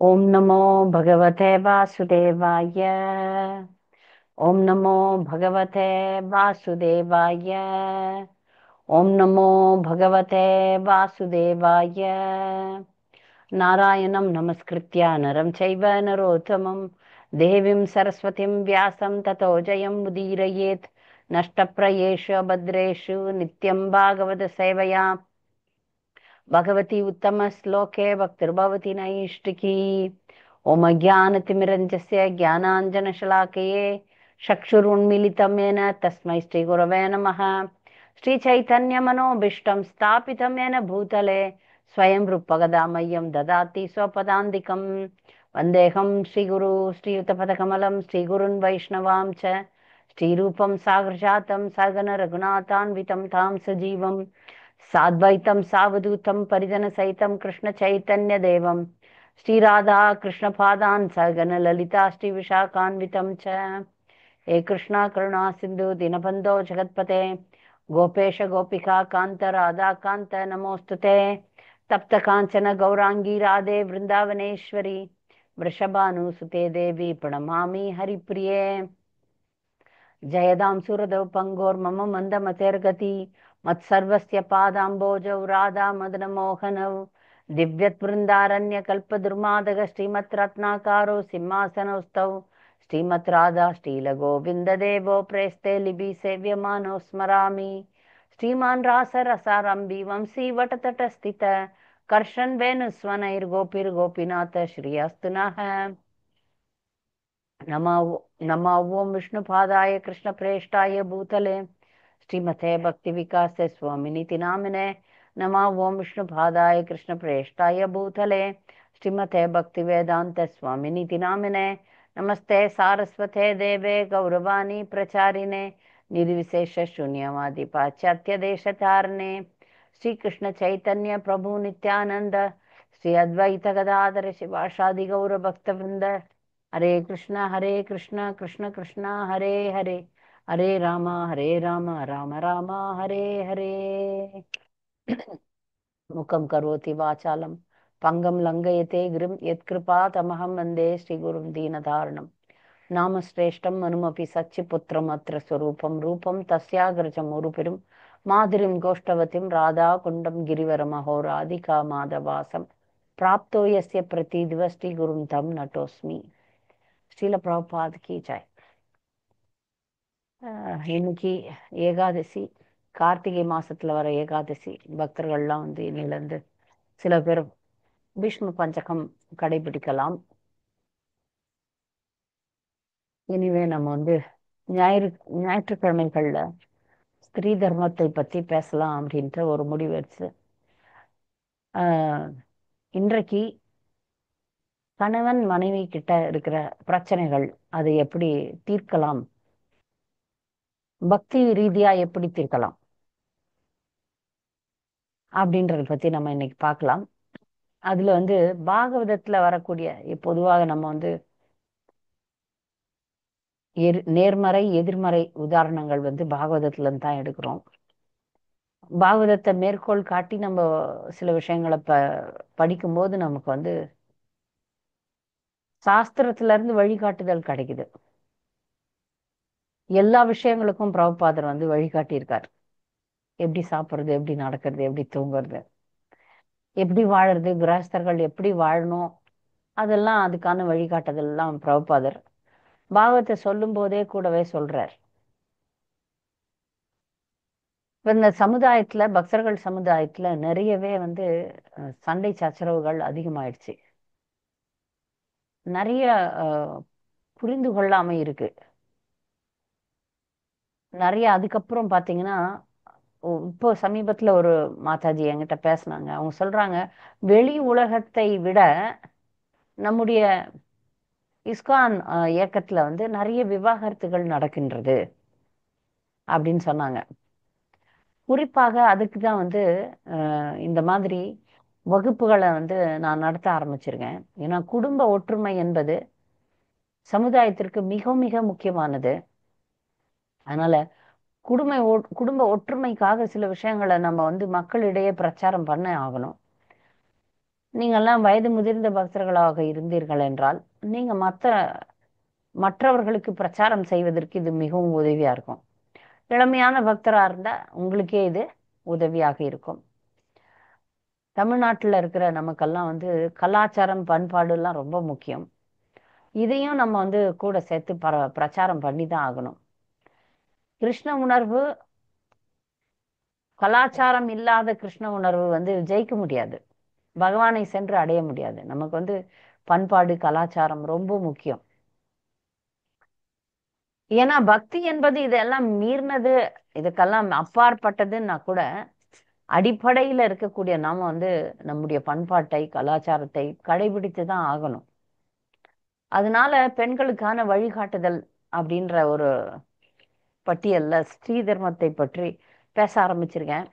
ओम नमो भगवते वासुदेवाय। ओम नमो भगवते वासुदेवाय। ओम नमो भगवते वासुदेवाय। नारायणं नमस्कृत्य नरं चैव नरोत्तमं देवीं सरस्वतीं व्यासं ततो जयं मुदीरयेत्। नष्टप्रायेषु भद्रेषु नित्यं भागवत सेवया भगवती उत्तमश्लोके भक्तिर्भवति नैष्टिकी। ओम ज्ञानतिमिरञ्जस्य ज्ञानाञ्जनशलाकये चक्षुरुन्मीलितं येन तस्मै श्रीगुरवे नमः। श्रीचैतन्यमनोभीष्टं स्थापितं येन भूतले स्वयं रूपगदामह्यं ददाति स्वपदान्तिकं। वन्देऽहं श्रीगुरु श्रीयुतपदकमलं श्रीगुरुन् वैष्णवां च श्रीरूपं साग्रजातं सगणरघुनाथान्वितं तां सजीवम् साद्वैतं सावधूतं परिजनसहितं कृष्णचैतन्यदेवं श्रीराधा कृष्णपादान् सगण ललिता श्रीविशाखान्वितं च। हे कृष्णा करुणा सिन्धु दीनबन्धो जगत्पते गोपेश गोपिका कान्त राधा कान्त नमोऽस्तुते। तप्त काञ्चन गौरांगी राधे वृन्दावनेश्वरी वृषभानुसुते देवी प्रणमामि हरिप्रिये। जयदां सुरदौ पङ्गोर्मम मन्दमतेर्गति मत्सर्वस्य पादाम्बोजौ राधा मदनमोहनौ दिव्यत्वृन्दारण्यकल्पदुर्मादग श्रीमद्रत्नाकारो सिंहासनौस्तौ श्रीमद् राधा श्रीलगोविन्ददेवो प्रेस्ते लिपि सेव्यमानो स्मरामि। श्रीमान् रासरसारम्भि वंशी वटतटस्थित कर्षन् वेणुस्वनैर्गोपिर्गोपीनाथ श्रीयस्तु नः। नमः ओं विष्णुपादाय कृष्णप्रेष्ठाय भूतले श्रीमते भक्तिविकास स्वामिनीति नामिने। नमः ओं विष्णुपादाय कृष्णप्रेष्ठाय भूतले श्रीमते भक्तिवेदांत स्वामिनीति नामिने। नमस्ते सारस्वते देवे गौरवाणी प्रचारिणे निर्विशेष शून्यवादी पाश्चात्य देशतारिणे श्री कृष्ण चैतन्य प्रभु नित्यानंद श्री अद्वैत गदाधर शिवासादि गौर भक्तवृंद। हरे कृष्णा कृष्ण कृष्णा हरे हरे हरे राम राम राम हरे हरे। मुखं करोति वाचालं पङ्गं लङ्घयते गिरिं यत्कृपा तमहं वन्दे श्रीगुरुं दीनधारणं। नाम श्रेष्ठं मनुमपि सच्चिपुत्रम् अत्र स्वरूपं रूपं तस्याग्रजमुरुपिरुं माधुरीं गोष्ठवतीं राधाकुण्डं गिरिवरमहो राधिका माधवासं प्राप्तो यस्य प्रतीदिव श्रीगुरुं तं नतोऽस्मि। ஸ்ரீல பிரபுபாத் கி ஜெய். இன்னைக்கு ஏகாதசி, கார்த்திகை மாசத்துல வர ஏகாதசி. பக்தர்கள்லாம் வந்து இன்னிலிருந்து சில பேர் பீஷ்ம பஞ்சகம் கடைபிடிக்கலாம். இனிமே நம்ம வந்து ஞாயிற்றுக்கிழமைகள்ல ஸ்திரீ தர்மத்தை பத்தி பேசலாம் அப்படின்ற ஒரு முடிவு எடுத்து இன்றைக்கு கணவன் மனைவி கிட்ட இருக்கிற பிரச்சனைகள் அதை எப்படி தீர்க்கலாம், பக்தி ரீதியா எப்படி தீர்க்கலாம் அப்படின்றத பத்தி நம்ம இன்னைக்கு பார்க்கலாம். அதுல வந்து பாகவதத்துல வரக்கூடிய பொதுவாக நம்ம வந்து நேர்மறை எதிர்மறை உதாரணங்கள் வந்து பாகவதத்துல இருந்து தான் எடுக்கிறோம். பாகவதத்தை மேற்கோள் காட்டி நம்ம சில விஷயங்களை படிக்கும்போது நமக்கு வந்து சாஸ்திரத்துல இருந்து வழிகாட்டுதல் கிடைக்குது. எல்லா விஷயங்களுக்கும் பிரபுபாதர் வந்து வழிகாட்டி இருக்கார். எப்படி சாப்பிட்றது, எப்படி நடக்கிறது, எப்படி தூங்குறது, எப்படி வாழறது, கிரகஸ்தர்கள் எப்படி வாழணும், அதெல்லாம் அதுக்கான வழிகாட்டுதல் எல்லாம் பிரபுபாதர் பாகவத்தை சொல்லும் போதே கூடவே சொல்றார். இந்த சமுதாயத்துல, பக்தர்கள் சமுதாயத்துல நிறையவே வந்து சண்டை சச்சரவுகள் அதிகமாயிடுச்சு. நிறைய புரிந்து கொள்ளாம இருக்கு. நிறைய அதுக்கப்புறம் பாத்தீங்கன்னா, இப்போ சமீபத்துல ஒரு மாதாஜி என்கிட்ட பேசினாங்க. அவங்க சொல்றாங்க, வெளி உலகத்தை விட நம்முடைய இஸ்கான் இயக்கத்துல வந்து நிறைய விவாகரத்துகள் நடக்கின்றது அப்படின்னு சொன்னாங்க. குறிப்பாக அதுக்கு தான் வந்து இந்த மாதிரி வகுப்புகளை வந்து நான் நடத்த ஆரம்பிச்சிருக்கேன். ஏன்னா குடும்ப ஒற்றுமை என்பது சமுதாயத்திற்கு மிக மிக முக்கியமானது. அதனால குடும்ப ஒற்றுமைக்காக சில விஷயங்களை நம்ம வந்து மக்களிடையே பிரச்சாரம் பண்ண ஆகணும். நீங்கள்லாம் வயது முதிர்ந்த பக்தர்களாக இருந்தீர்கள் என்றால் நீங்க மற்றவர்களுக்கு பிரச்சாரம் செய்வதற்கு இது மிகவும் உதவியா இருக்கும். இளமையான பக்தரா இருந்தா உங்களுக்கே இது உதவியாக இருக்கும். தமிழ்நாட்டுல இருக்கிற நமக்கெல்லாம் வந்து கலாச்சாரம் பண்பாடு எல்லாம் ரொம்ப முக்கியம். இதையும் நம்ம வந்து கூட சேர்த்து பிரச்சாரம் பண்ணி தான் ஆகணும். கிருஷ்ண உணர்வு, கலாச்சாரம் இல்லாத கிருஷ்ண உணர்வு வந்து ஜெயிக்க முடியாது. பகவானை சென்று அடைய முடியாது. நமக்கு வந்து பண்பாடு கலாச்சாரம் ரொம்ப முக்கியம். ஏன்னா பக்தி என்பது இதெல்லாம் மீறினது, இதுக்கெல்லாம் அப்பாற்பட்டதுன்னா கூட அடிப்படையில இருக்கக்கூடிய நாம வந்து நம்முடைய பண்பாட்டை கலாச்சாரத்தை கடைபிடித்து தான் ஆகணும். அதனால பெண்களுக்கான வழிகாட்டுதல் அப்படின்ற ஒரு பட்டியல்ல ஸ்ரீ தர்மத்தை பற்றி பேச ஆரம்பிச்சிருக்கேன்.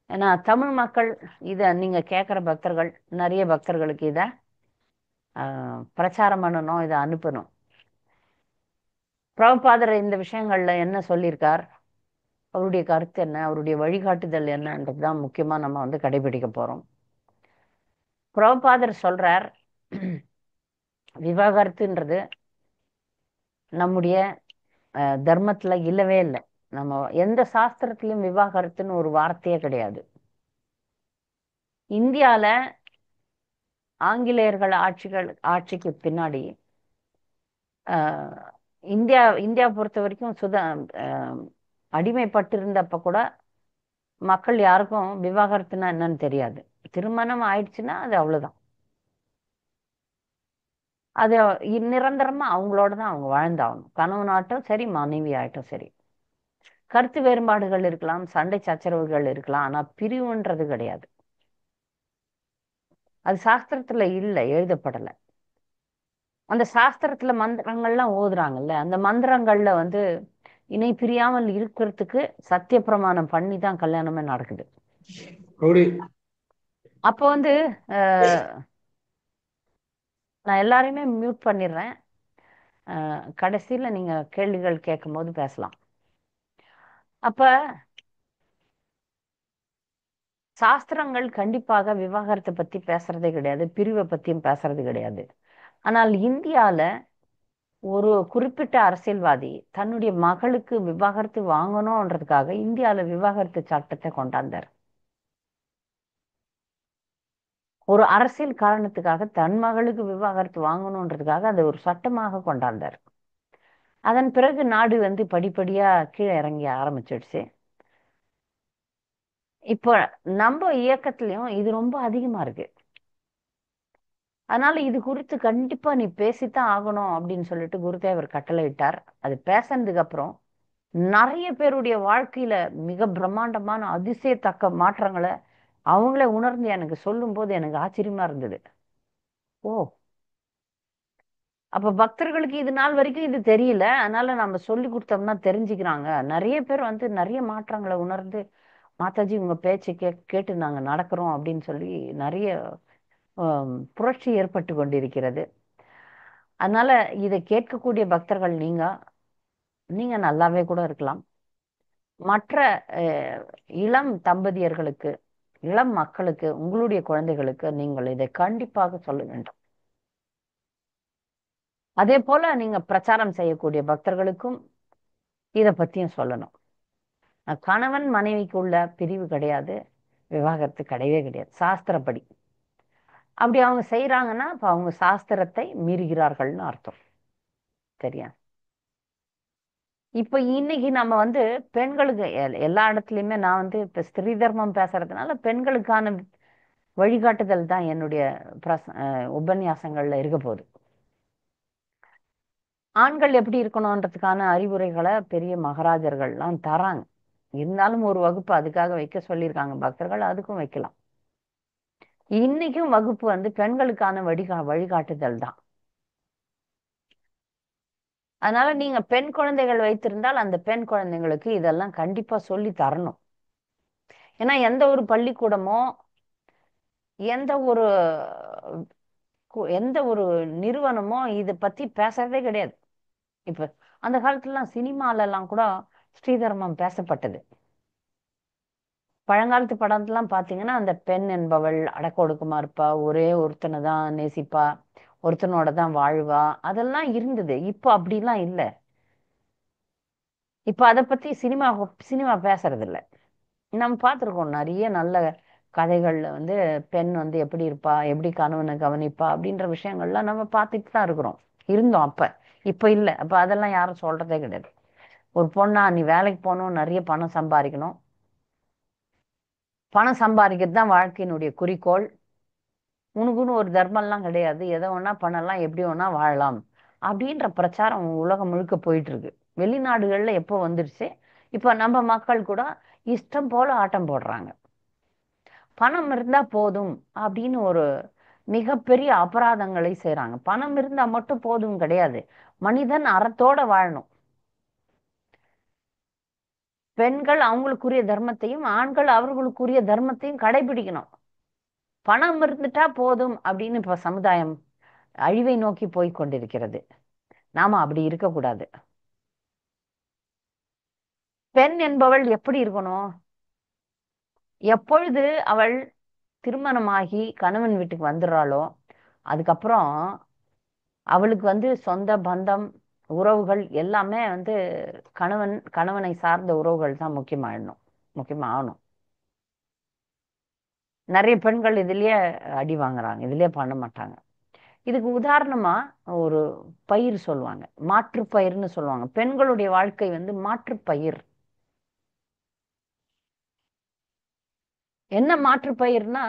ஏன்னா தமிழ் மக்கள் இத நீங்க கேட்குற பக்தர்கள், நிறைய பக்தர்களுக்கு இத பிரச்சாரம் பண்ணணும், இதை அனுப்பணும். பிரபுபாதர் இந்த விஷயங்கள்ல என்ன சொல்லியிருக்கார், அவருடைய கருத்து என்ன, அவருடைய வழிகாட்டுதல் என்னன்றது தான் முக்கியமா நம்ம வந்து கடைபிடிக்க போறோம். பிரபுபாதர் சொல்றார், விவாகரத்துன்றது நம்முடைய தர்மத்துல இல்லவே இல்லை. நம்ம எந்த சாஸ்திரத்திலும் விவாகரத்துன்னு ஒரு வார்த்தையே கிடையாது. இந்தியால ஆங்கிலேயர்கள் ஆட்சிக்கு பின்னாடி அஹ், இந்தியா இந்தியா பொறுத்த வரைக்கும் அஹ், அடிமைப்பட்டிருந்தப்ப கூட மக்கள் யாருக்கும் விவாகரத்துனா என்னன்னு தெரியாது. திருமணம் ஆயிடுச்சுன்னா அது அவ்வளவுதான். அது நிரந்தரமா அவங்களோட தான் அவங்க வாழ்ந்தாகணும். கணவனாட்டும் சரி, மனைவி ஆகட்டும் சரி. கருத்து வேறுபாடுகள் இருக்கலாம், சண்டை சச்சரவுகள் இருக்கலாம், ஆனா பிரிவுன்றது கிடையாது. அது சாஸ்திரத்துல இல்லை, எழுதப்படலை. அந்த சாஸ்திரத்துல மந்திரங்கள்லாம் ஓதுறாங்கல்ல, அந்த மந்திரங்கள்ல வந்து இணை பிரியாமல் இருக்கிறதுக்கு சத்திய பிரமாணம் பண்ணி தான் கல்யாணமே நடக்குது. ரவுடி. அப்போ வந்து அஹ், நான் எல்லாரையுமே மியூட் பண்ணிடுறேன். கடைசியில நீங்க கேள்விகள் கேட்கும் போது பேசலாம். அப்ப சாஸ்திரங்கள் கண்டிப்பாக விவாகரத்தை பத்தி பேசுறதே கிடையாது, பிரிவை பத்தியும் பேசுறது கிடையாது. ஆனால் இந்தியால ஒரு குறிப்பிட்ட அரசியல்வாதி தன்னுடைய மகளுக்கு விவாகரத்து வாங்கணும்ன்றதுக்காக இந்தியால விவாகரத்து சட்டத்தை கொண்டாந்தார். ஒரு அரசியல் காரணத்துக்காக தன் மகளுக்கு விவாகரத்து வாங்கணுன்றதுக்காக அதை ஒரு சட்டமாக கொண்டாந்தார். அதன் பிறகு நாடு வந்து படிப்படியா கீழே இறங்கி ஆரம்பிச்சிடுச்சு. இப்போ நம்ம இயக்கத்திலயும் இது ரொம்ப அதிகமா இருக்கு. அதனால இது குறித்து கண்டிப்பா நீ பேசித்தான் ஆகணும் அப்படின்னு சொல்லிட்டு குருதேவர் கட்டளை இட்டார். அது பேசினதுக்கு அப்புறம் நிறைய பேருடைய வாழ்க்கையில மிக பிரம்மாண்டமான அதிசயத்தக்க மாற்றங்களை அவங்களே உணர்ந்து எனக்கு சொல்லும் போது எனக்கு ஆச்சரியமா இருந்தது. ஓ, அப்ப பக்தர்களுக்கு இது நாள் வரைக்கும் இது தெரியல, அதனால நம்ம சொல்லி கொடுத்தோம்னா தெரிஞ்சுக்கிறாங்க. நிறைய பேர் வந்து நிறைய மாற்றங்களை உணர்ந்து, மாதாஜி உங்க பேச்சை கேட்டு நாங்க நடக்கிறோம் அப்படின்னு சொல்லி நிறைய புரட்சி ஏற்பட்டு கொண்டிருக்கிறது. அதனால இதை கேட்கக்கூடிய பக்தர்கள் நீங்க நீங்க நல்லாவே கூட இருக்கலாம். மற்ற அஹ், இளம் தம்பதியர்களுக்கு, இளம் மக்களுக்கு, உங்களுடைய குழந்தைகளுக்கு நீங்கள் இதை கண்டிப்பாக சொல்ல வேண்டும். அதே போல நீங்க பிரச்சாரம் செய்யக்கூடிய பக்தர்களுக்கும் இதை பத்தியும் சொல்லணும். கணவன் மனைவிக்குள்ள பிரிவு கிடையாது, விவாகரத்து கிடையவே கிடையாது சாஸ்திரப்படி. அப்படி அவங்க செய்யறாங்கன்னா அப்ப அவங்க சாஸ்திரத்தை மீறுகிறார்கள்னு அர்த்தம். சரியா? இப்ப இன்னைக்கு நம்ம வந்து பெண்களுக்கு எல்லா இடத்துலயுமே நான் வந்து இப்ப ஸ்திரீ தர்மம் பேசுறதுனால பெண்களுக்கான வழிகாட்டுதல் தான் என்னுடைய உபன்யாசங்கள்ல இருக்க போகுது. ஆண்கள் எப்படி இருக்கணும்ன்றதுக்கான அறிவுரைகளை பெரிய மகாராஜர்கள்லாம் தராங்க. இருந்தாலும் ஒரு வகுப்பு அதுக்காக வைக்க சொல்லியிருக்காங்க பக்தர்கள், அதுக்கும் வைக்கலாம். இன்னைக்கும் வகுப்பு வந்து பெண்களுக்கான வழிகாட்டுதல் தான். அதனால நீங்க பெண் குழந்தைகள் வைத்திருந்தால் அந்த பெண் குழந்தைங்களுக்கு இதெல்லாம் கண்டிப்பா சொல்லி தரணும். ஏன்னா எந்த ஒரு பள்ளிக்கூடமோ எந்த ஒரு எந்த ஒரு நிறுவனமோ இதை பத்தி பேசுறதே கிடையாது. இப்ப அந்த காலத்துலலாம் சினிமால எல்லாம் கூட ஸ்ரீதர்மம் பேசப்பட்டது. பழங்காலத்து படம்லாம் பார்த்தீங்கன்னா அந்த பெண் என்பவள் அடக்க ஒடுக்கமா இருப்பா, ஒரே ஒருத்தனை தான் நேசிப்பா, ஒருத்தனோட தான் வாழ்வா, அதெல்லாம் இருந்தது. இப்போ அப்படிலாம் இல்லை. இப்போ அதை பத்தி சினிமா பேசுறது இல்ல. நம்ம பார்த்துருக்கோம் நிறைய நல்ல கதைகள்ல வந்து பெண் வந்து எப்படி இருப்பா, எப்படி கணவனை கவனிப்பா அப்படின்ற விஷயங்கள்லாம் நம்ம பார்த்துட்டு தான் இருக்கிறோம். இருந்தோம் அப்ப. இப்ப இல்லை. அப்ப அதெல்லாம் யாரும் சொல்றதே கிடையாது. ஒரு பொண்ணா நீ வேலைக்கு போகணும், நிறைய பணம் சம்பாதிக்கணும், பணம் சம்பாதிக்கிறது தான் வாழ்க்கையினுடைய குறிக்கோள், உனக்குன்னு ஒரு தர்மம்லாம் கிடையாது, எதை வேணா பண்ணலாம், எப்படி வேணா வாழலாம் அப்படின்ற பிரச்சாரம் உலகம் முழுக்க போயிட்டு இருக்கு. வெளிநாடுகள்ல எப்போ வந்துருச்சு. இப்ப நம்ம மக்கள் கூட இஷ்டம் போல ஆட்டம் போடுறாங்க. பணம் இருந்தா போதும் அப்படின்னு ஒரு மிகப்பெரிய அபராதங்களை செய்றாங்க. பணம் இருந்தா மட்டும் போதும் கிடையாது. மனிதன் அறத்தோட வாழணும். பெண்கள் அவங்களுக்குரிய தர்மத்தையும், ஆண்கள் அவர்களுக்குரிய தர்மத்தையும் கடைபிடிக்கணும். பணம் இருந்துட்டா போதும் அப்படின்னு இப்ப சமுதாயம் அழிவை நோக்கி போய் கொண்டிருக்கிறது. நாம அப்படி இருக்கக்கூடாது. பெண் என்பவள் எப்படி இருக்கணும்? எப்பொழுது அவள் திருமணமாகி கணவன் வீட்டுக்கு வந்துடுறாளோ, அதுக்கப்புறம் அவளுக்கு வந்து சொந்த பந்தம், உறவுகள் எல்லாமே வந்து கணவனை சார்ந்த உறவுகள் தான் முக்கியமா ஆகணும். நிறைய பெண்கள் இதுலயே அடி வாங்குறாங்க, இதுலயே பண்ண மாட்டாங்க. இதுக்கு உதாரணமா ஒரு பயிர் சொல்லுவாங்க, மாற்றுப்பயிர்னு சொல்லுவாங்க. பெண்களுடைய வாழ்க்கை வந்து மாற்றுப்பயிர். என்ன மாற்றுப்பயிர்னா,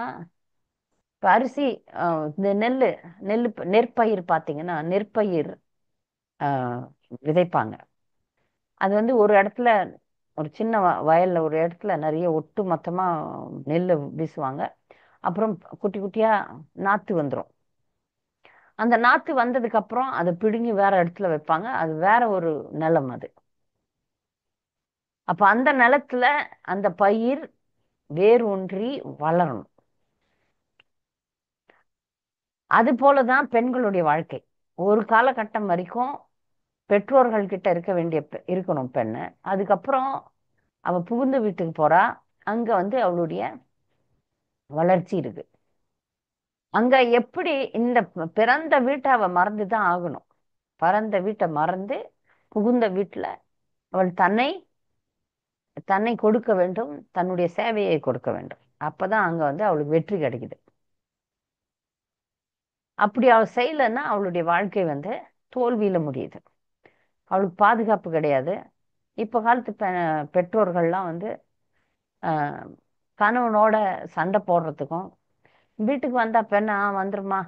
இப்ப அரிசி, இந்த நெற்பயிர் பார்த்தீங்கன்னா, நெற்பயிர் ஆஹ், விதைப்பாங்க. அது வந்து ஒரு இடத்துல, ஒரு சின்ன வயல்ல ஒரு இடத்துல நிறைய ஒட்டு மொத்தமா நெல் வீசுவாங்க. அப்புறம் குட்டி குட்டியா நாத்து வந்துடும். அந்த நாத்து வந்ததுக்கு அப்புறம் அதை பிடுங்கி வேற இடத்துல வைப்பாங்க. அது வேற ஒரு நிலம் அது. அப்ப அந்த நிலத்துல அந்த பயிர் வேர் ஊன்றி வளரணும். அது போலதான் பெண்களுடைய வாழ்க்கை. ஒரு காலகட்டம் வரைக்கும் பெற்றோர்கள் கிட்ட இருக்க வேண்டிய இருக்கணும் பெண்ணு. அதுக்கப்புறம் அவ புகுந்த வீட்டுக்கு போறா. அங்க வந்து அவளுடைய வளர்ச்சி இருக்கு. அங்க எப்படி இந்த பிறந்த வீட்டை அவ மறந்துதான் ஆகணும். பிறந்த வீட்டை மறந்து புகுந்த வீட்டுல அவள் தன்னை தன்னை கொடுக்க வேண்டும், தன்னுடைய சேவையை கொடுக்க வேண்டும். அப்பதான் அங்க வந்து அவளுக்கு வெற்றி கிடைக்குது. அப்படி அவள் செய்யலைன்னா அவளுடைய வாழ்க்கை வந்து தோல்வியில முடியுது. அவளுக்கு பாதுகாப்பு கிடையாது. இப்ப காலத்து பெற்றோர்கள்லாம் வந்து ஆஹ், கணவனோட சண்டை போடுறதுக்கும், வீட்டுக்கு வந்தா பெண்ணா வந்துருமா,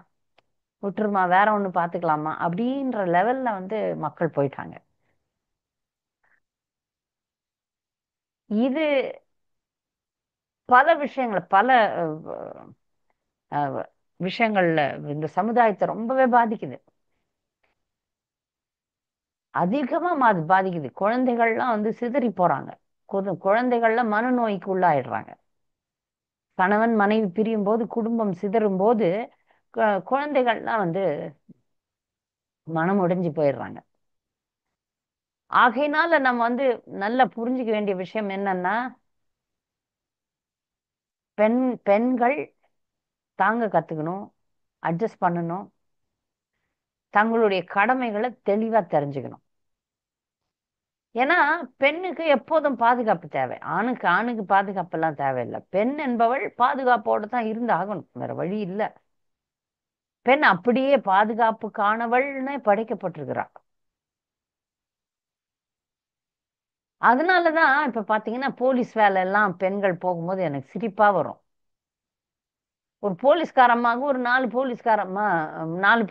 விட்டுருமா, வேற ஒண்ணு பாத்துக்கலாமா அப்படின்ற லெவல்ல வந்து மக்கள் போயிட்டாங்க. இது பல விஷயங்கள், பல அஹ், அஹ், விஷயங்கள்ல இந்த சமுதாயத்தை ரொம்பவே பாதிக்குது. அதிகமா அது பாதிக்குது. குழந்தைகள்லாம் வந்து சிதறி போறாங்க. குழந்தைகள்லாம் மனநோய்க்கு உள்ளாயிடுறாங்க. கணவன் மனைவி பிரியும் போது, குடும்பம் சிதறும் போது குழந்தைகள்லாம் வந்து மனம் உடைஞ்சு போயிடுறாங்க. ஆகையினால நம்ம வந்து நல்லா புரிஞ்சுக்க வேண்டிய விஷயம் என்னன்னா, பெண்கள் தாங்க கத்துக்கணும், அட்ஜஸ்ட் பண்ணணும், தங்களுடைய கடமைகளை தெளிவா தெரிஞ்சுக்கணும். ஏன்னா பெண்ணுக்கு எப்போதும் பாதுகாப்பு தேவை. ஆணுக்கு பாதுகாப்பு எல்லாம் தேவையில்லை. பெண் என்பவள் பாதுகாப்போட தான் இருந்து ஆகணும், வேற வழி இல்லை. பெண் அப்படியே பாதுகாப்புக்கானவள்னு படைக்கப்பட்டிருக்கிறா. அதனாலதான் இப்ப பாத்தீங்கன்னா போலீஸ் வேலை எல்லாம் பெண்கள் போகும்போது எனக்கு சிரிப்பா வரும். ஒரு போலீஸ்காரம்மாவுக்கு ஒரு நாலு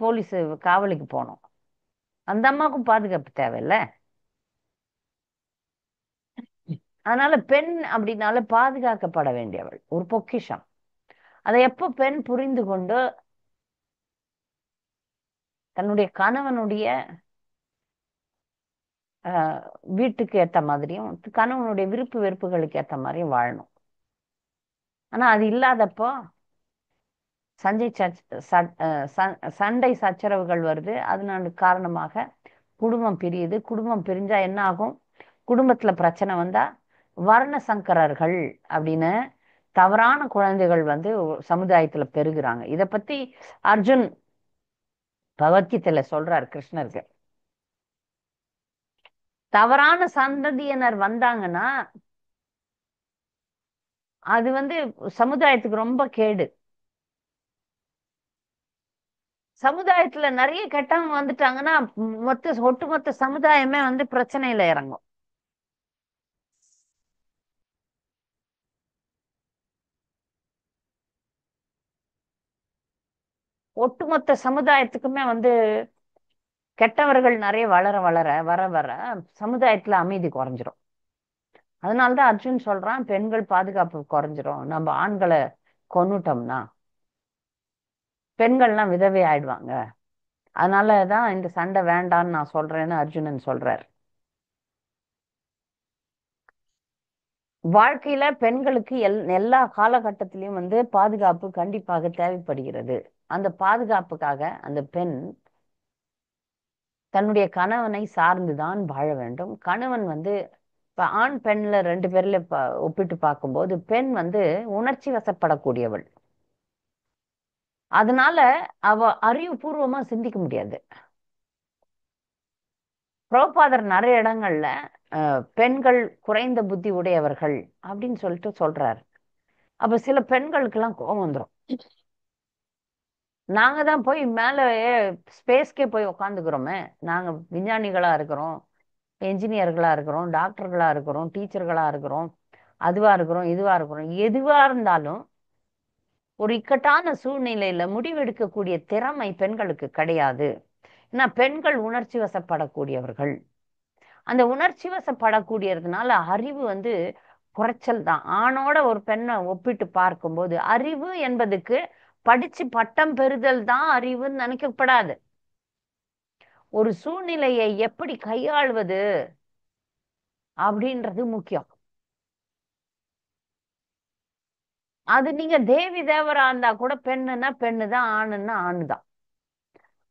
போலீஸ் காவலுக்கு போனோம். அந்த அம்மாவுக்கும் பாதுகாப்பு தேவையில்ல. அதனால பெண் அப்படின்னால பாதுகாக்கப்பட வேண்டியவள், ஒரு பொக்கிஷம். அதை எப்போ பெண் புரிந்து கொண்டு தன்னுடைய கணவனுடைய ஆஹ், வீட்டுக்கு ஏத்த மாதிரியும், கணவனுடைய விருப்பு வெறுப்புகளுக்கு ஏத்த மாதிரியும் வாழணும். ஆனா அது இல்லாதப்போ சண்டை சச் ச- சண்டை சச்சரவுகள் வருது. அதனால காரணமாக குடும்பம் பிரியுது. குடும்பம் பிரிஞ்சா என்ன ஆகும்? குடும்பத்துல பிரச்சனை வந்தா வர்ண சங்கரர்கள் அப்படின்னு தவறான குழந்தைகள் வந்து சமுதாயத்துல பெருகுறாங்க. இத பத்தி அர்ஜுன் பகவத்கீதையில சொல்றார் கிருஷ்ணருக்கு. தவறான சந்ததியினர் வந்தாங்கன்னா அது வந்து சமுதாயத்துக்கு ரொம்ப கேடு. சமுதாயத்துல நிறைய கெட்டவங்க வந்துட்டாங்கன்னா ஒட்டுமொத்த சமுதாயமே வந்து பிரச்சனையில இறங்கும். ஒட்டுமொத்த சமுதாயத்துக்குமே வந்து கெட்டவர்கள் நிறைய வளர வளர வர வர சமுதாயத்துல அமைதி குறைஞ்சிரும். அதனாலதான் அர்ஜுன் சொல்றான் பெண்கள் பாதுகாப்பு குறைஞ்சிரும். நம்ம ஆண்களை கொன்னுட்டோம்னா பெண்கள்லாம் விதவை ஆயிடுவாங்க. அதனாலதான் இந்த சண்டை வேண்டான்னு நான் சொல்றேன்னு அர்ஜுனன் சொல்றார். வாழ்க்கையில பெண்களுக்கு எல்லா காலகட்டத்திலயும் வந்து பாதுகாப்பு கண்டிப்பாக தேவைப்படுகிறது. அந்த பாதுகாப்புக்காக அந்த பெண் தன்னுடைய கணவனை சார்ந்துதான் வாழ வேண்டும். கணவன் வந்து இப்ப ஆண் பெண்ல ரெண்டு பேர்ல ஒப்பிட்டு பார்க்கும்போது பெண் வந்து உணர்ச்சி வசப்படக்கூடியவள். அதனால அவ அறிவுபூர்வமா சிந்திக்க முடியாது. பிரபுபாதர் நிறைய இடங்கள்ல பெண்கள் குறைந்த புத்தி உடையவர்கள் அப்படின்னு சொல்லிட்டு சொல்றாரு. அப்ப சில பெண்களுக்கெல்லாம் கோபம் வந்துடும். நாங்க தான் போய் மேல ஸ்பேஸ்க்கே போய் உக்காந்துக்கிறோமே. நாங்க விஞ்ஞானிகளா இருக்கிறோம், என்ஜினியர்களா இருக்கிறோம், டாக்டர்களா இருக்கிறோம், டீச்சர்களா இருக்கிறோம், அதுவா இருக்கிறோம், இதுவா இருக்கிறோம். எதுவா இருந்தாலும் ஒரு இக்கட்டான சூழ்நிலையில முடிவெடுக்கக்கூடிய திறமை பெண்களுக்கு கிடையாது. ஏன்னா பெண்கள் உணர்ச்சி வசப்படக்கூடியவர்கள். அந்த உணர்ச்சி வசப்படக்கூடியதுனால அறிவு வந்து குறைச்சல் தான். ஆணோட ஒரு பெண்ணை ஒப்பிட்டு பார்க்கும்போது அறிவு என்பதுக்கு படிச்சு பட்டம் பெறுதல் தான் அறிவுன்னு நினைக்கப்படாது. ஒரு சூழ்நிலையை எப்படி கையாள்வது அப்படின்றது முக்கியம். அது நீங்க தேவி தேவரா இருந்தா கூட பெண்ணுன்னா பெண்ணுதான், ஆணுன்னா ஆணுதான்.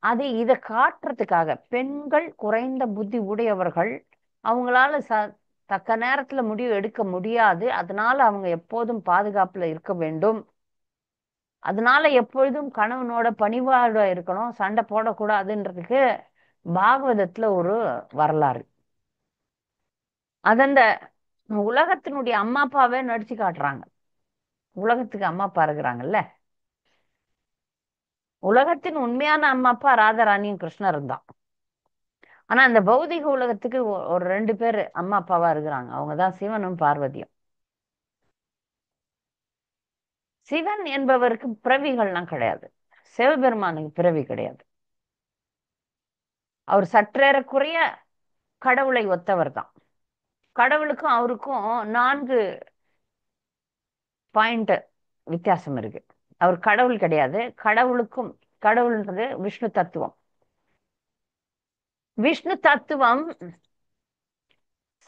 அது இதை காட்டுறதுக்காக பெண்கள் குறைந்த புத்தி உடையவர்கள், அவங்களால தக்க நேரத்துல முடிவு எடுக்க முடியாது, அதனால அவங்க எப்போதும் பாதுகாப்புல இருக்க வேண்டும், அதனால எப்பொழுதும் கணவனோட பணிவோட இருக்கணும், சண்டை போடக்கூடாதுன்றதுக்கு பாகவதத்துல ஒரு வரலாறு. அது அந்த உலகத்தினுடைய அம்மா அப்பாவே நடிச்சு காட்டுறாங்க. உலகத்துக்கு அம்மா அப்பா இருக்கிறாங்கல்ல, உலகத்தின் உண்மையான அம்மா அப்பா ராதாராணியும் கிருஷ்ணரும் தான். ஆனா இந்த பௌதிக உலகத்துக்கு ஒரு ரெண்டு பேர் அம்மா அப்பாவா இருக்கிறாங்க. அவங்கதான் சிவனும் பார்வதியும். சிவன் என்பவருக்கு பிறவிகள்லாம் கிடையாது. சிவபெருமானுக்கு பிறவி கிடையாது. அவர் சற்றேறக்குறைய கடவுளை ஒத்தவர் தான். கடவுளுக்கும் அவருக்கும் 4 பாயிண்ட் வித்தியாசம் இருக்கு. அவர் கடவுள் கிடையாது. கடவுள்ன்றது விஷ்ணு தத்துவம். விஷ்ணு தத்துவம்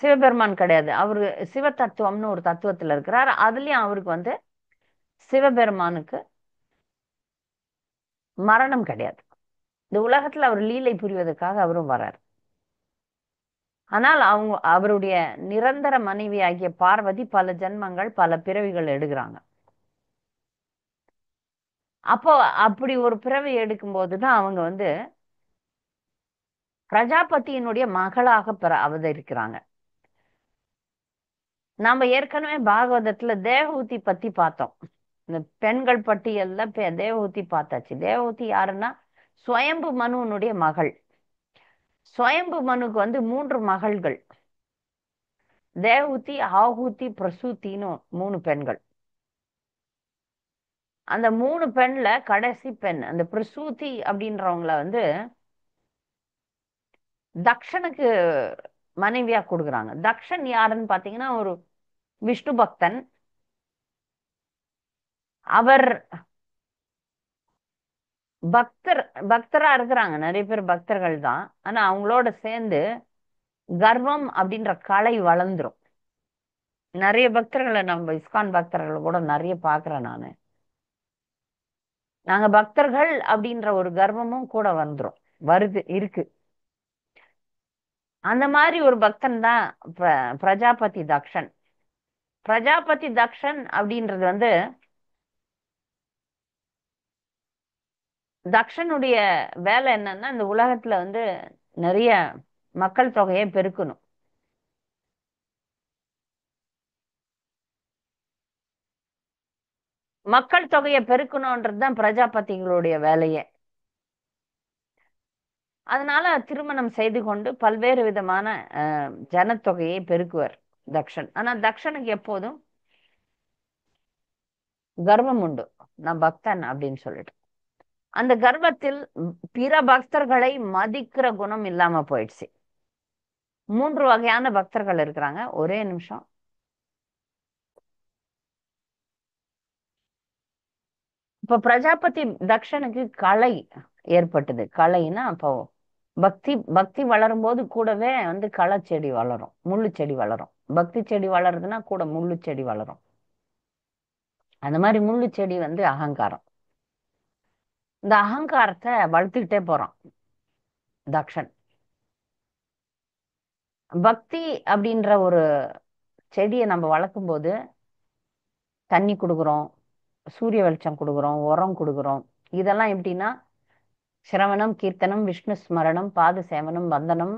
சிவபெருமான் கிடையாது. அவரு சிவ தத்துவம்னு ஒரு தத்துவத்துல இருக்கிறார். அதுலயும் அவருக்கு வந்து சிவபெருமானுக்கு மரணம் கிடையாது. இந்த உலகத்துல அவர் லீலை புரிவதற்காக அவரும் வரார். ஆனால் அவருடைய நிரந்தர மனைவி ஆகிய பார்வதி பல ஜென்மங்கள் பல பிறவிகள் எடுக்கிறாங்க. அப்போ அப்படி ஒரு பிறவி எடுக்கும் போதுதான் அவங்க வந்து பிரஜாபதியினுடைய மகளாக அவதரிக்கிறாங்க. நாம ஏற்கனவே பாகவதத்துல தேவஹூதி பத்தி பார்த்தோம். இந்த பெண்கள் பட்டியல்ல தேவஹூதி பார்த்தாச்சு. தேவஹூதி யாருன்னா ஸ்வயம்பு மனுவனுடைய மகள். ஸ்வயம்பு மனுக்கு வந்து 3 மகள்கள். தேவஹூதி, ஆஹூதி, பிரசூத்தின்னு 3 பெண்கள். அந்த 3 பெண்ல கடைசி பெண் அந்த பிரசூதி அப்படின்றவங்கள வந்து தக்ஷனுக்கு மனைவியா கொடுக்குறாங்க. தக்ஷன் யாருன்னு பாத்தீங்கன்னா ஒரு விஷ்ணு பக்தன். அவர் பக்தர் பக்தரா இருக்கிறாங்க. நிறைய பேர் பக்தர்கள் தான். ஆனா அவங்களோட சேர்ந்து கர்வம் அப்படின்ற கலை வளர்ந்துரும். நிறைய பக்தர்களை நம்ம இஸ்கான் பக்தர்களை கூட நிறைய பாக்குறேன் நானு. நாங்க பக்தர்கள் அப்படின்ற ஒரு கர்வமும் கூட வந்துரும், வருது, இருக்கு. அந்த மாதிரி ஒரு பக்தன் தான் பிரஜாபதி தக்ஷன். பிரஜாபதி தக்ஷன் அப்படின்றது வந்து தக்ஷனுடைய வேலை என்னன்னா இந்த உலகத்துல வந்து நிறைய மக்கள் தொகையை பெருக்கணும். மக்கள் தொகையை பெருக்கணும்ன்றது தான் பிரஜாபதிகளுடைய வேலையே. அதனால திருமணம் செய்து கொண்டு பல்வேறு விதமான ஜனத்தொகையை பெருக்குவர் தக்ஷன். ஆனா தக்ஷனுக்கு எப்போதும் கர்வம் உண்டு, நான் பக்தன் அப்படின்னு சொல்லிட்டு. அந்த கர்வத்தில் பிற பக்தர்களை மதிக்கிற குணம் இல்லாம போயிடுச்சு. மூன்று வகையான பக்தர்கள் இருக்கிறாங்க. ஒரே நிமிஷம். இப்ப பிரஜாபதி தக்ஷனுக்கு கலை ஏற்பட்டது. கலைன்னா அப்போ பக்தி பக்தி வளரும் போது கூடவே வந்து களை செடி வளரும், முள்ளு செடி வளரும். பக்தி செடி வளருதுன்னா கூட முள்ளு செடி வளரும். அந்த மாதிரி முள்ளு செடி வந்து அகங்காரம். இந்த அகங்காரத்தை வளர்த்துக்கிட்டே போறான் தக்ஷன். பக்தி அப்படின்ற ஒரு செடியை நம்ம வளர்க்கும் போது தண்ணி கொடுக்குறோம், சூரிய வெளிச்சம் கொடுக்குறோம், உரம் கொடுக்குறோம். இதெல்லாம் எப்படின்னா சிரவணம், கீர்த்தனம், விஷ்ணு ஸ்மரணம், பாத சேவனம், வந்தனம்,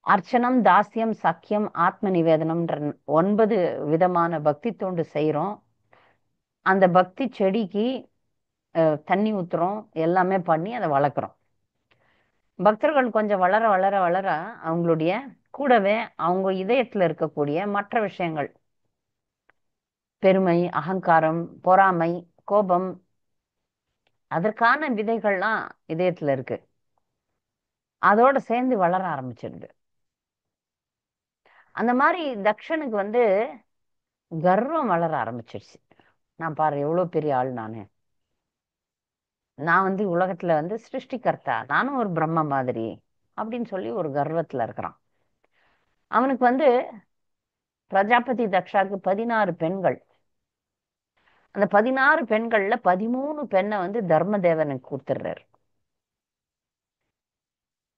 அர்ச்சனம், தாஸ்யம், சக்கியம், ஆத்ம நிவேதனம்ன்ற 9 விதமான பக்தி தொண்டு செய்கிறோம். அந்த பக்தி செடிக்கு தண்ணி ஊத்துறோம், எல்லாமே பண்ணி அதை வளர்க்குறோம். பக்தர்கள் கொஞ்சம் வளர வளர வளர அவங்களுடைய கூடவே அவங்க இதயத்துல இருக்கக்கூடிய மற்ற விஷயங்கள், பெருமை, அகங்காரம், பொறாமை, கோபம், அதற்கான விதைகள்லாம் இதயத்துல இருக்கு. அதோட சேர்ந்து வளர ஆரம்பிச்சிடுது. அந்த மாதிரி தக்ஷனுக்கு வந்து கர்வம் வளர ஆரம்பிச்சிருச்சு. நான் பாரு எவ்வளவு பெரிய ஆள் நானு, நான் வந்து உலகத்துல வந்து சிருஷ்டிகர்த்தா, நானும் ஒரு பிரம்ம மாதிரி அப்படின்னு சொல்லி ஒரு கர்வத்துல இருக்கிறான். அவனுக்கு வந்து பிரஜாபதி தக்ஷாக்கு 16 பெண்கள். அந்த 16 பெண்கள்ல 13 பெண்ணை வந்து தர்மதேவனுக்கு கொடுத்துடுறாரு.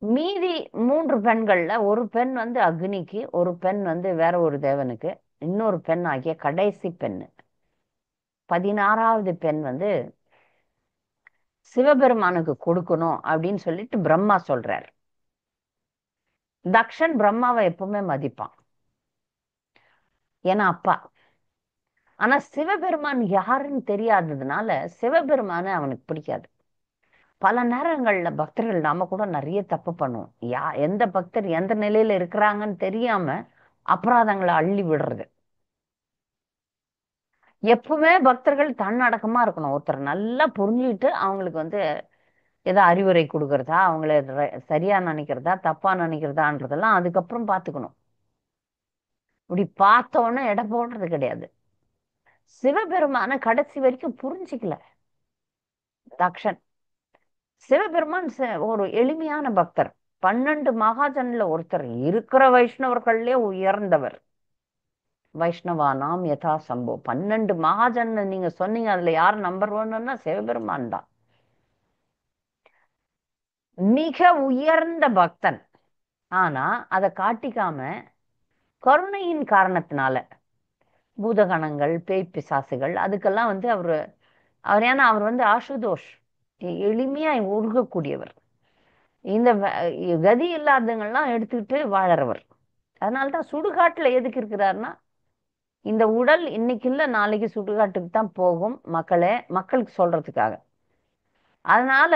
மீதி 3 பெண்கள்ல ஒரு பெண் வந்து அக்னிக்கு, ஒரு பெண் வந்து வேற ஒரு தேவனுக்கு, இன்னொரு பெண் ஆகிய கடைசி பெண்ணு 16வது பெண் வந்து சிவபெருமானுக்கு கொடுக்கணும் அப்படின்னு சொல்லிட்டு பிரம்மா சொல்றார். தக்ஷன் பிரம்மாவை எப்பவுமே மதிப்பான், ஏன்னா அப்பா. ஆனா சிவபெருமான் யாருன்னு தெரியாததுனால சிவபெருமான அவனுக்கு பிடிக்காது. பல நேரங்கள்ல பக்தர்கள் நாம கூட நிறைய தப்பு பண்ணுவோம். எந்த பக்தர் எந்த நிலையில இருக்கிறாங்கன்னு தெரியாம அபராதங்களை அள்ளி விடுறது. எப்பவுமே பக்தர்கள் தன்னடக்கமா இருக்கணும். ஒருத்தர் நல்லா புரிஞ்சுக்கிட்டு அவங்களுக்கு வந்து ஏதோ அறிவுரை கொடுக்கறதா, அவங்கள சரியா நினைக்கிறதா தப்பா நினைக்கிறதான்றதெல்லாம் அதுக்கப்புறம் பார்த்துக்கணும். இப்படி பார்த்தோன்னே எடை போடுறது கிடையாது. சிவபெருமான கடைசி வரைக்கும் புரிஞ்சுக்கல தக்ஷன். சிவபெருமான் ஒரு எளிமையான பக்தர். 12 மகாஜன்ல ஒருத்தர், இருக்கிற வைஷ்ணவர்கள்லயே உயர்ந்தவர். வைஷ்ணவானாம் யதா சம்போ 12 மகாஜன் நீங்க சொன்னீங்க, அதுல யார் நம்பர் ஒன்னுன்னா சிவபெருமான் தான். மிக உயர்ந்த பக்தன். ஆனா அதை காட்டிக்காம கருணையின் காரணத்தினால பூதகணங்கள், பேய் பிசாசுகள் அதுக்கெல்லாம் வந்து அவரு அவர் ஏன்னா அவர் வந்து ஆசுதோஷ், எளிமையா உருகக்கூடியவர். இந்த கதி இல்லாதவங்கள்லாம் எடுத்துக்கிட்டு வாழறவர். அதனால்தான் சுடுகாட்டுல எதுக்கு இருக்கிறாருன்னா, இந்த உடல் இன்னைக்கு இல்ல நாளைக்கு சுடுகாட்டுக்கு தான் போகும் மக்களுக்கு சொல்றதுக்காக. அதனால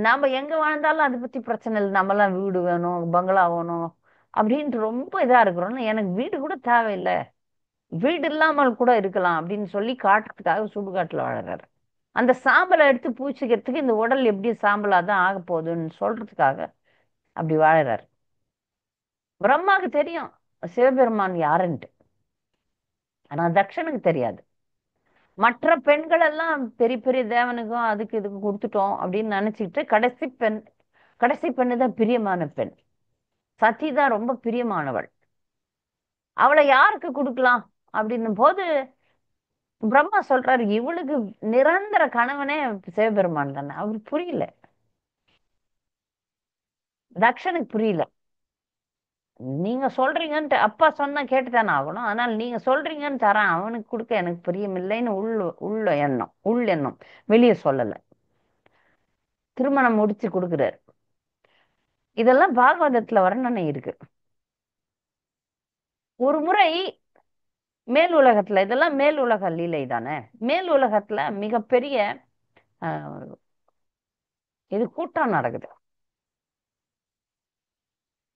நாம எங்க வாழ்ந்தாலும் அதை பத்தி பிரச்சனை இல்லை. நம்மலாம் வீடு வேணும், பங்களா வேணும் அப்படின்ட்டு ரொம்ப இதா இருக்கிறோம். எனக்கு வீடு கூட தேவையில்லை, வீடு இல்லாமல் கூட இருக்கலாம் அப்படின்னு சொல்லி காட்டுறதுக்காக சுடுகாட்டுல வாழறாரு. அந்த சாம்பலை எடுத்து பூச்சிக்கிறதுக்கு இந்த உடல் எப்படி சாம்பலா தான் ஆக போகுதுன்னு சொல்றதுக்காக அப்படி வாழறாரு. பிரம்மாவுக்கு தெரியும் சிவபெருமான் யாருன்ட்டு, ஆனா தக்ஷனுக்கு தெரியாது. மற்ற பெண்கள் எல்லாம் பெரிய பெரிய தேவனுக்கும் அதுக்கு இதுக்கு கொடுத்துட்டோம் அப்படின்னு நினைச்சுக்கிட்டு கடைசி பெண்ணு தான் பிரியமான பெண். சதி தான் ரொம்ப பிரியமானவள். அவளை யாருக்கு கொடுக்கலாம் அப்படின்னும் போது பிரம்மா சொல்றாரு, இவளுக்கு நிரந்தர கணவனே சிவபெருமான் தானே. அவரு புரியல, தக்ஷனுக்கு புரியல. நீங்க சொல்றீங்கன்ட்டு அப்பா சொன்னா கேட்டுதானே ஆகணும். ஆனால் நீங்க சொல்றீங்கன்னு தரேன், அவனுக்கு கொடுக்க எனக்கு பிரியமில்லைன்னு உள்ள எண்ணம், உள் எண்ணம், வெளியே சொல்லல. திருமணம் முடிச்சு கொடுக்குறாரு. இதெல்லாம் பாகவதத்துல வர்ணனை இருக்கு. ஒரு முறை மேல் உலகத்துல, இதெல்லாம் மேல் உலக லீலை தானே. மேல் உலகத்துல மிகப்பெரிய அஹ், இது கூட்டம் நடக்குது.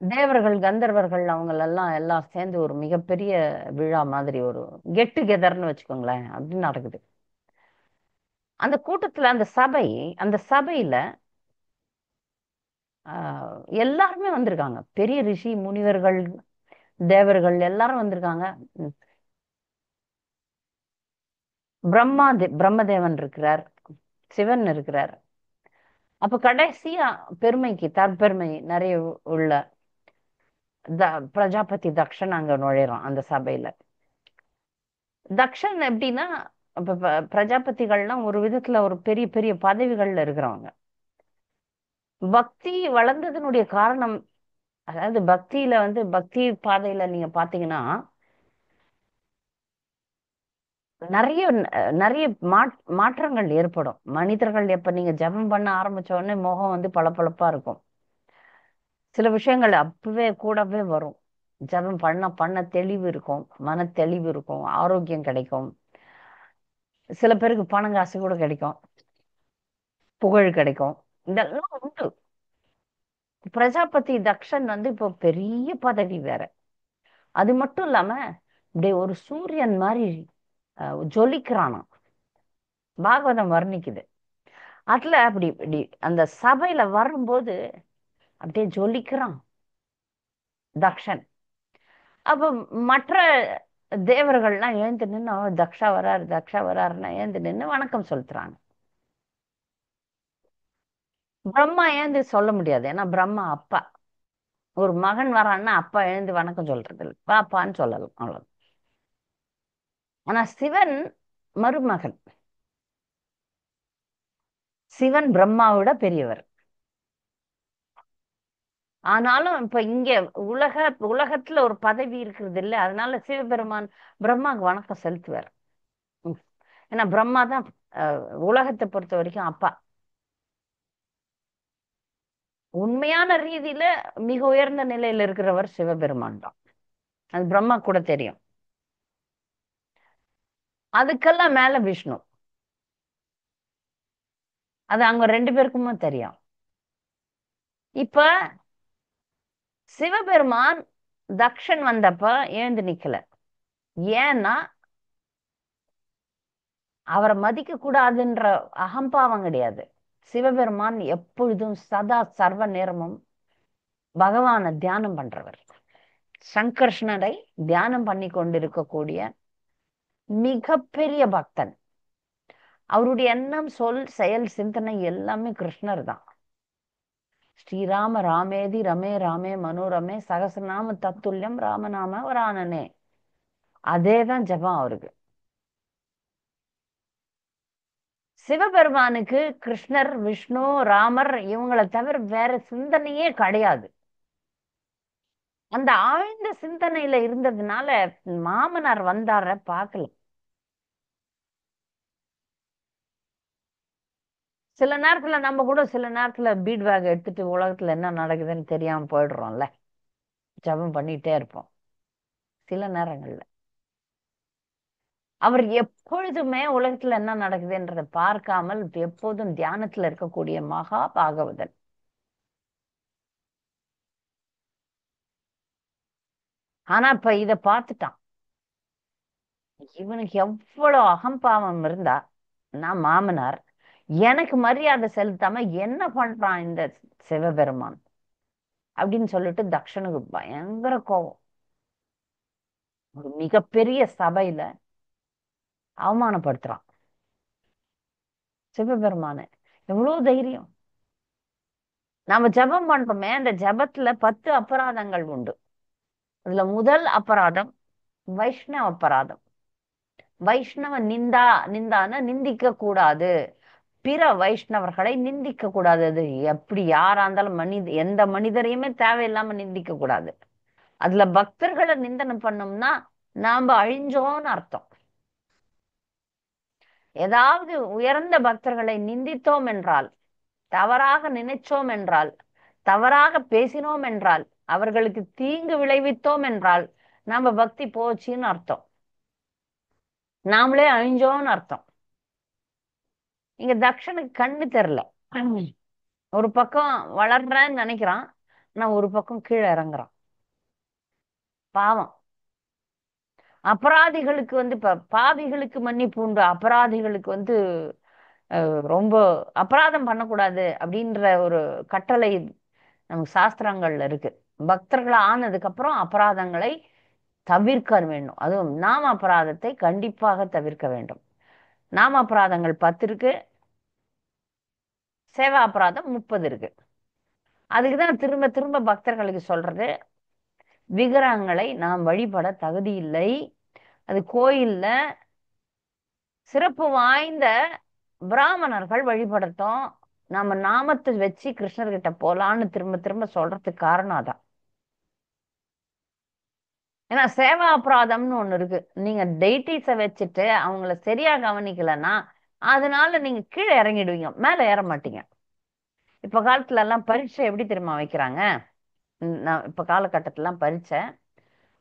தேவர்கள் கந்தர்வர்கள் அவங்க எல்லாம் எல்லாம் சேர்ந்து ஒரு மிகப்பெரிய விழா மாதிரி ஒரு கெட் டுகெதர்னு வச்சுக்கோங்களேன், அப்படி நடக்குது. அந்த கூட்டத்துல அந்த சபையில எல்லாருமே வந்திருக்காங்க. பெரிய ரிஷி முனிவர்கள் தேவர்கள் எல்லாரும் வந்திருக்காங்க. ம். பிரம்மதேவன் இருக்கிறார், சிவன் இருக்கிறார். அப்ப கடைசியா பெருமைக்கு தற்பெருமை நிறைய உள்ள பிரஜாபதி தக்ஷன் அங்க நுழையிறான் அந்த சபையில. தக்ஷன் எப்படின்னா, இப்ப பிரஜாபதிகள்லாம் ஒரு விதத்துல ஒரு பெரிய பெரிய பதவிகள்ல இருக்கிறவங்க. பக்தி வளர்ந்ததனுடைய காரணம், அதாவது பக்தியில பக்தி பாதையில நீங்க பாத்தீங்கன்னா நிறைய நிறைய மாற்றங்கள் ஏற்படும். மனிதர்கள் எப்ப நீங்க ஜெபம் பண்ண ஆரம்பிச்ச உடனே முகம் பளபளப்பா இருக்கும். சில விஷயங்கள் அப்பவே கூடவே வரும். ஜெபம் பண்ண பண்ண தெளிவு இருக்கும், மன தெளிவு இருக்கும், ஆரோக்கியம் கிடைக்கும். சில பேருக்கு பணம் காசு கூட கிடைக்கும், புகழ் கிடைக்கும். இதெல்லாம் உண்டு. பிரஜாபதி தக்ஷன் இப்போ பெரிய பதவி வேற. அது மட்டும் இல்லாம இப்படி ஒரு சூரியன் மாதிரி ஜொலிக்கிறானாம். பாகவதம் வர்ணிக்குது. அதுல அப்படி இப்படி அந்த சபையில வரும்போது அப்படியே ஜொலிக்கிறான் தக்ஷன். அப்ப மற்ற தேவர்கள்லாம் எழுந்து நின்று, தக்ஷா வராரு தக்ஷா வராருன்னா எழுந்து நின்று வணக்கம் செலுத்துறாங்க. பிரம்மா எழுந்து சொல்ல முடியாது, ஏன்னா பிரம்மா அப்பா. ஒரு மகன் வரான்னா அப்பா எழுந்து வணக்கம் சொல்றது இல்லை, பாப்பான்னு சொல்லலாம், அவ்வளவு. ஆனா சிவன் மருமகன். சிவன் பிரம்மாவோட பெரியவர். ஆனாலும் இப்ப இங்க உலக உலகத்துல ஒரு பதவி இருக்கிறது இல்லை, அதனால சிவபெருமான் பிரம்மாவுக்கு வணக்கம் செலுத்துவார். ம். ஏன்னா பிரம்மா தான் உலகத்தை பொறுத்த வரைக்கும் அப்பா. உண்மையான ரீதியில மிக உயர்ந்த நிலையில இருக்கிறவர் சிவபெருமான் தான். அது பிரம்மா கூட தெரியும். அதுக்கெல்லாம் மேல விஷ்ணு. அது அவங்க ரெண்டு பேருக்குமே தெரியும். இப்ப சிவபெருமான் தக்ஷன் வந்தப்ப எழுந்து நிக்கல. ஏன்னா அவரை மதிக்க கூடாதுன்ற அகம்பாவம் கிடையாது. சிவபெருமான் எப்பொழுதும் சதா சர்வ நேரமும் பகவானை தியானம் பண்றவர். சங்கர்ஷ்ணரை தியானம் பண்ணி கொண்டிருக்கக்கூடிய மிகப்பெரிய பக்தன். அவருடைய எண்ணம், சொல், செயல், சிந்தனை எல்லாமே கிருஷ்ணர் தான். ஸ்ரீராம ராமேதி ரமே ராமே மனோரமே சகசநாம தத்துல்யம் ராமநாம வரானனே. அதேதான் ஜபம் அவருக்கு. சிவபெருமானுக்கு கிருஷ்ணர், விஷ்ணு, ராமர் இவங்களை தவிர வேற சிந்தனையே கிடையாது. அந்த ஆழ்ந்த சிந்தனையில இருந்ததுனால மாமனார் வந்தார பார்க்கல. சில நேரத்துல நம்ம கூட சில நேரத்துல பீட் பேக் எடுத்துட்டு உலகத்துல என்ன நடக்குதுன்னு தெரியாம போயிடுறோம்ல. ஜபம் பண்ணிட்டே இருப்போம் சில நேரங்கள்ல. அவர் எப்பொழுதுமே உலகத்துல என்ன நடக்குதுன்றதை பார்க்காமல் எப்போதும் தியானத்துல இருக்கக்கூடிய மகா பாகவதன். ஆனா இப்ப இத பார்த்துட்டான். இவனுக்கு எவ்வளவு அகம்பாவம் இருந்தா, நான் மாமனார், எனக்கு மரியாதை செலுத்தாம என்ன பண்றான் இந்த சிவபெருமான் அப்படின்னு சொல்லிட்டு தக்ஷனுக்கு பயங்கர கோபம். ஒரு மிகப்பெரிய சபையில அவமானப்படுத்துறான் சிவபெருமான. எவ்வளவு தைரியம்! நாம ஜெபம் பண்றோமே, அந்த ஜெபத்துல 10 அபராதங்கள் உண்டு. அதுல முதல் அபராதம் வைஷ்ணவ அபராதம். வைஷ்ணவ நிந்தா. நிந்தான நிந்திக்க கூடாது, பிற வைஷ்ணவர்களை நிந்திக்க கூடாது. அது எப்படி யாரா இருந்தாலும் எந்த மனிதரையுமே தேவையில்லாம நிந்திக்க கூடாது. அதுல பக்தர்களை நிந்தனை பண்ணோம்னா நாம அழிஞ்சோன்னு அர்த்தம். ஏதாவது உயர்ந்த பக்தர்களை நிந்தித்தோம் என்றால், தவறாக நினைச்சோம் என்றால், தவறாக பேசினோம் என்றால், அவர்களுக்கு தீங்கு விளைவித்தோம் என்றால் நாம பக்தி போச்சுன்னு அர்த்தம். நாமளே அழிஞ்சோன்னு அர்த்தம். இங்க தக்ஷனுக்கு கண்ணு தெரியல. ஒரு பக்கம் வளர்றேன்னு நினைக்கிறான், ஆனா ஒரு பக்கம் கீழே இறங்குறான். பாவம். அபராதிகளுக்கு வந்து பாவிகளுக்கு மன்னிப்பு உண்டு, அபராதிகளுக்கு வந்து ரொம்ப அபராதம் பண்ணக்கூடாது அப்படின்ற ஒரு கட்டளை நமக்கு சாஸ்திரங்கள்ல இருக்கு. பக்தர்கள் ஆனதுக்கு அப்புறம் அபராதங்களை தவிர்க்க வேண்டும். அதுவும் நாம அபராதத்தை கண்டிப்பாக தவிர்க்க வேண்டும். நாம அபராதங்கள் 10 இருக்கு, சேவா அபராதம் 30 இருக்கு. அதுக்குதான் திரும்ப திரும்ப பக்தர்களுக்கு சொல்றது, விக்கிரகங்களை நாம் வழிபட தகுதி இல்லை. அது கோயில்ல சிறப்பு வாய்ந்த பிராமணர்கள் வழிபடட்டும், நம்ம நாமத்தை வச்சு கிருஷ்ணர்கிட்ட போலான்னு திரும்ப திரும்ப சொல்றதுக்கு காரணம் அதான். ஏன்னா சேவா அபராதம்னு ஒண்ணு இருக்கு. நீங்க டெய்டிஸ வச்சுட்டு அவங்கள சரியா கவனிக்கலன்னா அதனால நீங்க கீழே இறங்கிடுவீங்க, மேல ஏற மாட்டீங்க. இப்ப காலத்துல எல்லாம் பரீட்சை எப்படி தெரியுமா வைக்கிறாங்க? நான் இப்ப காலகட்டத்துல எல்லாம் பரீட்சை,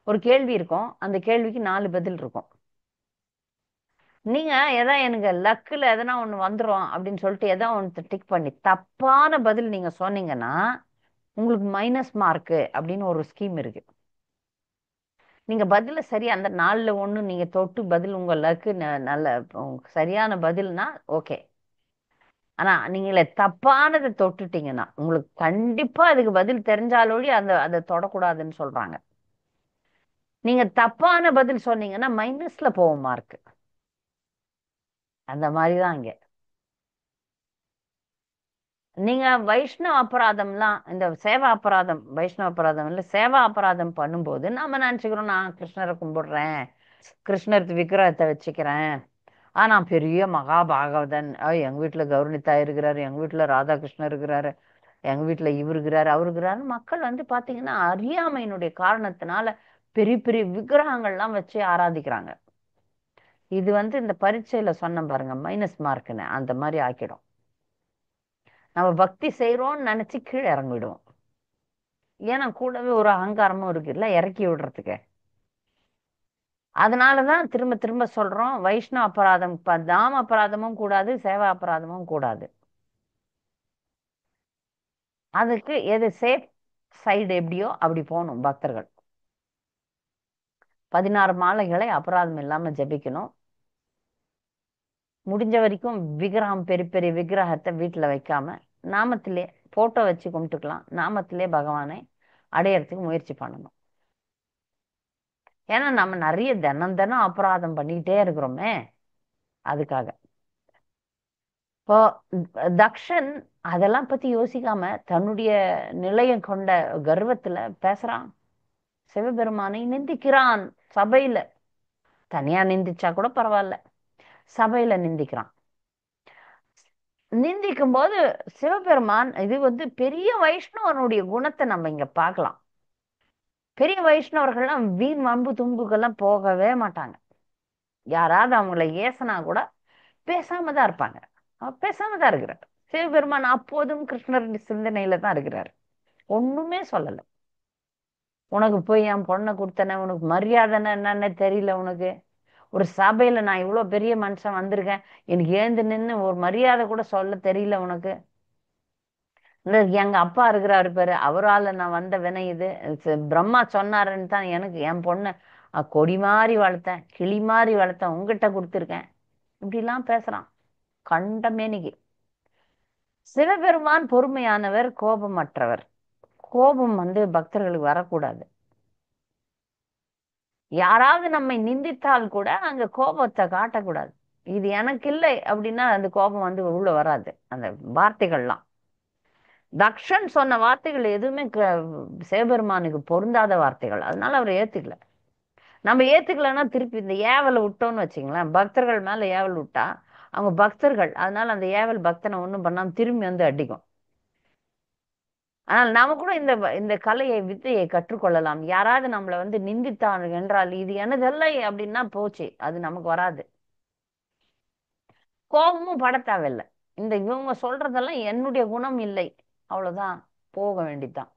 ஒரு கேள்வி இருக்கும், அந்த கேள்விக்கு 4 பதில் இருக்கும். நீங்க எதா எனக்கு லக்குல எதனா ஒண்ணு வந்துரும் அப்படின்னு சொல்லிட்டு எதா ஒன்று டிக் பண்ணி தப்பான பதில் நீங்க சொன்னீங்கன்னா உங்களுக்கு மைனஸ் மார்க்கு அப்படின்னு ஒரு ஸ்கீம் இருக்கு. நீங்க பதில சரி அந்த 4ல ஒண்ணு நீங்க தொட்டு பதில் உங்க லக்கு நல்ல சரியான பதில்னா ஓகே. ஆனா நீங்களே தப்பானதை தொட்டுட்டீங்கன்னா உங்களுக்கு கண்டிப்பா அதுக்கு பதில் தெரிஞ்சாலோடி அதை தொடக்கூடாதுன்னு சொல்றாங்க. நீங்க தப்பான பதில் சொன்னீங்கன்னா மைனஸ்ல போகும் மார்க். அந்த மாதிரிதான் இங்க. நீங்க வைஷ்ணவ அபராதம்லாம், இந்த சேவா அபராதம், வைஷ்ணவ அபராதம் இல்ல சேவா அபராதம் பண்ணும்போது நாம நினைச்சுக்கிறோம், நான் கிருஷ்ணரை கும்பிடுறேன், கிருஷ்ணர் விக்கிரகத்தை வச்சுக்கிறேன், நான் பெரிய மகாபாகவதன், எங்க வீட்டுல கௌரணிதா இருக்கிறாரு, எங்க வீட்டுல ராதாகிருஷ்ணர் இருக்கிறாரு, எங்க வீட்டுல இவரு இருக்கிறாரு அவரு இருக்கிறாரு. மக்கள் வந்து பாத்தீங்கன்னா அறியாமையினுடைய காரணத்தினால பெரிய பெரிய விக்கிரகங்கள்லாம் வச்சு ஆராதிக்கிறாங்க. இது வந்து இந்த பரீட்சையில சொன்ன பாருங்க மைனஸ் மார்க்னு, அந்த மாதிரி ஆக்கிடும். நம்ம பக்தி செய்யறோம்னு நினைச்சு கீழே இறங்கிடுவோம். ஏன்னா கூடவே ஒரு அகங்காரமும் இருக்குல்ல இறக்கி விடுறதுக்கு. அதனாலதான் திரும்ப திரும்ப சொல்றோம், வைஷ்ணவ அபராதம் தாம அபராதமும் கூடாது, சேவா அபராதமும் கூடாது. அதுக்கு எது சேஃப் சைடு எப்படியோ அப்படி போகணும் பக்தர்கள். 16 மாலைகளை அபராதம் இல்லாம ஜபிக்கணும். முடிஞ்ச வரைக்கும் விக்கிரகம், பெரிய பெரிய விக்கிரகத்தை வீட்டுல வைக்காம நாமத்திலே போட்டோ வச்சு கும்பிட்டுக்கலாம், நாமத்திலே பகவானை அடையறதுக்கு முயற்சி பண்ணணும். ஏன்னா நம்ம நிறைய தினம் தினம் அபராதம் பண்ணிக்கிட்டே இருக்கிறோமே, அதுக்காக. இப்போ தக்ஷன் அதெல்லாம் பத்தி யோசிக்காம தன்னுடைய நிலையம் கொண்ட கர்வத்துல பேசுறான், சிவபெருமானை நிந்திக்கிறான் சபையில. தனியா நிந்திச்சா கூட பரவாயில்ல, சபையில நிந்திக்கிறான். நிந்திக்கும் போது சிவபெருமான், இது வந்து பெரிய வைஷ்ணவனுடைய குணத்தை நம்ம இங்க பார்க்கலாம். பெரிய வைஷ்ணவர்கள்லாம் வீண் வம்பு தும்புக்கெல்லாம் போகவே மாட்டாங்க. யாராவது அவங்கள ஏசனா கூட பேசாம தான் இருப்பாங்க. பேசாம தான் இருக்கிறார் சிவபெருமான். அப்போதும் கிருஷ்ணர் சிந்தனையில தான் இருக்கிறார், ஒண்ணுமே சொல்லல. உனக்கு போய் என் பொண்ணை கொடுத்தன, உனக்கு மரியாதைன்னு என்னன்னு தெரியல உனக்கு? ஒரு சபையில நான் இவ்வளவு பெரிய மனுஷன் வந்திருக்கேன், எனக்கு ஏந்து நின்னு ஒரு மரியாதை கூட சொல்ல தெரியல உனக்கு? இந்த எங்க அப்பா இருக்கிறாரு பாரு, அவரால நான் வந்த வினை இது. பிரம்மா சொன்னாருன்னு தான் எனக்கு என் பொண்ணு கொடி மாதிரி வளர்த்தேன், கிளி மாதிரி வளர்த்தேன், உங்ககிட்ட கொடுத்துருக்கேன். இப்படிலாம் பேசுறான் கண்டமேனிக்கு. சிவபெருமான் பொறுமையானவர், கோபமற்றவர். கோபம் வந்து பக்தர்களுக்கு வரக்கூடாது. யாராவது நம்மை நிந்தித்தால் கூட அங்க கோபத்தை காட்டக்கூடாது. இது எனக்கு இல்லை அப்படின்னா அந்த கோபம் வந்து உள்ள வராது. அந்த வார்த்தைகள்லாம், தக்ஷன் சொன்ன வார்த்தைகள் எதுவுமே சிவபெருமானுக்கு பொருந்தாத வார்த்தைகள், அதனால அவர் ஏத்துக்கல. நம்ம ஏத்துக்கலன்னா திருப்பி இந்த ஏவலை விட்டோம்னு வச்சுங்களேன், பக்தர்கள் மேல ஏவல் விட்டா அவங்க பக்தர்கள், அதனால அந்த ஏவல் பக்தனை ஒண்ணும் பண்ணாம திரும்பி வந்து அடிக்கும். ஆனால் நாம கூட இந்த கலையை வித்தையை கற்றுக்கொள்ளலாம். யாராவது நம்மளை வந்து நிந்தித்தாங்க என்றால் இது எனதல்ல அப்படின்னா போச்சு, அது நமக்கு வராது. கோபமும் பட தேவையில்லை. இவங்க சொல்றதெல்லாம் என்னுடைய குணம் இல்லை, அவ்வளவுதான், போக வேண்டியதுதான்.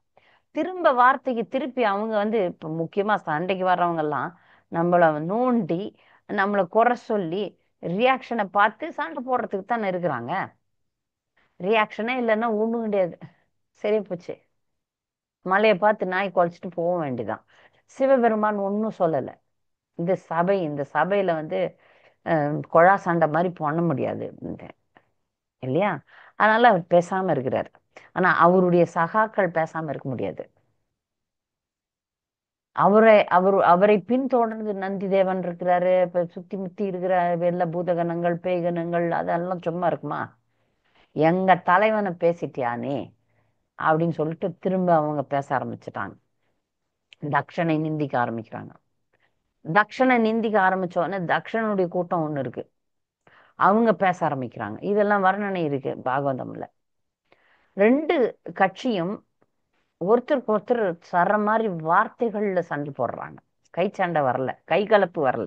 திரும்ப வார்த்தைக்கு திருப்பி அவங்க வந்து இப்போ முக்கியமா சண்டைக்கு வர்றவங்க எல்லாம் நம்மள நோண்டி நம்மளை குறை சொல்லி ரியாக்ஷனை பார்த்து சண்டை போடுறதுக்கு தானே இருக்கிறாங்க. ரியாக்ஷனே இல்லைன்னா ஒண்ணும் கிடையாது, சரியா போச்சு. மலையை பார்த்து நாய் குலைச்சிட்டு போக வேண்டியதான். சிவபெருமான் ஒன்றும் சொல்லலை. இந்த சபையில வந்து குழா சண்டை மாதிரி பண்ண முடியாது இல்லையா? அதனால அவர் பேசாம இருக்கிறார். ஆனா அவருடைய சகாக்கள் பேசாம இருக்க முடியாது. அவரை பின்தொடர்ந்து நந்தி தேவன் இருக்கிறாரு, இப்ப சுத்தி முத்தி இருக்கிற எல்லா பூதகணங்கள் பேய்கணங்கள் அதெல்லாம் சும்மா இருக்குமா? எங்க தலைவனை பேசிட்டியா நீ அப்படின்னு சொல்லிட்டு திரும்ப அவங்க பேச ஆரம்பிச்சுட்டாங்க. தக்ஷனை நிந்திக்க ஆரம்பிக்கிறாங்க. தக்ஷனை நிந்திக்க ஆரம்பிச்ச உடனே தக்ஷனுடைய கூட்டம் ஒண்ணு இருக்கு, அவங்க பேச ஆரம்பிக்கிறாங்க. இதெல்லாம் வர்ணனை இருக்கு பாகவதம்ல. ரெண்டு கட்சியும் ஒருத்தருக்கு ஒருத்தர் சர்ற மாதிரி வார்த்தைகள்ல சண்டை போடுறாங்க. கை சண்டை வரல, கை கலப்பு வரல.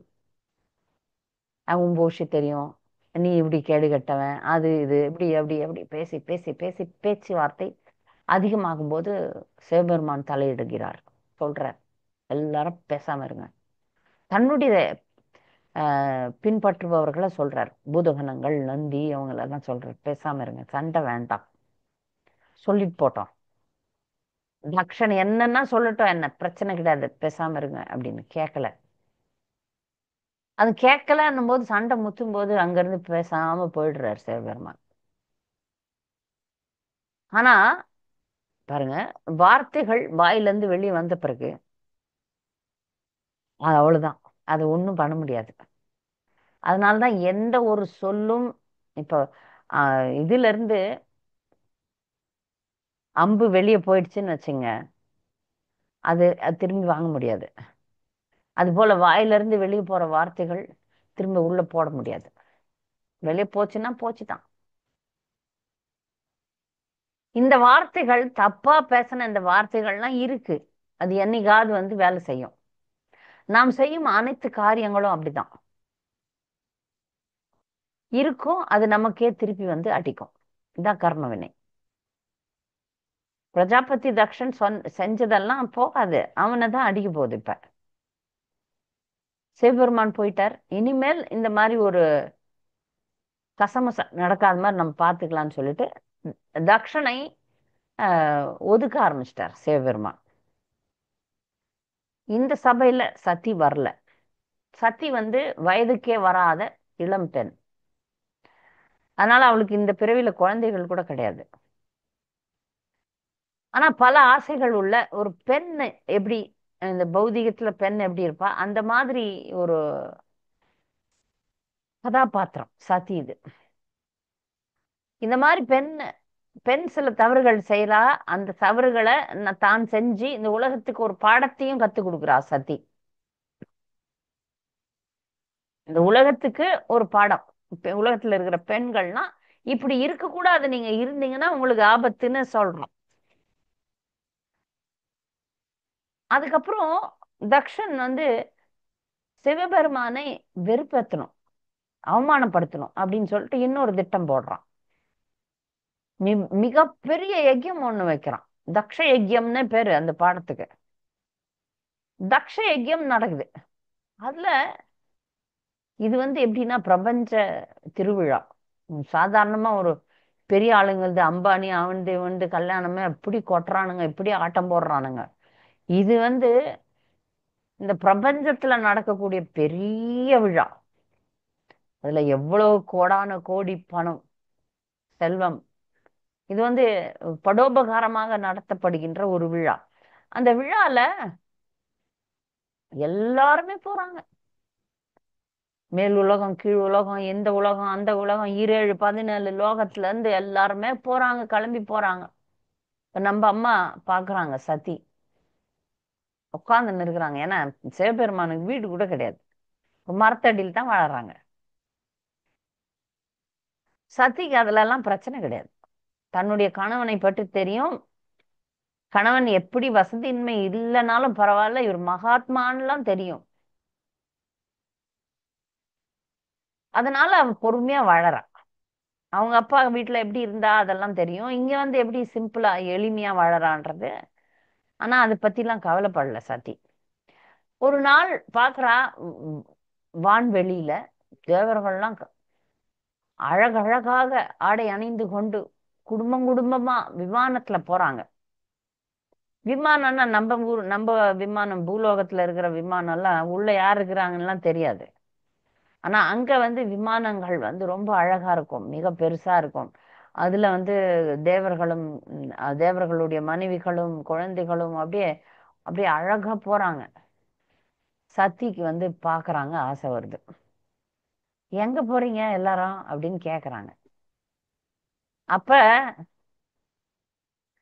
அவன் போஷி தெரியும், நீ இப்படி கேடு கட்டவன், அது இது இப்படி அப்படி அப்படி பேசி பேசி பேசி பேச்சுவார்த்தை அதிகமாகும் போது சிவபெருமான் தலையிடுகிறார். சொல்றார், எல்லாரும் பேசாம இருங்க. தன்னுடைய பின்பற்றுபவர்களை சொல்றார், பூதகணங்கள் நந்தி அவங்களெல்லாம் சொல்றார், பேசாம இருங்க, சண்டை வேண்டாம், சொல்லிட்டு போட்டோம். தக்ஷன் என்னன்னா சொல்லட்டும், என்ன பிரச்சனை கிடையாது, பேசாம இருங்க அப்படின்னு கேட்கல. அது கேட்கலன்னும் போது சண்டை முத்தும் போது அங்கிருந்து பேசாம போயிடுறாரு சிவபெருமான். ஆனா பாருங்க, வார்த்தைகள் வாயிலிருந்து வெளியே வந்த பிறகு அது அவ்வளவுதான், அது ஒண்ணும் பண்ண முடியாது. அதனாலதான் எந்த ஒரு சொல்லும் இப்போ இதுல இருந்து அம்பு வெளியே போயிடுச்சுன்னு வச்சுங்க, அது திரும்பி வாங்க முடியாது. அது போல வாயிலிருந்து வெளியே போற வார்த்தைகள் திரும்ப உள்ள போட முடியாது. வெளியே போச்சுன்னா போச்சுதான். இந்த வார்த்தைகள் தப்பா பேசின இந்த வார்த்தைகள்லாம் இருக்கு, அது என்னைக்காவது வந்து வேலை செய்யும். நாம் செய்யும் அனைத்து காரியங்களும் அப்படிதான் இருக்கும், அது நமக்கே திருப்பி வந்து அடிக்கும். இதான் கர்ம வினை. பிரஜாபதி தக்ஷன் செஞ்சதெல்லாம் போகாது, அவனை தான் அடிக்க போகுது. இப்ப சிவபெருமான் போயிட்டார், இனிமேல் இந்த மாதிரி ஒரு கசமச நடக்காத மாதிரி நம்ம பார்த்துக்கலாம்னு சொல்லிட்டு தக்ஷனை ஒதுக்க ஆரம்பிச்சிட்டார் சிவபெருமான். இந்த சபையில சதி வரல. சதி வந்து வயதுக்கே வராத இளம் பெண், அதனால அவளுக்கு இந்த பிறவியில குழந்தைகள் கூட கிடையாது. ஆனா பல ஆசைகள் உள்ள ஒரு பெண், எப்படி இந்த பௌதிகத்துல பெண் எப்படி இருப்பா அந்த மாதிரி ஒரு கதாபாத்திரம் சதி இது. இந்த மாதிரி பெண் பெண் சில தவறுகள் செய்யறா, அந்த தவறுகளை தான் செஞ்சு இந்த உலகத்துக்கு ஒரு பாடத்தையும் கத்து கொடுக்குறா சதி. இந்த உலகத்துக்கு ஒரு பாடம். உலகத்துல இருக்கிற பெண்கள்னா இப்படி இருக்க கூடாது, நீங்க இருந்தீங்கன்னா உங்களுக்கு ஆபத்துன்னு சொல்றோம். அதுக்கப்புறம் தக்ஷன் வந்து சிவபெருமானை வெறுப்பேத்தணும், அவமானப்படுத்தணும் அப்படின்னு சொல்லிட்டு இன்னொரு திட்டம் போடுறான். மிகப்பெரிய யஜ்யம் ஒண்ணு வைக்கிறான். தக்ஷ யஜ்யம்னு பேரு அந்த பாடத்துக்கு. தக்ஷ யஜ்யம் நடக்குது. அதுல இது வந்து எப்படின்னா பிரபஞ்ச திருவிழா. சாதாரணமா ஒரு பெரிய ஆளுங்களது அம்பானி அவன்து வந்து கல்யாணமே எப்படி கொட்டுறானுங்க, எப்படி ஆட்டம் போடுறானுங்க. இது வந்து இந்த பிரபஞ்சத்துல நடக்கக்கூடிய பெரிய விழா. அதுல எவ்வளவு கோடான கோடி பணம், செல்வம். இது வந்து படோபகாரமாக நடத்தப்படுகின்ற ஒரு விழா. அந்த விழால எல்லாருமே போறாங்க. மேல் உலகம் கீழ் உலகம் எந்த உலகம் அந்த உலகம் 17 லோகத்துல இருந்து எல்லாருமே போறாங்க, கிளம்பி போறாங்க. இப்ப நம்ம அம்மா பாக்குறாங்க சதி உட்கார்ந்து இருக்கிறாங்க. ஏன்னா சிவபெருமானுக்கு வீடு கூட கிடையாது, மரத்தடியில் தான் வாழறாங்க. சதிக்கு அதுல எல்லாம் பிரச்சனை கிடையாது. தன்னுடைய கணவனை பற்றி தெரியும், கணவன் எப்படி வசதியின்மை இல்லைனாலும் பரவாயில்ல, இவர் மகாத்மான்லாம் தெரியும். அதனால அவன் பொறுமையா வாழறான். அவங்க அப்பா வீட்டுல எப்படி இருந்தா அதெல்லாம் தெரியும். இங்க வந்து எப்படி சிம்பிளா எளிமையா வாழறான்றது. ஆனா அதை பத்திலாம் கவலைப்படல சதி. ஒரு நாள் பாக்குறா, வான்வெளியில தேவர்கள்லாம் அழகழகாக ஆடை அணிந்து கொண்டு குடும்பம் குடும்பமா விமானத்துல போறாங்க. விமானம்னா நம்ம ஊர் நம்ம விமானம், பூலோகத்துல இருக்கிற விமானம் எல்லாம் உள்ள யார் இருக்கிறாங்கன்னு தெரியாது. ஆனா அங்க வந்து விமானங்கள் வந்து ரொம்ப அழகா இருக்கும், மிக பெருசா இருக்கும். அதுல வந்து தேவர்களும் தேவர்களுடைய மனைவிகளும் குழந்தைகளும் அப்படியே அப்படியே அழகா போறாங்க. சத்திக்கு வந்து பாக்குறாங்க, ஆசை வருது. எங்க போறீங்க எல்லாரும் அப்படின்னு கேக்குறாங்க. அப்ப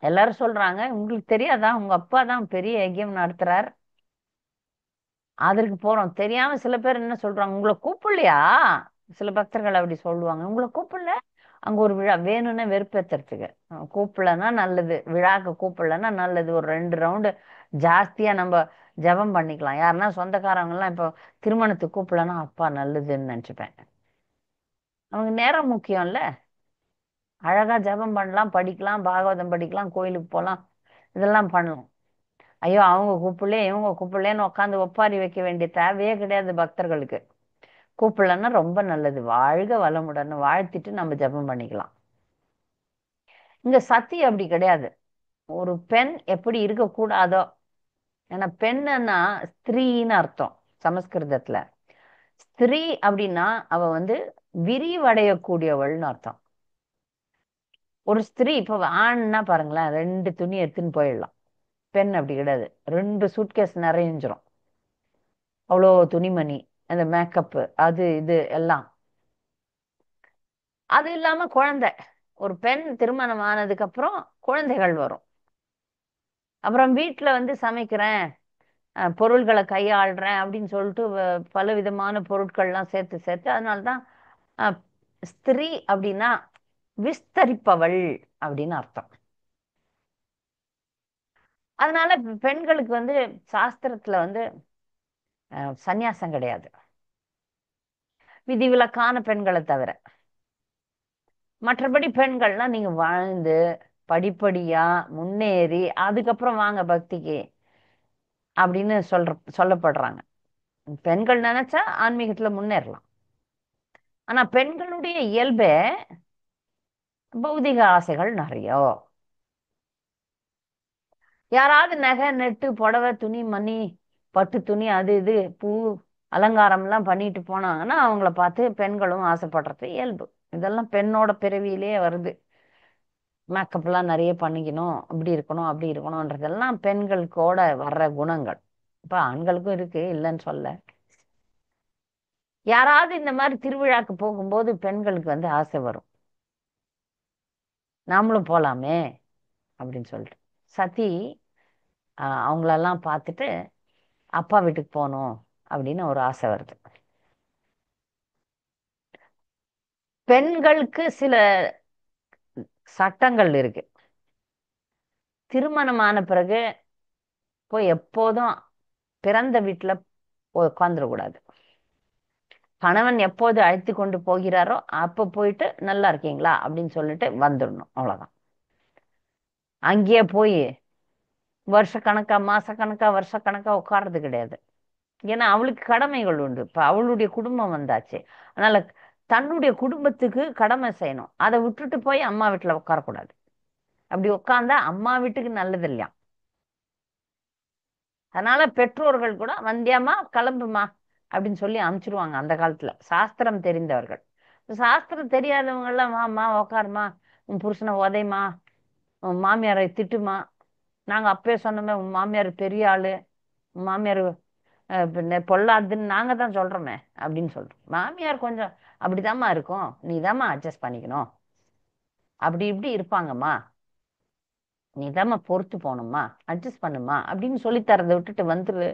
எல்லாரும் சொல்றாங்க, உங்களுக்கு தெரியாதா, உங்க அப்பா தான் பெரிய யஜ்யம் நடத்துறார், அதற்கு போறோம். தெரியாம சில பேர் என்ன சொல்றாங்க, உங்களை கூப்பிடலையா? சில பக்தர்கள் அப்படி சொல்லுவாங்க, உங்களை கூப்பிடல. அங்க ஒரு விழா வேணும்னு வெறுப்பேத்துறதுக்கு. கூப்பிடலன்னா நல்லது, விழாக்கு கூப்பிடலன்னா நல்லது, ஒரு 2 ரவுண்டு ஜாஸ்தியா நம்ம ஜெபம் பண்ணிக்கலாம். யாருன்னா சொந்தக்காரங்க எல்லாம் இப்போ திருமணத்துக்கு கூப்பிடலன்னா அப்பா நல்லதுன்னு நினைச்சுப்பேன். அவங்க நேரம் முக்கியம்ல. அழகா ஜெபம் பண்ணலாம், படிக்கலாம், பாகவதம் படிக்கலாம், கோயிலுக்கு போகலாம், இதெல்லாம் பண்ணலாம். ஐயோ அவங்க கூப்பிடல இவங்க கூப்பிடலன்னு உட்காந்து ஒப்பாரி வைக்க வேண்டிய தேவையே கிடையாது பக்தர்களுக்கு. கூப்பிடலன்னா ரொம்ப நல்லது, வாழ்க வளமுடன் வாழ்த்திட்டு நம்ம ஜெபம் பண்ணிக்கலாம். இங்க சத்தி அப்படி கிடையாது. ஒரு பெண் எப்படி இருக்கக்கூடாதோ, ஏன்னா பெண்ணுன்னா ஸ்திரீன்னு அர்த்தம் சமஸ்கிருதத்துல. ஸ்திரீ அப்படின்னா அவ வந்து விரிவடையக்கூடியவள்னு அர்த்தம். ஒரு ஸ்திரீ இப்ப ஆண்னா பாருங்களேன், 2 துணி எடுத்துன்னு போயிடலாம். பெண் அப்படி கிடையாது, 2 சூட்கேஸ் நிறைஞ்சிரும். அவ்வளோ துணிமணி, அந்த மேக்கப்பு, அது இது எல்லாம். அது இல்லாம குழந்தை, ஒரு பெண் திருமணம் ஆனதுக்கு அப்புறம் குழந்தைகள் வரும். அப்புறம் வீட்டுல வந்து சமைக்கிறேன், பொருள்களை கையாளுறேன் அப்படின்னு சொல்லிட்டு பல விதமான பொருட்கள்லாம் சேர்த்து சேர்த்து, அதனால்தான் அஹ், ஸ்திரீ அப்படின்னா விஸ்தரிப்பவள் அப்படின்னு அர்த்தம். அதனால பெண்களுக்கு வந்து சாஸ்திரத்துல வந்து சந்நியாசம் கிடையாது, விதிவிலக்கான பெண்களை தவிர. மற்றபடி பெண்கள்லாம் நீங்க வாழ்ந்து படிப்படியா முன்னேறி அதுக்கப்புறம் வாங்க பக்திக்கு அப்படின்னு சொல்லப்படுறாங்க. பெண்கள் நினைச்சா ஆன்மீகத்துல முன்னேறலாம். ஆனா பெண்களுடைய இயல்பே பௌதிக ஆசைகள் நிறைய. யாராவது நகை நெட்டு புடவை துணி மணி பட்டு துணி அது இது பூ அலங்காரம் எல்லாம் பண்ணிட்டு போனாங்கன்னா அவங்கள பார்த்து பெண்களும் ஆசைப்படுறது இயல்பு. இதெல்லாம் பெண்ணோட பிறவியிலேயே வருது. மேக்கப்லாம் நிறைய பண்ணிக்கணும், இப்படி இருக்கணும் அப்படி இருக்கணும்ன்றதெல்லாம் பெண்களுக்கோட வர்ற குணங்கள். இப்ப ஆண்களுக்கும் இருக்கு, இல்லைன்னு சொல்ல. யாராவது இந்த மாதிரி திருவிழாக்கு போகும்போது பெண்களுக்கு வந்து ஆசை வரும், நாமளும் போலாமே அப்படின்னு சொல்லிட்டு. சதி அவங்களெல்லாம் பார்த்துட்டு அப்பா வீட்டுக்கு போகணும் அப்படின்னு ஒரு ஆசை வருது. பெண்களுக்கு சில சட்டங்கள் இருக்கு. திருமணமான பிறகு போய் எப்போதும் பிறந்த வீட்டுல போய் உட்காந்துடக்கூடாது. கணவன் எப்போது அழைத்து கொண்டு போகிறாரோ அப்ப போயிட்டு நல்லா இருக்கீங்களா அப்படின்னு சொல்லிட்டு வந்துடணும், அவ்வளவுதான். அங்கேயே போய் வருஷக்கணக்கா மாசக்கணக்கா வருஷக்கணக்கா உட்கார்றது கிடையாது. ஏன்னா அவளுக்கு கடமைகள் உண்டு, இப்ப அவளுடைய குடும்பம் வந்தாச்சு. அதனால தன்னுடைய குடும்பத்துக்கு கடமை செய்யணும். அதை விட்டுட்டு போய் அம்மா வீட்டுல உட்காரக்கூடாது. அப்படி உட்கார்ந்தா அம்மா வீட்டுக்கு நல்லது இல்லையா. அதனால பெற்றோர்கள் கூட வந்தியாம்மா கிளம்புமா அப்படின்னு சொல்லி அனுப்பிச்சிருவாங்க அந்த காலத்துல, சாஸ்திரம் தெரிந்தவர்கள். சாஸ்திரம் தெரியாதவங்க எல்லாம் வாம்மா உக்காருமா, உன் புருஷனை உதைமா, உன் மாமியாரை திட்டுமா, நாங்க அப்பயே சொன்னோமே உன் மாமியார் பெரிய ஆளு, உன் மாமியார் பொல்லாதுன்னு நாங்க தான் சொல்றோமே அப்படின்னு சொல்றோம். மாமியார் கொஞ்சம் அப்படிதாம்மா இருக்கும், நீதாம்மா அட்ஜஸ்ட் பண்ணிக்கணும், அப்படி இப்படி இருப்பாங்கம்மா, நீதாம்மா பொறுத்து போகணும்மா, அட்ஜஸ்ட் பண்ணுமா அப்படின்னு சொல்லி தரதை விட்டுட்டு வந்துரு.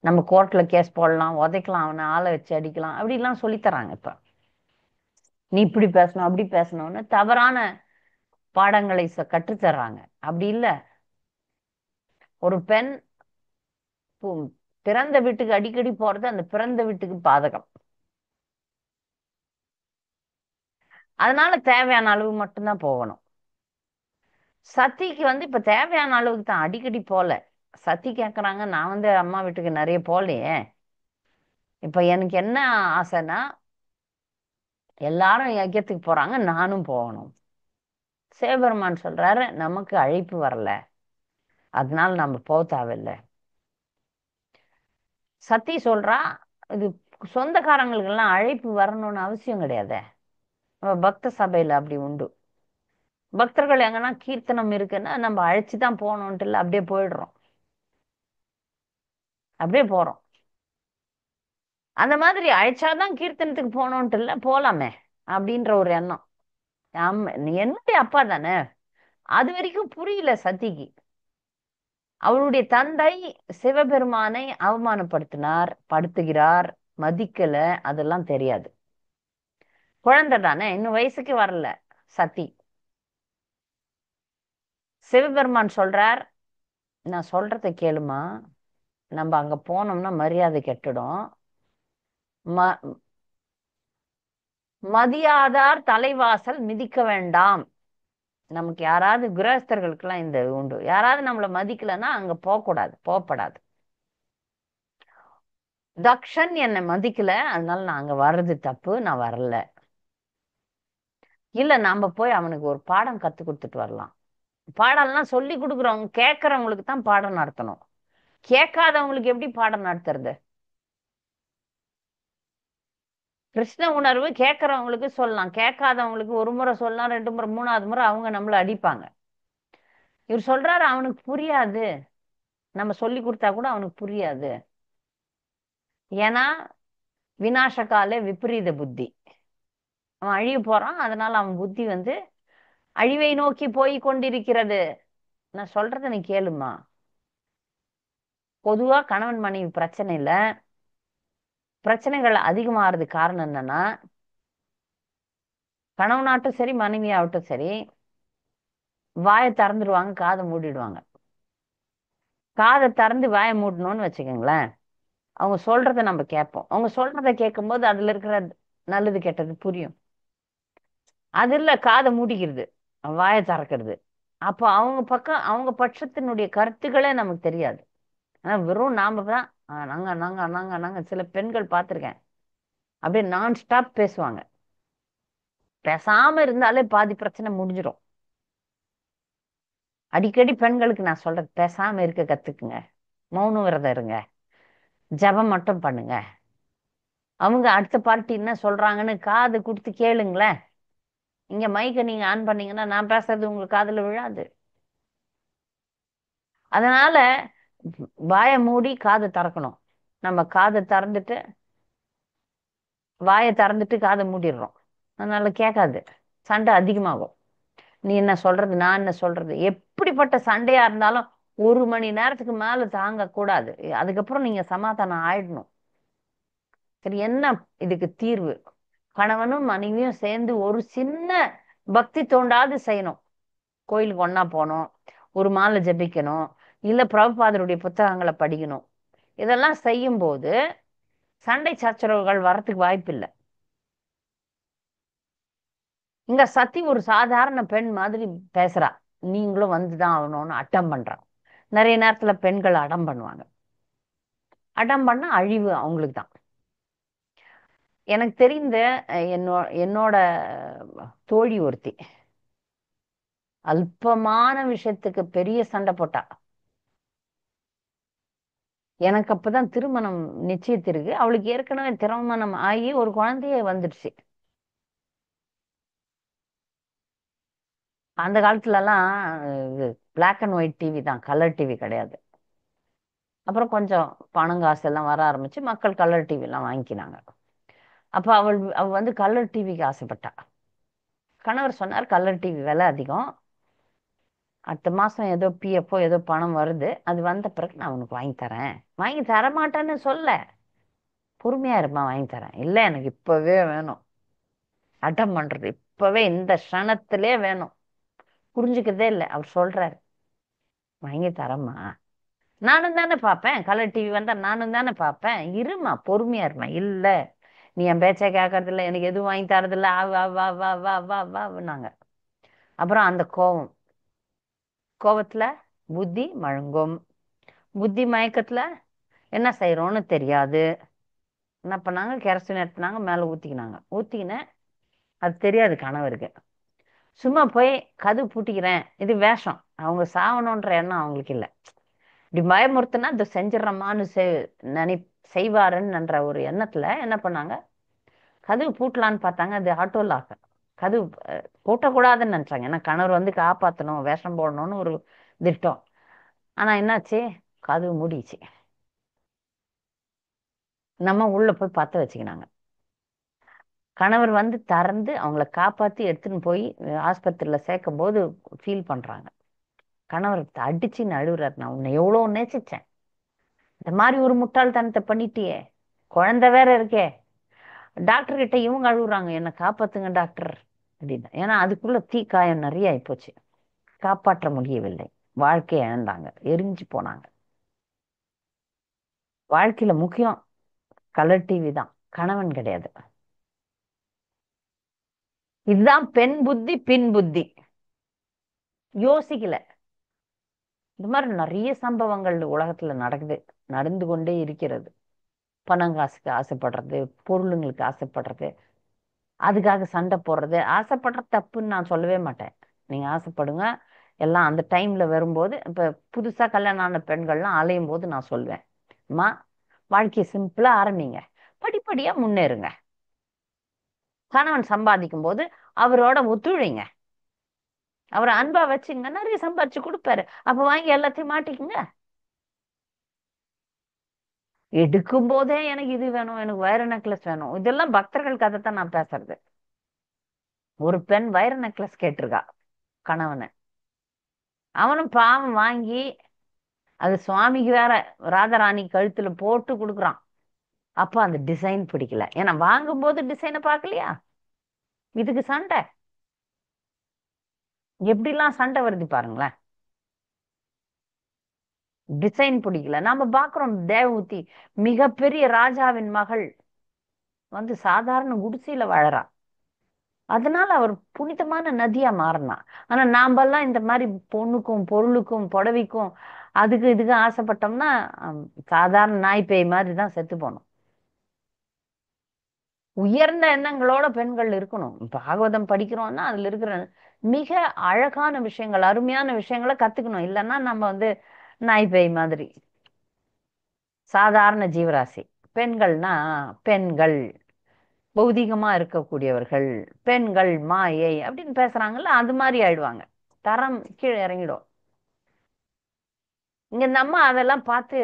நம்ம கோர்ட்ல கேஸ் போடலாம், உதைக்கலாம், அவனை ஆளை வச்சு அடிக்கலாம், அப்படிலாம் சொல்லி தராங்க இப்ப. நீ இப்படி பேசணும் அப்படி பேசணும்னு தவறான பாடங்களை கற்றுத்தர்றாங்க. அப்படி இல்ல, ஒரு பெண் பு- பிறந்த வீட்டுக்கு அடிக்கடி போறது அந்த பிறந்த வீட்டுக்கு பாதகம். அதனால தேவையான அளவு மட்டும்தான் போகணும். சத்திக்கு இப்ப தேவையான அளவுக்கு தான், அடிக்கடி போல. சத்தி கேக்குறாங்க, நான் அம்மா வீட்டுக்கு நிறைய போகலையே. இப்ப எனக்கு என்ன ஆசைன்னா, எல்லாரும் யஜ்யத்துக்கு போறாங்க, நானும் போகணும். சிவபெருமான் சொல்றாரு, நமக்கு அழைப்பு வரல, அதனால நம்ம போக தேவையில்லை. சத்தி சொல்றா, இது சொந்தக்காரங்களுக்கு எல்லாம் அழைப்பு வரணும்னு அவசியம் கிடையாது. பக்த சபையில அப்படி உண்டு. பக்தர்கள் எங்கன்னா கீர்த்தனம் இருக்குன்னா நம்ம அழைச்சுதான் போகணும்ட்டு இல்லை, அப்படியே போயிடுறோம், அப்படியே போறோம். அந்த மாதிரி அழைச்சாதான் கீர்த்தனத்துக்கு போகணும்ட்டு இல்லை, போலாமே அப்படின்ற ஒரு எண்ணம். ஆமா, நீ என்னுடைய அப்பா தானே. அது வரைக்கும் புரியல சத்திக்கு. அவளுடைய தந்தை சிவபெருமானை அவமானப்படுத்தினார், படுத்துகிறார், மதிக்கல, அதெல்லாம் தெரியாது. குழந்தை தானே, இன்னும் வயசுக்கு வரல சத்தி. சிவபெருமான் சொல்றார், நான் சொல்றதை கேளுமா, நம்ம அங்க போனோம்னா மரியாதை கெட்டுடும். ம மதியாதார் தலைவாசல் மிதிக்க வேண்டாம். நமக்கு யாராவது கிரகஸ்தர்களுக்கெல்லாம் இந்த உண்டு, யாராவது நம்மளை மதிக்கலைன்னா அங்க போகக்கூடாது, போகப்படாது. தக்ஷன் என்னை மதிக்கல, அதனால நான் அங்க வர்றது தப்பு, நான் வரல. இல்ல, நாம போய் அவனுக்கு ஒரு பாடம் கத்து கொடுத்துட்டு வரலாம். பாடம்லாம் சொல்லி கொடுக்குறவங்க, கேட்கறவங்களுக்கு தான் பாடம் நடத்தணும். கேட்காதவங்களுக்கு எப்படி பாடம் நடத்துறது? கிருஷ்ண உணர்வு கேட்கறவங்களுக்கு சொல்லலாம், கேட்காதவங்களுக்கு ஒரு முறை சொல்லலாம், ரெண்டு முறை, மூணாவது முறை அவங்க நம்மள அடிப்பாங்க. இவர் சொல்றாரு, அவனுக்கு புரியாது, நம்ம சொல்லி கொடுத்தா கூட அவனுக்கு புரியாது. ஏன்னா விநாசகாலே விபரீத புத்தி. அவன் அழிய போறான், அதனால அவன் புத்தி அழிவை நோக்கி போய் கொண்டிருக்கிறது. நான் சொல்றத நீ கேளுமா. பொதுவா கணவன் மனைவி பிரச்சனை இல்ல, பிரச்சனைகள் அதிகமாகிறது காரணம் என்னன்னா, கணவனாட்டும் சரி மனைவி ஆகட்டும் சரி, வாயை திறந்துடுவாங்க, காதை மூடிடுவாங்க. காதை திறந்து வாயை மூடணும்னு வச்சுக்கோங்களேன், அவங்க சொல்றத நம்ம கேட்போம். அவங்க சொல்றத கேட்கும்போது அதுல இருக்கிற நல்லது கெட்டது புரியும். அது இல்ல, காதை மூடிக்கிறது, வாயை திறக்கிறது. அப்போ அவங்க பக்கம், அவங்க பட்சத்தினுடைய கருத்துக்களே நமக்கு தெரியாது. ஆனா வெறும் நாம தான் நாங்க நாங்க நாங்க நாங்க சில பெண்கள் பார்த்திருக்கேன், அப்படியே நான் ஸ்டாப் பேசுவாங்க. பேசாம இருந்தாலே பாதி பிரச்சனை முடிஞ்சிடும். அடிக்கடி பெண்களுக்கு நான் சொல்றது, பேசாம இருக்க கத்துக்குங்க, மௌன விரதம் இருங்க, ஜெபம் மட்டும் பண்ணுங்க. அவங்க அடுத்த பார்ட்டி என்ன சொல்றாங்கன்னு காது கொடுத்து கேளுங்களேன். இங்க மைக்க நீங்க ஆன் பண்ணீங்கன்னா நான் பேசுறது உங்களுக்கு காதுல விழாது. அதனால வாயை மூடி காதை திறக்கணும். நம்ம காதை திறந்துட்டு, வாயை திறந்துட்டு காதை மூடிடுறோம், அதனால கேட்காது, சண்டை அதிகமாகும். நீ என்ன சொல்றது, நான் என்ன சொல்றது, எப்படிப்பட்ட சண்டையா இருந்தாலும் 1 மணி நேரத்துக்கு மேல தாங்க கூடாது. அதுக்கப்புறம் நீங்க சமாதானம் ஆயிடணும். சரி, என்ன இதுக்கு தீர்வு? கணவனும் மனைவியும் சேர்ந்து ஒரு சின்ன பக்தி தோண்டாது செய்யணும். கோயிலுக்கு ஒண்ணா போகணும், ஒரு மாலை ஜபிக்கணும், இல்ல பிரபுபாதருடைய புத்தகங்களை படிக்கணும். இதெல்லாம் செய்யும் போது சண்டை சச்சரவுகள் வரத்துக்கு வாய்ப்பில்லை. இங்க சத்தி ஒரு சாதாரண பெண் மாதிரி பேசுறா, நீங்களும் வந்துதான் ஆகணும்னு அட்டம் பண்றான். நிறைய நேரத்துல பெண்கள் அடம் பண்ணுவாங்க. அடம் பண்ணா அழிவு அவங்களுக்கு தான். எனக்கு தெரிந்த என்னோட தோழி ஒருத்தி அல்பமான விஷயத்துக்கு பெரிய சண்டை போட்டா. எனக்கு அப்பதான் திருமணம் நிச்சயித்திருக்கு, அவளுக்கு ஏற்கனவே திருமணம் ஆகி ஒரு குழந்தைய வந்துடுச்சு. அந்த காலத்துல எல்லாம் இது பிளாக் அண்ட் ஒயிட் டிவி தான், கலர் டிவி கிடையாது. அப்புறம் கொஞ்சம் பணம் காசு எல்லாம் வர ஆரம்பிச்சு மக்கள் கலர் டிவி எல்லாம் வாங்கிக்கினாங்க. அப்ப அவ கலர் டிவிக்கு ஆசைப்பட்டா. கணவர் சொன்னார், கலர் டிவி விலை அதிகம், அடுத்த மாசம் ஏதோ பிஎஃப்ஓ ஏதோ பணம் வருது, அது வந்த பிறகு நான் உனக்கு வாங்கி தரேன். வாங்கி தர மாட்டேன்னு சொல்ல, பொறுமையா இருமா, வாங்கி தரேன். இல்ல, எனக்கு இப்பவே வேணும். அடம் பண்றது, இப்பவே இந்த க்ஷணத்திலே வேணும். புரிஞ்சுக்கதே இல்லை. அவர் சொல்றாரு, வாங்கி தரேம்மா, நானும் தானே பார்ப்பேன், கலர் டிவி வந்தா நானும் தானே பார்ப்பேன். இருமா, பொறுமையா இருமா. இல்ல, நீ என் பேச்சை கேட்கறது இல்ல, எனக்கு எதுவும் வாங்கி தரது இல்ல, வா வா வா வா வா வான்னாங்க. அப்புறம் அந்த கோவத்துல புத்தி மழுங்கும். புத்தி மயக்கத்துல என்ன செய்யறோம்னு தெரியாது. என்ன பண்ணாங்க, கெரசின் எடுத்துனாங்க, மேல ஊத்திக்கினேன். அது தெரியாது கணவருக்கு. சும்மா போய் கதவு பூட்டிக்கிறேன், இது வேஷம். அவங்க சாவணுன்ற எண்ணம் அவங்களுக்கு இல்லை. இப்படி பயமுறுத்துனா இதை செஞ்சிடறமான்னு நினை செய்வாருன்ற ஒரு எண்ணத்துல என்ன பண்ணாங்க, கதவு பூட்டலான்னு பார்த்தாங்க. அது ஆட்டோ லாக். கதவு பூட்டக்கூடாதுன்னு நினைச்சாங்க, ஏன்னா கணவர் வந்து காப்பாற்றணும், வேஷம் போடணும்னு ஒரு திட்டம். ஆனா என்னாச்சு, கதவு மூடிச்சு. நம்ம உள்ள போய் பத்த வச்சுக்கினாங்க. கணவர் வந்து திறந்து அவங்கள காப்பாத்தி எடுத்துன்னு போய் ஆஸ்பத்திரியில சேர்க்கும் போது ஃபீல் பண்றாங்க. கணவர் அடிச்சு அழுகுறாரு, நான் உன்னை எவ்வளவு நேசிச்சேன், இந்த மாதிரி ஒரு முட்டாள்தனத்தை பண்ணிட்டியே, குழந்தை வேற இருக்கே. டாக்டர் கிட்ட இவங்க அழுகுறாங்க, என்னை காப்பாத்துங்க டாக்டர் அப்படின்னு. ஏன்னா அதுக்குள்ள தீக்காயம் நிறைய ஆயிப்போச்சு, காப்பாற்ற முடியவில்லை. வாழ்க்கையை இழந்தாங்க, எரிஞ்சு போனாங்க. வாழ்க்கையில முக்கியம் கலர் டிவி தான், கணவன் கிடையாது. இதுதான் பெண் புத்தி, பின் புத்தி. யோசிக்கல. இந்த மாதிரி நிறைய சம்பவங்கள் உலகத்துல நடந்து கொண்டே இருக்கிறது. பணம் காசுக்கு ஆசைப்படுறது, பொருளுங்களுக்கு ஆசைப்படுறது, அதுக்காக சண்டை போடுறது. ஆசைப்படுற தப்புன்னு நான் சொல்லவே மாட்டேன். நீங்க ஆசைப்படுங்க, எல்லாம் அந்த டைம்ல வரும்போது. இப்ப புதுசா கல்யாணம் ஆன பெண்கள்லாம் அலையும் போது நான் சொல்வேன், அம்மா, வாழ்க்கையை சிம்பிளா ஆரம்பிங்க, படிப்படியா முன்னேறுங்க. கணவன் சம்பாதிக்கும் போது அவரோட ஒத்துழைங்க, அவரை அன்பா வச்சுங்க, நிறைய சம்பாதிச்சு கொடுப்பாரு. அப்ப வாங்கி எல்லாத்தையும் மாட்டிக்குங்க. எடுக்கும் போதே எனக்கு இது வேணும், எனக்கு வைர நெக்லஸ் வேணும், இதெல்லாம் பக்தர்கள் கதை தான் நான் பேசுறது. ஒரு பெண் வைர நெக்லஸ் கேட்டிருக்கா கணவனை. அவனும் பாவம் வாங்கி, அது சுவாமிக்கு வேற ராதாராணி கழுத்துல போட்டு கொடுக்குறான். அப்ப அந்த டிசைன் பிடிக்கல, ஏன்னா வாங்கும் போது டிசைனை பார்க்கலையா. இதுக்கு சண்டை, எப்படிலாம் சண்டை வருது பாருங்களேன். டிசைன் பிடிக்கல. நாம பாக்குறோம், தேவூத்தி மிகப்பெரிய ராஜாவின் மகள் வந்து சாதாரண குடிசையில வாழறா. அதனால அவர் புனிதமான நதியா மாறினா. ஆனா நாமெல்லாம் இந்த மாதிரி பொண்ணுக்கும் பொருளுக்கும் புடவைக்கும் அதுக்கு இதுக்கு ஆசைப்பட்டோம்னா சாதாரண நாய் பேய் மாதிரி தான் செத்து போனோம். உயர்ந்த எண்ணங்களோட பெண்கள் இருக்கணும். பாகவதம் படிக்கிறோம்னா அதுல இருக்கிற மிக அழகான விஷயங்கள், அருமையான விஷயங்களை கத்துக்கணும். இல்லைன்னா நம்ம வந்து நாய் பேய் மாதிரி சாதாரண ஜீவராசி. பெண்கள்னா பெண்கள் பௌதிகமா இருக்கக்கூடியவர்கள், பெண்கள் மாயை அப்படின்னு பேசுறாங்கல்ல, அது மாதிரி ஆயிடுவாங்க. தரம் கீழே இறங்கிடும். இங்க இந்த அம்மா அதெல்லாம் பார்த்து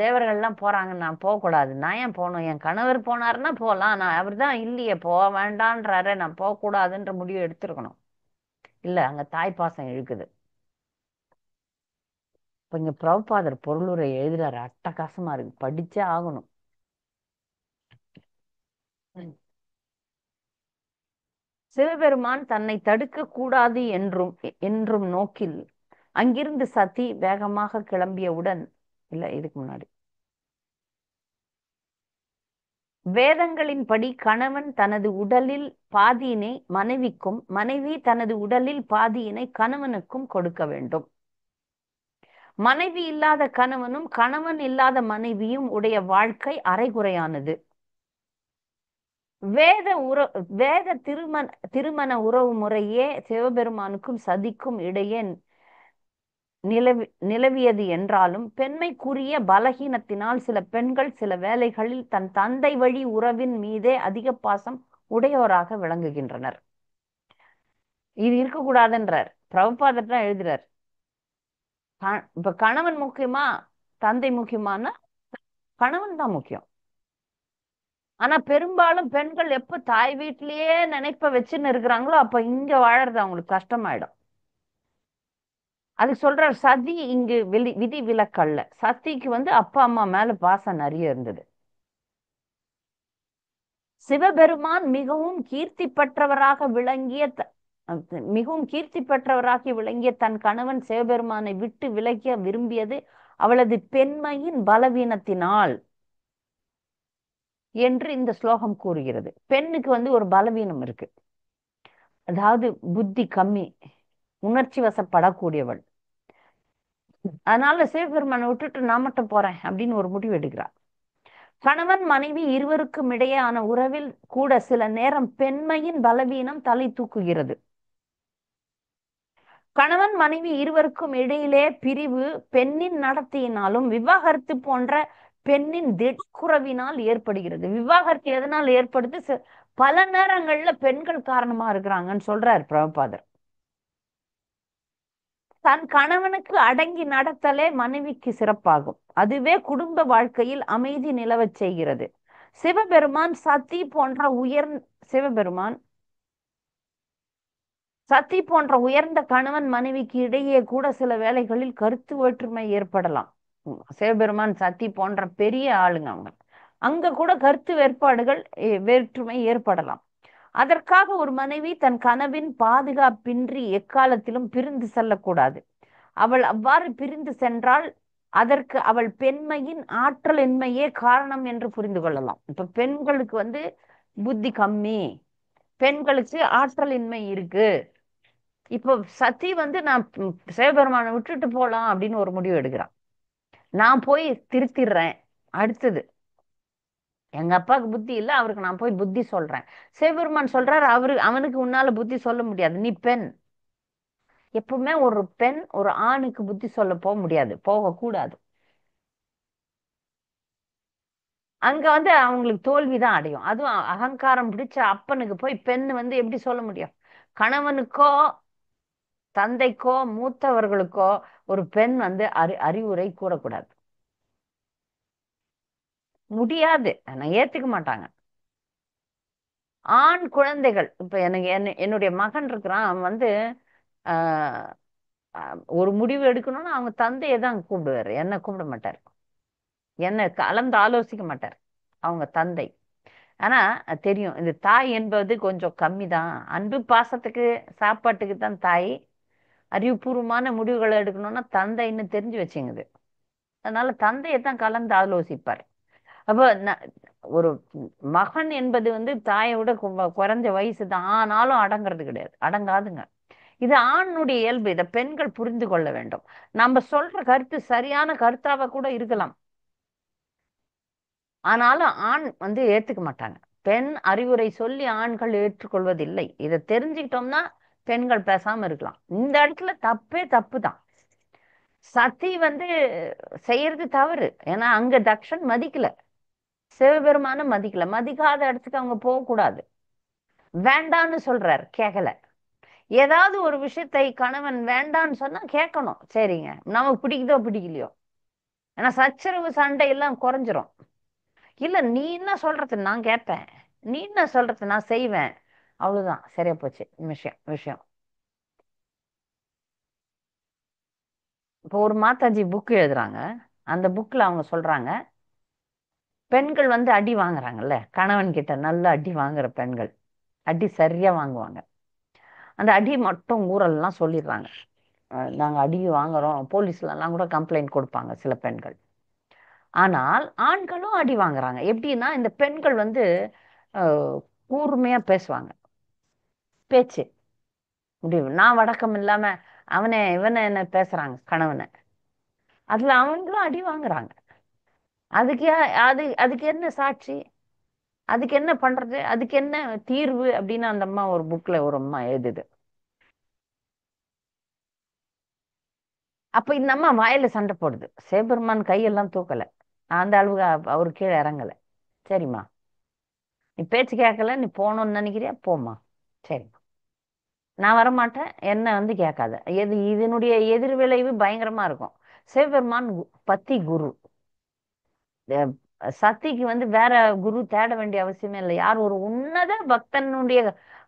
தேவர்கள்லாம் போறாங்க, நான் போகக்கூடாது. நான் ஏன் போகணும், என் கணவர் போனாருன்னா போகலாம், நான் அவர் தான் இல்லையே, போக வேண்டான்றாரு, நான் போகக்கூடாதுன்ற முடிவு எடுத்திருக்கணும். இல்ல, அங்க தாய்ப்பாசம் இழுக்குது. இப்ப இங்க பிரபுபாதர் பொருளுரை எழுதுறாரு, அட்டகாசமா இருக்கு, படிச்சே ஆகணும். ம். சிவபெருமான் தன்னை தடுக்க கூடாது என்றும் நோக்கில் அங்கிருந்து சதி வேகமாக கிளம்பியவுடன், இல்ல இதுக்கு முன்னாடி, வேதங்களின்படி கணவன் தனது உடலில் பாதியினை மனைவிக்கும், மனைவி தனது உடலில் பாதியினை கணவனுக்கும் கொடுக்க வேண்டும். மனைவி இல்லாத கணவனும் கணவன் இல்லாத மனைவியும் உடைய வாழ்க்கை அரைகுறையானது. வேத உற வேத திருமண உறவு முறையே சிவபெருமானுக்கும் சதிக்கும் இடையே நிலவியது என்றாலும், பெண்மைக்குரிய பலகீனத்தினால் சில பெண்கள் சில வேளைகளில் தன் தந்தை வழி உறவின் மீதே அதிக பாசம் உடையோராக விளங்குகின்றனர். இது இருக்கக்கூடாதுன்றார் பிரபுபாதர் தான் எழுதுறார். இப்ப கணவன் முக்கியமா, தந்தை முக்கியமான, கணவன் தான் முக்கியம். ஆனா பெரும்பாலும் பெண்கள் எப்ப தாய் வீட்டிலேயே நினைப்ப வச்சுன்னு இருக்கிறாங்களோ அப்ப இங்க வாழறது அவங்களுக்கு கஷ்டமாயிடும். அது சொல்றார், சதி இங்கு விதி விலக்கல்ல. சதிக்கு வந்து அப்பா அம்மா மேல பாசம் நிறைய இருந்தது. சிவபெருமான் மிகவும் கீர்த்தி பெற்றவராக விளங்கிய தன் கணவன் சிவபெருமானை விட்டு விலகிய விரும்பியது அவளது பெண்மையின் பலவீனத்தினால் என்று இந்த ஸ்லோகம் கூறுகிறது. பெண்ணுக்கு ஒரு பலவீனம் இருக்கு. அதாவது புத்தி கம்மி, உணர்ச்சி வசப்படக்கூடியவள். அதனால சிவபெருமானை விட்டுட்டு நான் மட்டும் போறேன் அப்படின்னு ஒரு முடிவு எடுக்கிறார். கணவன் மனைவி இருவருக்கும் இடையேயான உறவில் கூட சில நேரம் பெண்மையின் பலவீனம் தலை தூக்குகிறது. கணவன் மனைவி இருவருக்கும் இடையிலே பிரிவு பெண்ணின் நடத்தையினாலும் விவாகரத்து போன்ற பெண்ணின் திடக்குறவினால் ஏற்படுகிறது. விவாகரத்து எதனால் ஏற்படுது? பல நேரங்கள்ல பெண்கள் காரணமா இருக்கிறாங்கன்னு சொல்றார் பிரபுபாதர். தன் கணவனுக்கு அடங்கி நடத்தலே மனைவிக்கு சிறப்பாகும். அதுவே குடும்ப வாழ்க்கையில் அமைதி நிலவச் செய்கிறது. சிவபெருமான் சத்தி போன்ற உயர்ந்த கணவன் மனைவிக்கு இடையே கூட சில வேளைகளில் கருத்து வேற்றுமை ஏற்படலாம். சிவபெருமான் சத்தி போன்ற பெரிய ஆளுங்க அவங்க. அங்க கூட கருத்து வேற்றுமை ஏற்படலாம். அதற்காக ஒரு மனைவி தன் கணவின் பாதுகாப்பின்றி எக்காலத்திலும் பிரிந்து செல்லக்கூடாது. அவள் அவ்வாறு பிரிந்து சென்றால் அதற்கு அவள் பெண்மையின் ஆற்றலின்மையே காரணம் என்று புரிந்து கொள்ளலாம். இப்ப பெண்களுக்கு புத்தி கம்மி, பெண்களுக்கு ஆற்றலின்மை இருக்கு. இப்போ சத்தி நான் சிவபெருமானை விட்டுட்டு போலாம் அப்படின்னு ஒரு முடிவு எடுக்கிறான். நான் போய் திருத்திடுறேன். அடுத்தது எங்க அப்பாவுக்கு புத்தி இல்லை, அவருக்கு நான் போய் புத்தி சொல்றேன். சிவபெருமான் சொல்றாரு, அவனுக்கு உன்னால புத்தி சொல்ல முடியாது, நீ பெண். எப்பவுமே ஒரு பெண் ஒரு ஆணுக்கு புத்தி சொல்ல போக முடியாது, போகக்கூடாது. அங்க அவங்களுக்கு தோல்விதான் அடையும். அதுவும் அகங்காரம் பிடிச்ச அப்பனுக்கு போய் பெண் எப்படி சொல்ல முடியும்? கணவனுக்கோ தந்தைக்கோ மூத்தவர்களுக்கோ ஒரு பெண் அறிவுரை கூறக்கூடாது. முடியாது, நான் ஏத்துக்க மாட்டாங்க. ஆண் குழந்தைகள் இப்ப என்னுடைய மகன் இருக்கிறான். அவன் ஆஹ் ஒரு முடிவு எடுக்கணும்னா அவங்க தந்தையை தான் கூப்பிடுவாரு, என்ன கூப்பிட மாட்டார், என்ன கலந்து ஆலோசிக்க மாட்டார் அவங்க தந்தை. ஆனா தெரியும், இந்த தாய் என்பது கொஞ்சம் கம்மி தான். அன்பு பாசத்துக்கு சாப்பாட்டுக்கு தான் தாய். அறிவுபூர்வமான முடிவுகளை எடுக்கணும்னா தந்தைன்னு தெரிஞ்சு வச்சுங்குது. அதனால தந்தையை தான் கலந்து ஆலோசிப்பார். அப்போ ஒரு மகன் என்பது தாயை விட குறைஞ்ச வயசு தான், ஆனாலும் அடங்கிறது கிடையாது, அடங்காதுங்க. இது ஆணுடைய இயல்பு. இதை பெண்கள் புரிந்து கொள்ள வேண்டும். நம்ம சொல்ற கருத்து சரியான கருத்தாக கூட இருக்கலாம், ஆனாலும் ஆண் ஏத்துக்க மாட்டாங்க. பெண் அறிவுரை சொல்லி ஆண்கள் ஏற்றுக்கொள்வதில்லை. இதை தெரிஞ்சுக்கிட்டோம்னா பெண்கள் பேசாம இருக்கலாம். இந்த இடத்துல தப்பே தப்பு தான். சதி செய்யறது தவறு. ஏன்னா அங்க தக்ஷன் மதிக்கல, சிவபெருமான மதிக்கல. மதிக்காத இடத்துக்கு அவங்க போகக்கூடாது. வேண்டான்னு சொல்றாரு, கேட்கல. ஏதாவது ஒரு விஷயத்தை கணவன் வேண்டான்னு சொன்னா கேட்கணும். சரிங்க, நமக்கு பிடிக்குதோ பிடிக்கலையோ. ஏன்னா சச்சரவு சண்டை எல்லாம் குறைஞ்சிரும். இல்ல, நீ என்ன சொல்றது நான் கேட்பேன், நீ என்ன சொல்றது நான் செய்வேன், அவ்வளவுதான், சரியா போச்சு விஷயம் விஷயம். இப்போ ஒரு மாதாஜி புக் எழுதுறாங்க. அந்த புக்ல அவங்க சொல்றாங்க, பெண்கள் அடி வாங்குறாங்கல்ல, கணவன் கிட்ட நல்ல அடி வாங்குற பெண்கள் அடி சரியா வாங்குவாங்க. அந்த அடி மட்டும் ஊரெல்லாம் சொல்லிடுறாங்க. நாங்க அடி வாங்குறோம், போலீஸ்ல எல்லாம் கூட கம்ப்ளைண்ட் கொடுப்பாங்க சில பெண்கள். ஆனால் ஆண்களும் அடி வாங்குறாங்க. எப்படின்னா இந்த பெண்கள் அஹ், கூர்மையா பேசுவாங்க. பேச்சு முடிவு நான் வடக்கம் இல்லாம அவனை இவனை என்ன பேசுறாங்க கணவனை, அதுல அவங்களும் அடி வாங்குறாங்க. அதுக்கு அதுக்கு என்ன சாட்சி, அதுக்கு என்ன பண்றது, அதுக்கு என்ன தீர்வு அப்படின்னு அந்த அம்மா ஒரு புக்ல ஒரு அம்மா எழுதுது. அப்ப இந்த அம்மா வாயில சண்டை போடுது. சிவபெருமான் கையெல்லாம் தூக்கல, அந்த அளவுக்கு அவரு கீழே இறங்கல. சரிம்மா, நீ பேச்சு கேட்கல, நீ போகணும்னு நினைக்கிறியா, போம்மா. சரிம்மா, நான் வரமாட்டேன், என்ன கேட்காத. இதனுடைய எதிர்விளைவு பயங்கரமா இருக்கும். சிவபெருமான் பத்தி குரு. அஹ் சத்திக்கு வேற குரு தேட வேண்டிய அவசியமே இல்லை. யார் ஒரு உன்னத பக்தனுடைய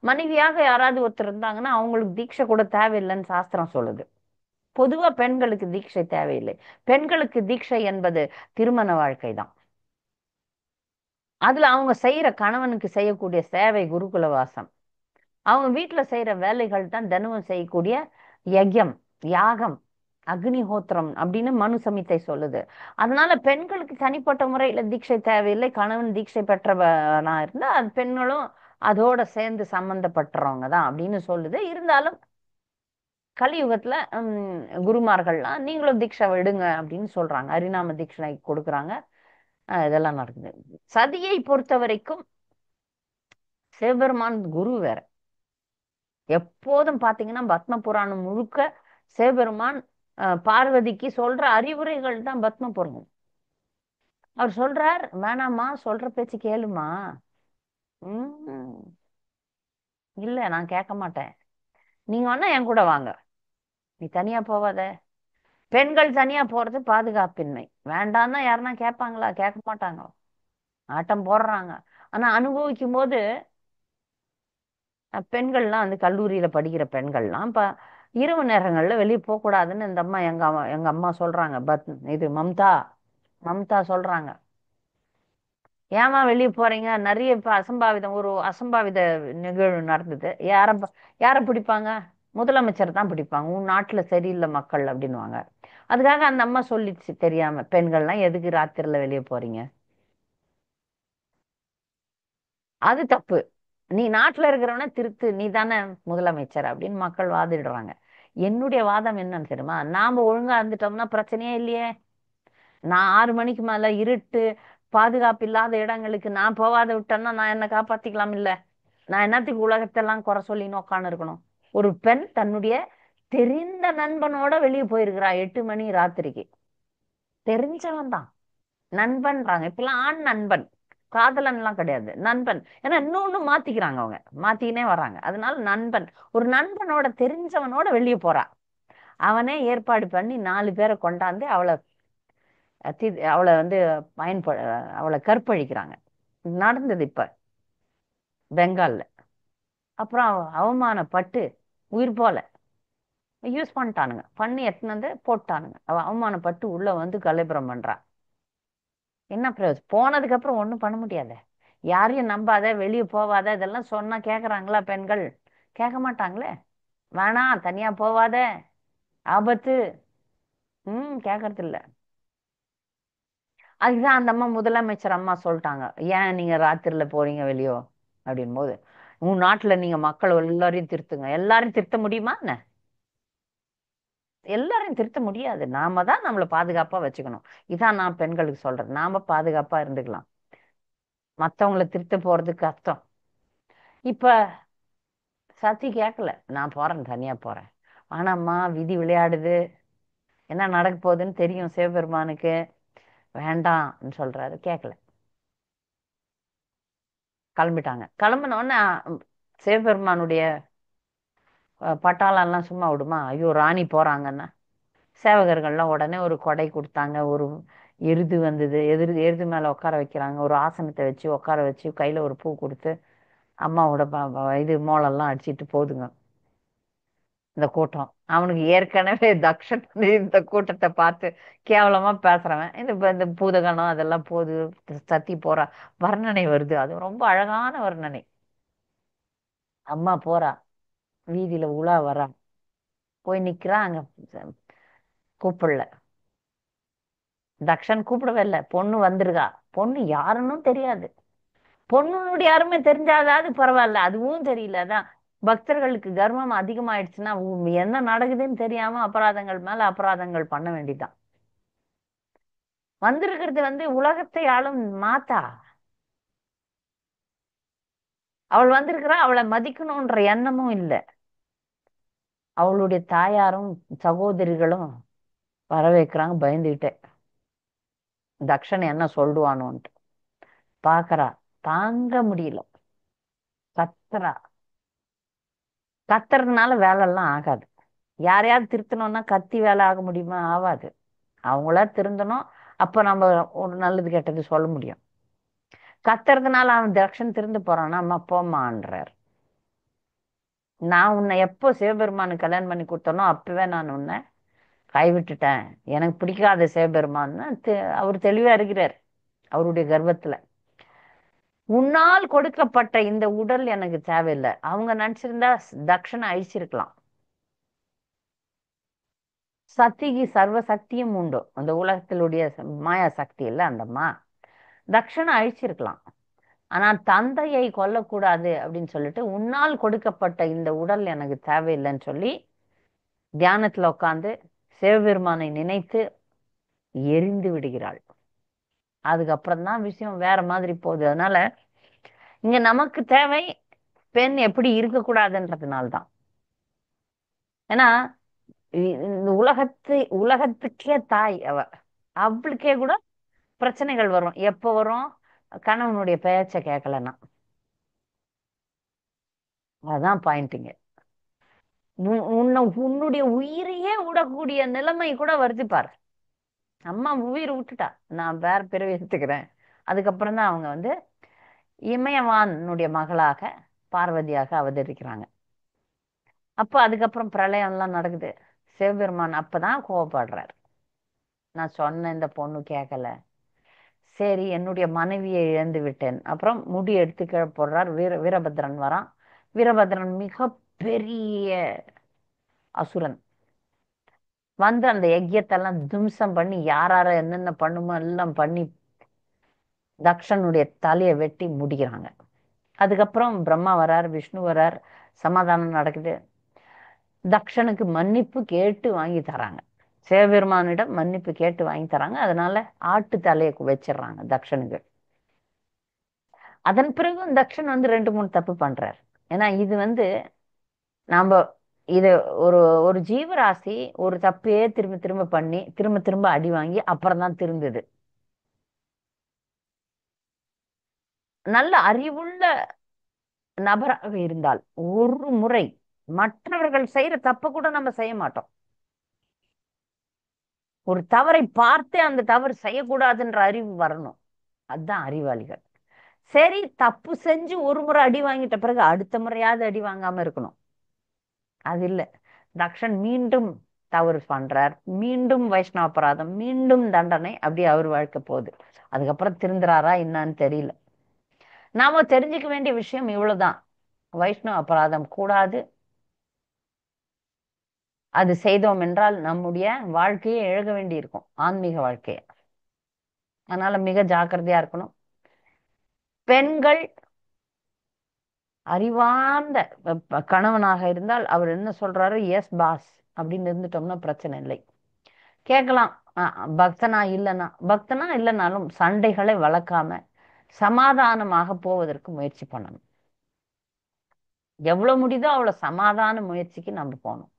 மனைவியாக யாராவது ஒருத்தர் இருந்தாங்கன்னா அவங்களுக்கு தீட்சை கூட தேவையில்லைன்னு சாஸ்திரம் சொல்லுது. பொதுவா பெண்களுக்கு தீட்சை தேவையில்லை. பெண்களுக்கு தீட்சை என்பது திருமண வாழ்க்கை தான். அதுல அவங்க செய்யற கணவனுக்கு செய்யக்கூடிய சேவை குருகுல வாசம். அவங்க வீட்டுல செய்யற வேலைகள் தான் தினமும் செய்யக்கூடிய யஜ்யம், யாகம். அக்னிஹோத்திரம் அப்படின்னு மனு சமித்தை சொல்லுது. அதனால பெண்களுக்கு தனிப்பட்ட முறையில தீட்சை தேவையில்லை. கணவன் தீட்சை பெற்றவனா இருந்தா அது பெண்களும் அதோட சேர்ந்து சம்பந்தப்பட்டுறவங்க தான் அப்படின்னு சொல்லுது. இருந்தாலும் கலியுகத்துல குருமார்கள்லாம் நீங்களும் தீட்சை விடுங்க அப்படின்னு சொல்றாங்க. ஹரிநாம தீட்சை கொடுக்குறாங்க. இதெல்லாம் நடக்குது. சதியை பொறுத்த வரைக்கும் சிவபெருமான் குரு வேற. எப்போதும் பாத்தீங்கன்னா பத்ம புராணம் முழுக்க சிவபெருமான் பார்வதிக்கு சொல்ற அறிவுரைகள் தான் பத்ம புராணம். அவர் சொல்றார், வேணாம்மா, சொல்ற பேச்சு கேளுமா. உம் இல்ல, நான் கேட்க மாட்டேன். நீங்க வேணா என் கூட வாங்க, நீ தனியா போவாத. பெண்கள் தனியா போறது பாதுகாப்பின்மை. வேண்டாம்னா யாருன்னா கேட்பாங்களா? கேட்க மாட்டாங்க. ஆட்டம் போடுறாங்க. ஆனா அனுபவிக்கும் போது பெண்கள்லாம் வந்து கல்லூரியில படிக்கிற பெண்கள்லாம் இப்ப இரவு நேரங்கள்ல வெளியே போக கூடாதுன்னு இந்த அம்மா எங்க அம்மா சொல்றாங்க. இது மம்தா மம்தா சொல்றாங்க. ஏம்மா வெளியே போறீங்க? நிறைய இப்ப ஒரு அசம்பாவித நிகழ்வு நடந்தது. யார பிடிப்பாங்க? முதலமைச்சர் தான் பிடிப்பாங்க. உன் நாட்டுல சரியில்லை மக்கள் அப்படின்னுவாங்க. அதுக்காக அந்த அம்மா சொல்லிடுச்சு தெரியாம, பெண்கள்லாம் எதுக்கு ராத்திரில வெளியே போறீங்க? அது தப்பு. நீ நாட்டுல இருக்கிறவன திருத்து, நீ தானே முதலமைச்சர் அப்படின்னு மக்கள் வாதிடுறாங்க. என்னுடைய வாதம் என்னன்னு தெரியுமா? நாம ஒழுங்கா இருந்துட்டோம்னா பிரச்சனையே இல்லையே. நான் 6 மணிக்கு மேல இருட்டு, பாதுகாப்பு இல்லாத இடங்களுக்கு நான் போகாத விட்டேன்னா நான் என்ன காப்பாத்திக்கலாம் இல்ல? நான் என்னத்துக்கு உலகத்தெல்லாம் குறை சொல்லின்னு உட்காந்து இருக்கணும்? ஒரு பெண் தன்னுடைய தெரிந்த நண்பனோட வெளியே போயிருக்கிறா 8 மணி ராத்திரிக்கு. தெரிஞ்சவன் தான், நண்பன்றாங்க இப்பெல்லாம். ஆண் நண்பன், காதலன் எல்லாம் கிடையாது, நண்பன். ஏன்னா இன்னொன்னு மாத்திக்கிறாங்க, அவங்க மாத்திக்கினே வர்றாங்க. அதனால நண்பன், ஒரு நண்பனோட தெரிஞ்சவனோட வெளியே போறா. அவனே ஏற்பாடு பண்ணி 4 பேரை கொண்டாந்து அவளை வந்து அவளை கற்பழிக்கிறாங்க. நடந்தது இப்ப பெங்கால்ல. அப்புறம் அவமானப்பட்டு உயிர் போல யூஸ் பண்ணிட்டானுங்க, பண்ணி எத்தனை வந்து போட்டானுங்க. அவ அவமானப்பட்டு உள்ள வந்து கலைபுரம் பண்றா. என்ன பிரயோஜனம்? போனதுக்கு அப்புறம் ஒண்ணும் பண்ண முடியாத. யாரையும் நம்பாத, வெளியே போவாத, இதெல்லாம் சொன்னா கேக்குறாங்களா பெண்கள்? கேட்க மாட்டாங்களே. வேணாம், தனியா போவாத, ஆபத்து. கேக்குறது இல்ல. அதுதான் அந்த அம்மா, முதலமைச்சர் அம்மா சொல்லிட்டாங்க, ஏன் நீங்க ராத்திரில போறீங்க வெளியோ அப்படின் போது, உன் நாட்டுல நீங்க மக்கள் எல்லாரையும் திருத்துங்க. எல்லாரையும் திருத்த முடியுமா என்ன? எல்லாரையும் திருத்த முடியாது. நாம தான் நம்மளை பாதுகாப்பா வச்சுக்கணும். இதான் நான் பெண்களுக்கு சொல்றேன். நாம பாதுகாப்பா இருந்துக்கலாம். மத்தவங்களை திருத்த போறது கஷ்டம். இப்ப சத்தி கேட்கல, நான் போறேன், தனியா போறேன். ஆனாம்மா, விதி விளையாடுது. என்ன நடக்க போகுதுன்னு தெரியும் சிவபெருமானுக்கு. வேண்டாம்னு சொல்றாரு, கேட்கல. கிளம்பிட்டாங்க. கிளம்பின உடனே சிவபெருமானுடைய பட்டாளம் எல்லாம் சும்மா விடுமா? ஐயோ, ராணி போறாங்கன்னா சேவகர்கள்லாம் உடனே ஒரு கொடை கொடுத்தாங்க. ஒரு எருது வந்தது. எருது மேல உட்கார வைக்கிறாங்க. ஒரு ஆசனத்தை வச்சு உட்கார வச்சு கையில ஒரு பூ கொடுத்து அம்மாவோட இது மோளெல்லாம் அடிச்சிட்டு போதுங்க இந்த கூட்டம். அவனுக்கு ஏற்கனவே தக்ஷன் வந்து இந்த கூட்டத்தை பார்த்து கேவலமா பேசுறவன். இந்த பூதகணம் அதெல்லாம் போது, சத்தி போறா, வர்ணனை வருது. அது ரொம்ப அழகான வர்ணனை. அம்மா போறா, வீதியில உலா வரா, போய் நிக்கிறா அங்க. கூப்பிடல. தக்ஷன் கூப்பிடவே இல்லை. பொண்ணு வந்திருக்கா. பொண்ணு யாருன்னு தெரியாது. பொண்ணுடைய யாருமே தெரிஞ்சாதாவது பரவாயில்ல, அதுவும் தெரியல. அதான் பக்தர்களுக்கு கர்வம் அதிகமாயிடுச்சுன்னா என்ன நடக்குதுன்னு தெரியாம அபராதங்கள் மேல அபராதங்கள் பண்ண வேண்டியதுதான். வந்திருக்கிறது வந்து உலகத்தை ஆளும் மாதா. அவள் வந்திருக்கிறா, அவளை மதிக்கணும்ன்ற எண்ணமும் இல்லை. அவளுடைய தாயாரும் சகோதரிகளும் வரவேற்கிறாங்க பயந்துகிட்டே. தக்ஷன் என்ன சொல்லுவானோன்ட்டு பாக்குறா. தாங்க முடியல, கத்துறா. கத்துறதுனால வேலை எல்லாம் ஆகாது. யாரையாவது திருத்தணும்னா கத்தி வேலை ஆக முடியுமா? ஆகாது. அவங்களா திருந்தணும். அப்ப நம்ம ஒரு நல்லது கெட்டது சொல்ல முடியும். கத்துறதுனால அவன் தக்ஷன் திருந்து போறான்னா, அம்மா போம்மான்றார். நான் உன்னை எப்போ சிவபெருமானுக்கு கல்யாணம் பண்ணி கொடுத்தனோ அப்பவே நான் உன்னை கைவிட்டுட்டேன். எனக்கு பிடிக்காத சிவபெருமான்னு அவர் தெளிவா இருக்கிறார் அவருடைய கர்வத்துல. உன்னால் கொடுக்கப்பட்ட இந்த உடல் எனக்கு தேவையில்லை. அவங்க நினைச்சிருந்தா தக்ஷனை அழிச்சிருக்கலாம். சக்திக்கு சர்வ சக்தியும் உண்டு. அந்த உலகத்திலுடைய மாயா சக்தி இல்ல அந்தம்மா. தக்ஷனை அழிச்சிருக்கலாம். ஆனா தந்தையை கொல்லக்கூடாது அப்படின்னு சொல்லிட்டு, உன்னால் கொடுக்கப்பட்ட இந்த உடல் எனக்கு தேவையில்லைன்னு சொல்லி தியானத்துல உட்கார்ந்து சிவபெருமானை நினைத்து எரிந்து விடுகிறாள். அதுக்கப்புறம் தான் விஷயம் வேற மாதிரி போகுது. அதனால இங்க நமக்கு தேவை பெண் எப்படி இருக்கக்கூடாதுன்றதுனால தான். ஏன்னா இந்த உலகத்துக்கே தாய் அவ. அவளுக்கே கூட பிரச்சனைகள் வரும். எப்ப வரும்? கணவனுடைய பேச்ச கேட்கலன்னா. அதான் பாயிண்ட்டுங்க. உன்னுடைய உயிரையே விடக்கூடிய நிலைமை கூட வருது பாரு. அம்மா உயிர் விட்டுட்டா, நான் வேற பிறவி எடுத்துக்கிறேன். அதுக்கப்புறம் தான் அவங்க வந்து இமயவானுடைய மகளாக பார்வதியாக அவதரிக்கிறாங்க. அப்போ அதுக்கப்புறம் பிரளயம் எல்லாம் நடக்குது. சிவபெருமான் அப்பதான் கோவப்படுறார். நான் சொன்ன இந்த பொண்ணு கேட்கல. சரி, என்னுடைய மனைவியை இழந்து விட்டேன். அப்புறம் முடி எடுத்து கீழே போடுறார். வீரபத்ரன் வரான். வீரபத்ரன் மிக பெரிய அசுரன். வந்து அந்த யஜ்யத்தெல்லாம் தும்சம் பண்ணி யாரார என்னென்ன பண்ணுமோ எல்லாம் பண்ணி தக்ஷனுடைய தலையை வெட்டி முடிக்கிறாங்க. அதுக்கப்புறம் பிரம்மா வரார், விஷ்ணு வரார், சமாதானம் நடக்குது. தக்ஷனுக்கு மன்னிப்பு கேட்டு வாங்கி தராங்க. சிவபெருமானிடம் மன்னிப்பு கேட்டு வாங்கி தராங்க. அதனால ஆட்டு தலையை வச்சிடுறாங்க தக்ஷனுக்கு. அதன் பிறகும் தக்ஷன் வந்து ரெண்டு மூணு தப்பு பண்றார். ஏன்னா இது வந்து நாம இது ஒரு ஒரு ஜீவராசி ஒரு தப்பையே திரும்ப திரும்ப பண்ணி திரும்ப திரும்ப அடி வாங்கி அப்புறம் தான் திருந்தது. நல்ல அறிவுள்ள நபராக இருந்தால் ஒரு முறை மற்றவர்கள் செய்யற தப்ப கூட நம்ம செய்ய மாட்டோம். ஒரு தவறை பார்த்தே அந்த தவறு செய்யக்கூடாதுன்ற அறிவு வரணும். அதுதான் அறிவாளிகள். சரி, தப்பு செஞ்சு ஒரு முறை அடி வாங்கிட்ட பிறகு அடுத்த முறையாவது அடி வாங்காம இருக்கணும். அது இல்ல. தக்ஷன் மீண்டும் தவறு பண்றார். மீண்டும் வைஷ்ணவ அபராதம், மீண்டும் தண்டனை. அப்படி அவர் வாழ்க்கை போகுது. அதுக்கப்புறம் திருந்துறாரா என்னன்னு தெரியல. நாம தெரிஞ்சுக்க வேண்டிய விஷயம் இவ்வளவுதான். வைஷ்ணவ அபராதம் கூடாது. அது செய்தோம் என்றால் நம்முடைய வாழ்க்கையை இழக்க வேண்டி இருக்கும், ஆன்மீக வாழ்க்கையை. அதனால மிக ஜாக்கிரதையா இருக்கணும். பெண்கள் அறிவார்ந்த கணவனாக இருந்தால் அவர் என்ன சொல்றாரு, எஸ் பாஸ் அப்படின்னு இருந்துட்டோம்னா பிரச்சனை இல்லை. கேட்கலாம். பக்தனா இல்லைனாலும் சண்டைகளை வளர்க்காம சமாதானமாக போவதற்கு முயற்சி பண்ணணும். எவ்வளவு முடியுதோ அவ்வளவு சமாதான முயற்சிக்கு நம்ம போகணும்.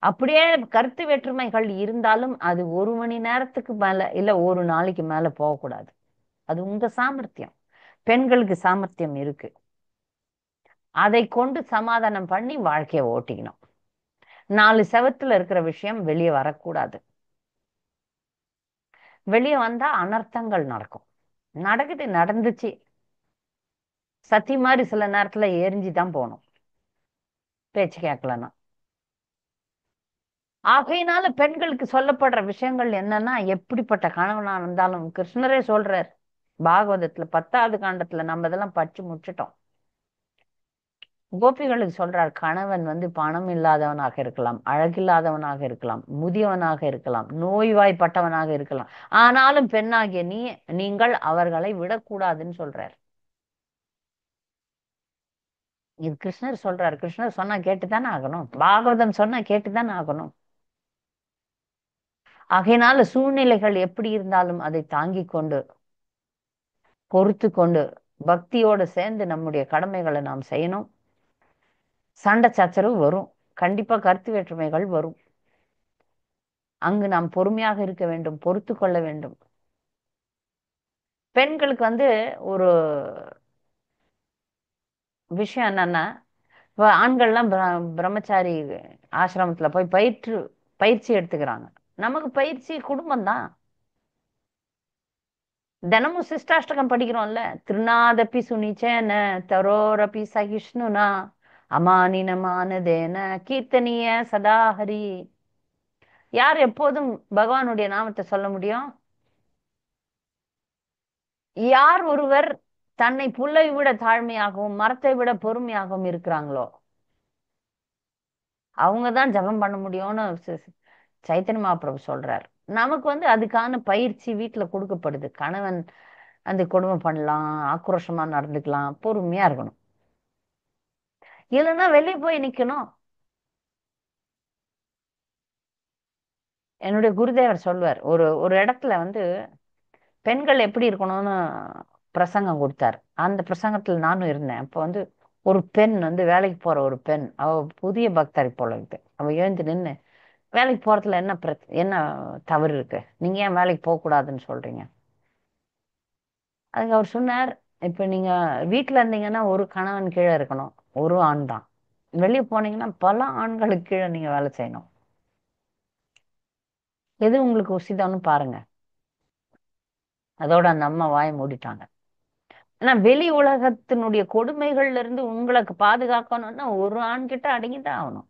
அப்படியே கருத்து வேற்றுமைகள் இருந்தாலும் அது ஒரு மணி நேரத்துக்கு மேல இல்ல ஒரு நாளைக்கு மேல போகக்கூடாது. அது உங்க சாமர்த்தியம். பெண்களுக்கு சாமர்த்தியம் இருக்கு. அதை கொண்டு சமாதானம் பண்ணி வாழ்க்கையை ஓட்டிக்கணும். நாலு செவத்துல இருக்கிற விஷயம் வெளியே வரக்கூடாது. வெளியே வந்தா அனர்த்தங்கள் நடக்கும். நடக்குது, நடந்துச்சு. சத்தி மாதிரி சில நேரத்துல எரிஞ்சுதான் போகணும், பேச்சு கேட்கலன்னா. ஆகையினால பெண்களுக்கு சொல்லப்படுற விஷயங்கள் என்னன்னா, எப்படிப்பட்ட கணவனா இருந்தாலும் கிருஷ்ணரே சொல்றார் பாகவதத்துல 10வது காண்டத்துல. நம்ம இதெல்லாம் படிச்சு முடிச்சிட்டோம். கோபிகளுக்கு சொல்றார், கணவன் வந்து பணம் இல்லாதவனாக இருக்கலாம், அழகில்லாதவனாக இருக்கலாம், முதியவனாக இருக்கலாம், நோய்வாய்ப்பட்டவனாக இருக்கலாம். ஆனாலும் பெண்ணாகிய நீங்கள் அவர்களை விடக்கூடாதுன்னு சொல்றார். இது கிருஷ்ணர் சொல்றாரு. கிருஷ்ணர் சொன்னா கேட்டுத்தானே ஆகணும். பாகவதம் சொன்னா கேட்டுத்தானே ஆகணும். ஆகையினால சூழ்நிலைகள் எப்படி இருந்தாலும் அதை தாங்கிக் கொண்டு பொறுத்து கொண்டு பக்தியோட சேர்ந்து நம்முடைய கடமைகளை நாம் செய்யணும். சண்டை சச்சரவு வரும். கண்டிப்பா கருத்து வேற்றுமைகள் வரும். அங்கு நாம் பொறுமையாக இருக்க வேண்டும், பொறுத்து கொள்ள வேண்டும். பெண்களுக்கு வந்து ஒரு விஷயம் என்னன்னா, இப்ப ஆண்கள்லாம் பிரம்மச்சாரி ஆசிரமத்துல போய் பயிற்சி எடுத்துக்கிறாங்க. நமக்கு பயிற்சி குடும்பம் தான். தினமும் சிஷ்டாஷ்டகம் படிக்கிறோம்ல. திருநாதப்பி சுனிச்சேன தரோரப்பி சகிஷ்ணுனா அமானினமானதேன கீர்த்தனிய சதாஹரி. யார் எப்போதும் பகவானுடைய நாமத்தை சொல்ல முடியும்? யார் ஒருவர் தன்னை புல்லை விட தாழ்மையாகவும் மரத்தை விட பொறுமையாகவும் இருக்கிறாங்களோ அவங்க தான் ஜெபம் பண்ண முடியும்னு சைத்தன்ய மகாபிரபு சொல்றார். நமக்கு வந்து அதுக்கான பயிற்சி வீட்டுல கொடுக்கப்படுது. கணவன் அந்த கொடுமை பண்ணலாம், ஆக்ரோஷமா நடந்துக்கலாம், பொறுமையா இருக்கணும். இல்லைன்னா வெளியே போய் நிக்கணும். என்னுடைய குருதேவர் சொல்வார், ஒரு ஒரு இடத்துல வந்து பெண்கள் எப்படி இருக்கணும்னு பிரசங்கம் கொடுத்தார். அந்த பிரசங்கத்துல நானும் இருந்தேன். அப்போ வந்து ஒரு பெண் வந்து வேலைக்கு போற ஒரு பெண், அவ புதிய பக்தரை போல இருக்கு. அவ எழுந்து நின்னு, வேலைக்கு போறதுல என்ன என்ன தவறு இருக்கு, நீங்க ஏன் வேலைக்கு போக கூடாதுன்னு சொல்றீங்க? அதுக்கு அவர் சொன்னார், இப்ப நீங்க வீட்டுல இருந்தீங்கன்னா ஒரு கணவன் கீழே இருக்கணும், ஒரு ஆண் தான். வெளியே போனீங்கன்னா பல ஆண்களுக்கு கீழே நீங்க வேலை செய்யணும். எது உங்களுக்கு உசிதம்னு பாருங்க. அதோட அந்த அம்மா வாயை மூடிட்டாங்க. ஆனா வெளி உலகத்தினுடைய கொடுமைகள்ல இருந்து உங்களுக்கு பாதுகாக்கணும்னா ஒரு ஆண் கிட்ட அடங்கிதான் ஆகணும்.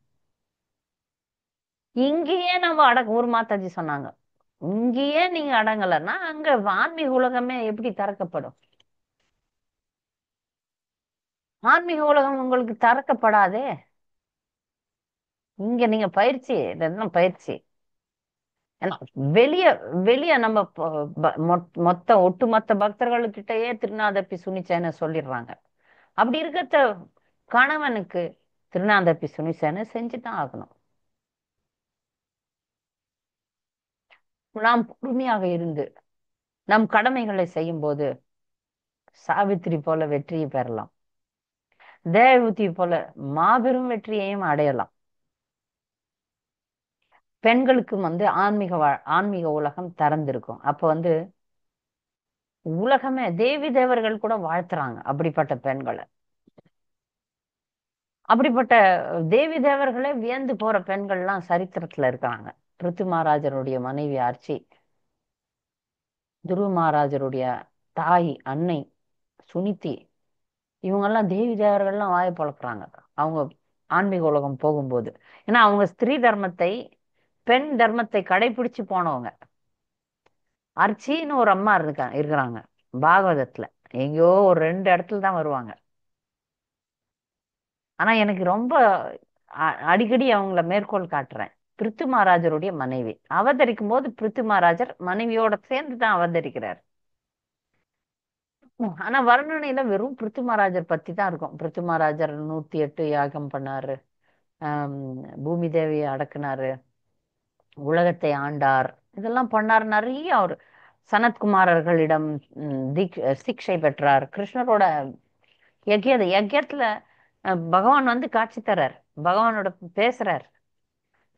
இங்கேயே நம்ம ஒரு மாதாஜி சொன்னாங்க, இங்கேயே நீங்க அடங்கலைன்னா அங்க ஆன்மீக உலகமே எப்படி திறக்கப்படும்? ஆன்மீக உலகம் உங்களுக்கு திறக்கப்படாதே. இங்க நீங்க பயிற்சி, இதெல்லாம் பயிற்சி. ஏன்னா வெளிய வெளிய நம்ம மொத்த ஒட்டுமொத்த பக்தர்களுக்கிட்டயே திருநாதப்பி சுனிச்சேன்னு சொல்லிடுறாங்க. அப்படி இருக்கிறத கணவனுக்கு திருநாதப்பி சுனிச்சேன்னு செஞ்சுதான் ஆகணும். நாம் பொறுமையாக இருந்து நம் கடமைகளை செய்யும் போது சாவித்திரி போல வெற்றியை பெறலாம். தேவதி போல மாபெரும் வெற்றியையும் அடையலாம். பெண்களுக்கும் வந்து ஆன்மீக உலகம் திறந்திருக்கும். அப்ப வந்து உலகமே தேவி தேவர்கள் கூட வாழ்த்துறாங்க அப்படிப்பட்ட பெண்களை. அப்படிப்பட்ட தேவி தேவர்களே வியந்து போற பெண்கள்லாம் சரித்திரத்துல இருக்காங்க. பிருத்து மகாராஜருடைய மனைவி ஆர்ச்சி, துருவ மகாராஜருடைய தாய் அன்னை சுனிதி, இவங்கெல்லாம் தேவி தேவர்கள்லாம் வாயை பொளக்குறாங்க அவங்க ஆன்மீக உலகம் போகும்போது. ஏன்னா அவங்க ஸ்திரீ தர்மத்தை, பெண் தர்மத்தை கடைபிடிச்சு போனவங்க. அர்ச்சின்னு ஒரு அம்மா இருக்கிறாங்க பாகவதத்துல. எங்கேயோ ஒரு 2 இடத்துல தான் வருவாங்க. ஆனா எனக்கு ரொம்ப அடிக்கடி அவங்கள மேற்கோள் காட்டுறேன். பிருத்து மகாராஜருடைய மனைவி அவதரிக்கும் போது பிருத்து மகாராஜர் மனைவியோட சேர்ந்து தான் அவதரிக்கிறார். ஆனா வர்ணனையில வெறும் பிருத்து மகாராஜர் பத்தி தான் இருக்கும். பிருத்து மகாராஜர் 108 யாகம் பண்ணாரு, ஆஹ் பூமி தேவியை அடக்குனாரு, உலகத்தை ஆண்டார், இதெல்லாம் பண்ணார். நிறைய அவர் சனத்குமாரர்களிடம் சிக்ஷை பெற்றார். கிருஷ்ணரோட யஜ்யத்துல பகவான் வந்து காட்சி தர்றார், பகவானோட பேசுறார்.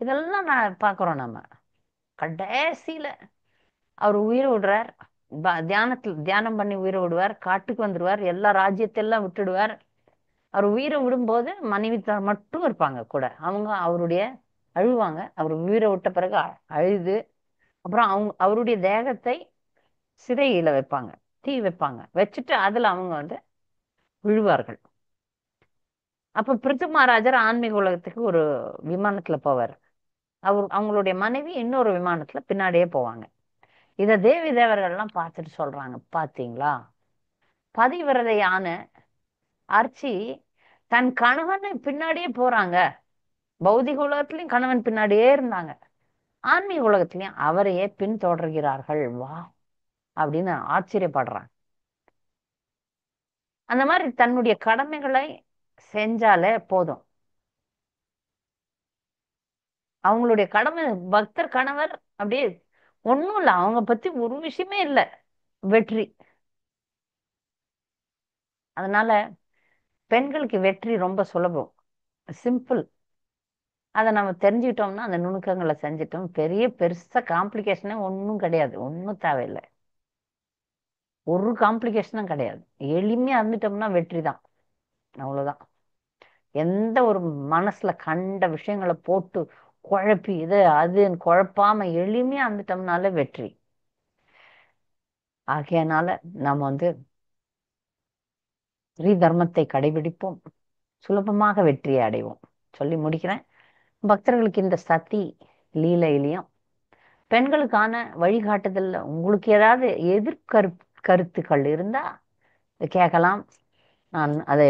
இதெல்லாம் நான் பாக்குறோம் நம்ம. கடைசியில அவர் உயிரை விடுறார். தியானம் பண்ணி உயிரை விடுவார், காட்டுக்கு வந்துடுவார், எல்லா ராஜ்யத்தெல்லாம் விட்டுடுவார். அவர் உயிரை விடும்போது மனைவி மட்டும் இருப்பாங்க கூட. அவங்க அவருடைய அழுவாங்க. அவர் உயிரை விட்ட பிறகு அழுது, அப்புறம் அவருடைய தேகத்தை சிறையில வைப்பாங்க, தீ வைப்பாங்க, வச்சுட்டு அதுல அவங்க வந்து விழுவார்கள். அப்ப பிருத்து மகாராஜர் ஆன்மீக உலகத்துக்கு ஒரு விமானத்துல போவார். அவங்களுடைய மனைவி இன்னொரு விமானத்துல பின்னாடியே போவாங்க. இத தேவி தேவர்கள்லாம் பார்த்துட்டு சொல்றாங்க, பாத்தீங்களா, பதிவிரதையான அர்ச்சி தன் கணவன் பின்னாடியே போறாங்க. பௌதிக உலகத்திலயும் கணவன் பின்னாடியே இருந்தாங்க, ஆன்மீக உலகத்திலயும் அவரையே பின்தொடர்கிறார்கள், வா அப்படின்னு ஆச்சரியப்படுறாங்க. அந்த மாதிரி தன்னுடைய கடமைகளை செஞ்சாலே போதும். அவங்களுடைய கடமை, பக்தர் கணவர் அப்படியே ஒண்ணும் இல்லை, அவங்க பத்தி ஒரு விஷயமே இல்லை, வெற்றி. அதனால பெண்களுக்கு வெற்றி ரொம்ப சுலபம், சிம்பிள். அதை நம்ம தெரிஞ்சுக்கிட்டோம்னா அந்த நுணுக்கங்களை செஞ்சுட்டோம், பெருசா காம்ப்ளிகேஷனே ஒன்றும் கிடையாது, ஒன்றும் தேவையில்லை, ஒரு காம்ப்ளிகேஷனும் கிடையாது. எளிமையா இருந்துட்டோம்னா வெற்றி தான், அவ்வளவுதான். எந்த ஒரு மனசுல கண்ட விஷயங்களை போட்டு குழப்பி இது அதுன்னு குழப்பாம எளிமையா இருந்துட்டோம்னாலே வெற்றி. ஆகையனால நம்ம வந்து ஸ்ரீ தர்மத்தை கடைபிடிப்போம், சுலபமாக வெற்றியை அடைவோம். சொல்லி முடிக்கிறேன். பக்தர்களுக்கு இந்த சதி லீலையிலையும் பெண்களுக்கான வழிகாட்டுதல்ல உங்களுக்கு ஏதாவது கருத்துக்கள் இருந்தா கேட்கலாம். நான் அதை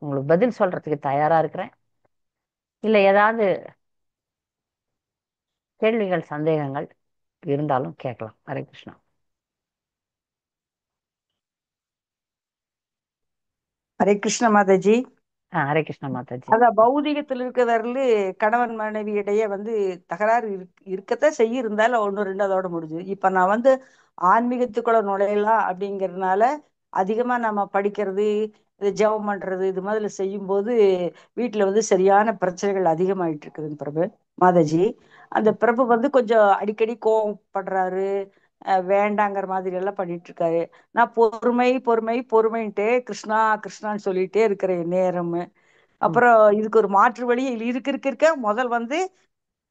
உங்களுக்கு பதில் சொல்றதுக்கு தயாரா இருக்கிறேன். இல்ல ஏதாவது கேள்விகள் சந்தேகங்கள் இருந்தாலும் கேட்கலாம். ஹரே கிருஷ்ணா. ஹரே கிருஷ்ண மாதாஜி. ஹரே கிருஷ்ணா மாதாஜி. அதான் பௌதிகத்தில் இருக்கிறவர்களு கணவன் மனைவி இடையே தகராறு இருக்கத்தான் செய்ய, இருந்தாலும் ஒன்று ரெண்டு அதோட முடிஞ்சு. இப்ப நான் ஆன்மீகத்துக்குள்ள நுழையலாம் அப்படிங்கறதுனால அதிகமா நம்ம படிக்கிறது, இது ஜெபம் பண்றது, இது மாதிரி செய்யும் போது வீட்டுல சரியான பிரச்சனைகள் அதிகமாயிட்டு இருக்குதுங்க பிரபு. மாதாஜி, அந்த பிரபு கொஞ்சம் அடிக்கடி கோவப்படுறாரு. வேண்டாங்கிற மாதிரி எல்லாம் பண்ணிட்டு இருக்காரு. நான் பொறுமை பொறுமை பொறுமைன்ட்டே கிருஷ்ணா கிருஷ்ணான்னு சொல்லிட்டே இருக்கிறேன் நேரம். ம். அப்புறம் இதுக்கு ஒரு மாற்று வழி இருக்க முதல்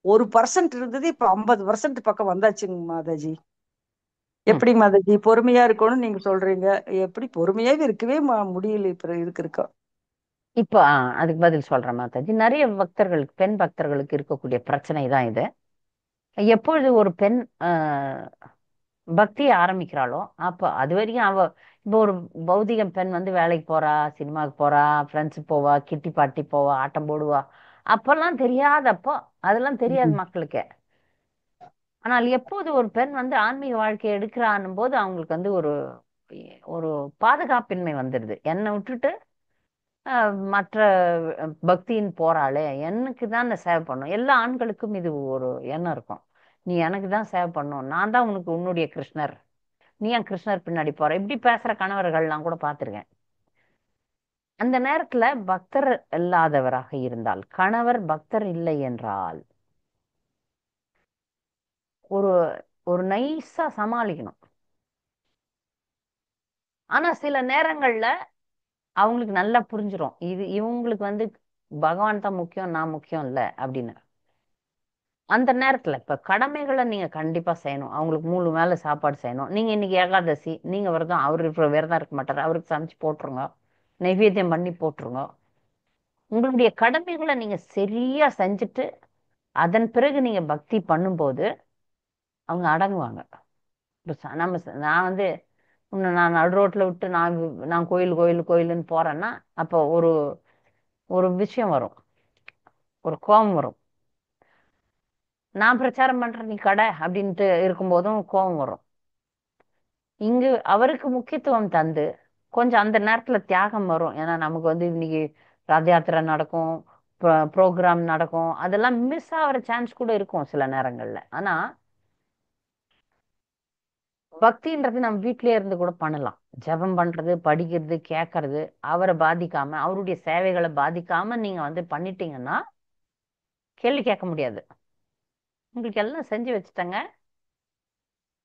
1% இருந்தது, இப்ப 50% பக்கம் வந்தாச்சுங்க மாதாஜி. ம். எப்படி மாதாஜி பொறுமையா இருக்கணும்னு நீங்க சொல்றீங்க? எப்படி பொறுமையாவே இருக்கவே முடியல இப்ப இருக்க. இப்போ அதுக்கு பதில் சொல்றேன் மாதாஜி. நிறைய பக்தர்களுக்கு, பெண் பக்தர்களுக்கு இருக்கக்கூடிய பிரச்சனை தான் இது. எப்பொழுது ஒரு பெண் பக்தியை ஆரம்பிக்கிறாளோ அப்போ அது வரைக்கும் அவ இப்போ ஒரு பௌதிக பெண் வந்து வேலைக்கு போறா, சினிமாவுக்கு போறா, ஃப்ரெண்ட்ஸ் போவா, கிட்டி பாட்டி போவா, ஆட்டம் போடுவா. அப்பெல்லாம் தெரியாதப்போ, அதெல்லாம் தெரியாது ம். மக்களுக்கு. ஆனால் எப்போது ஒரு பெண் வந்து ஆன்மீக வாழ்க்கையை எடுக்கிறான்னும் போது அவங்களுக்கு வந்து ஒரு ஒரு பாதுகாப்பின்மை வந்துடுது. என்னை விட்டுட்டு மற்ற பக்தியின் போறாளே, எனக்கு தான் இந்த சேவை பண்ணும். எல்லா ஆண்களுக்கும் இது ஒரு எண்ணம் இருக்கும். நீ எனக்கு தான் சேவை பண்ணும், நான் தான் உனக்கு உன்னுடைய கிருஷ்ணர், நீ ஏன் கிருஷ்ணர் பின்னாடி போற, இப்படி பேசுற கணவர்கள்லாம் கூட பார்த்திருக்கேன். அந்த நேரத்துல பக்தர் இல்லாதவராக இருந்தால், கணவர் பக்தர் இல்லை என்றால் ஒரு ஒரு நைஸா சமாளிக்கணும். ஆனா சில நேரங்கள்ல அவங்களுக்கு நல்லா புரிஞ்சிரும், இது இவங்களுக்கு வந்து பகவான் தான் முக்கியம், நான் முக்கியம் இல்லை அப்படின்னு. அந்த நேரத்துல இப்ப கடமைகளை நீங்க கண்டிப்பா செய்யணும். அவங்களுக்கு 3 வேளை சாப்பாடு செய்யணும். நீங்க இன்னைக்கு ஏகாதசி, நீங்க விரதம், அவரு இப்ப விரதம் இருக்க மாட்டாரு, அவருக்கு சமைச்சு போட்டுருங்க, நைவேத்தியம் பண்ணி போட்டுருங்க. உங்களுடைய கடமைகளை நீங்க சரியா செஞ்சுட்டு அதன் பிறகு நீங்க பக்தி பண்ணும்போது அவங்க அடங்குவாங்க. இப்ப நான் உன்னை நான் நடு ரோட்ல விட்டு நான் கோயில் கோயில் கோயிலுன்னு போறேன்னா அப்போ ஒரு ஒரு விஷயம் வரும், ஒரு கோபம் வரும். நான் பிரச்சாரம் பண்றேன், நீ கடை அப்படின்ட்டு இருக்கும்போதும் கோபம் வரும். இங்கு அவருக்கு முக்கியத்துவம் தந்து கொஞ்சம் அந்த நேரத்துல தியாகம் வரும். ஏன்னா நமக்கு வந்து இன்னைக்கு ரத யாத்திரை நடக்கும், ப்ரோக்ராம் நடக்கும், அதெல்லாம் மிஸ் ஆகிற சான்ஸ் கூட இருக்கும் சில நேரங்கள்ல. ஆனா பக்தின்றது நம்ம வீட்டிலேயே இருந்து கூட பண்ணலாம். ஜெபம் பண்றது, படிக்கிறது, கேட்கறது, அவரை பாதிக்காம, அவருடைய சேவைகளை பாதிக்காம நீங்க வந்து பண்ணிட்டீங்கன்னா கேள்வி கேட்க முடியாது. உங்களுக்கு எல்லாம் செஞ்சு வச்சுட்டேங்க,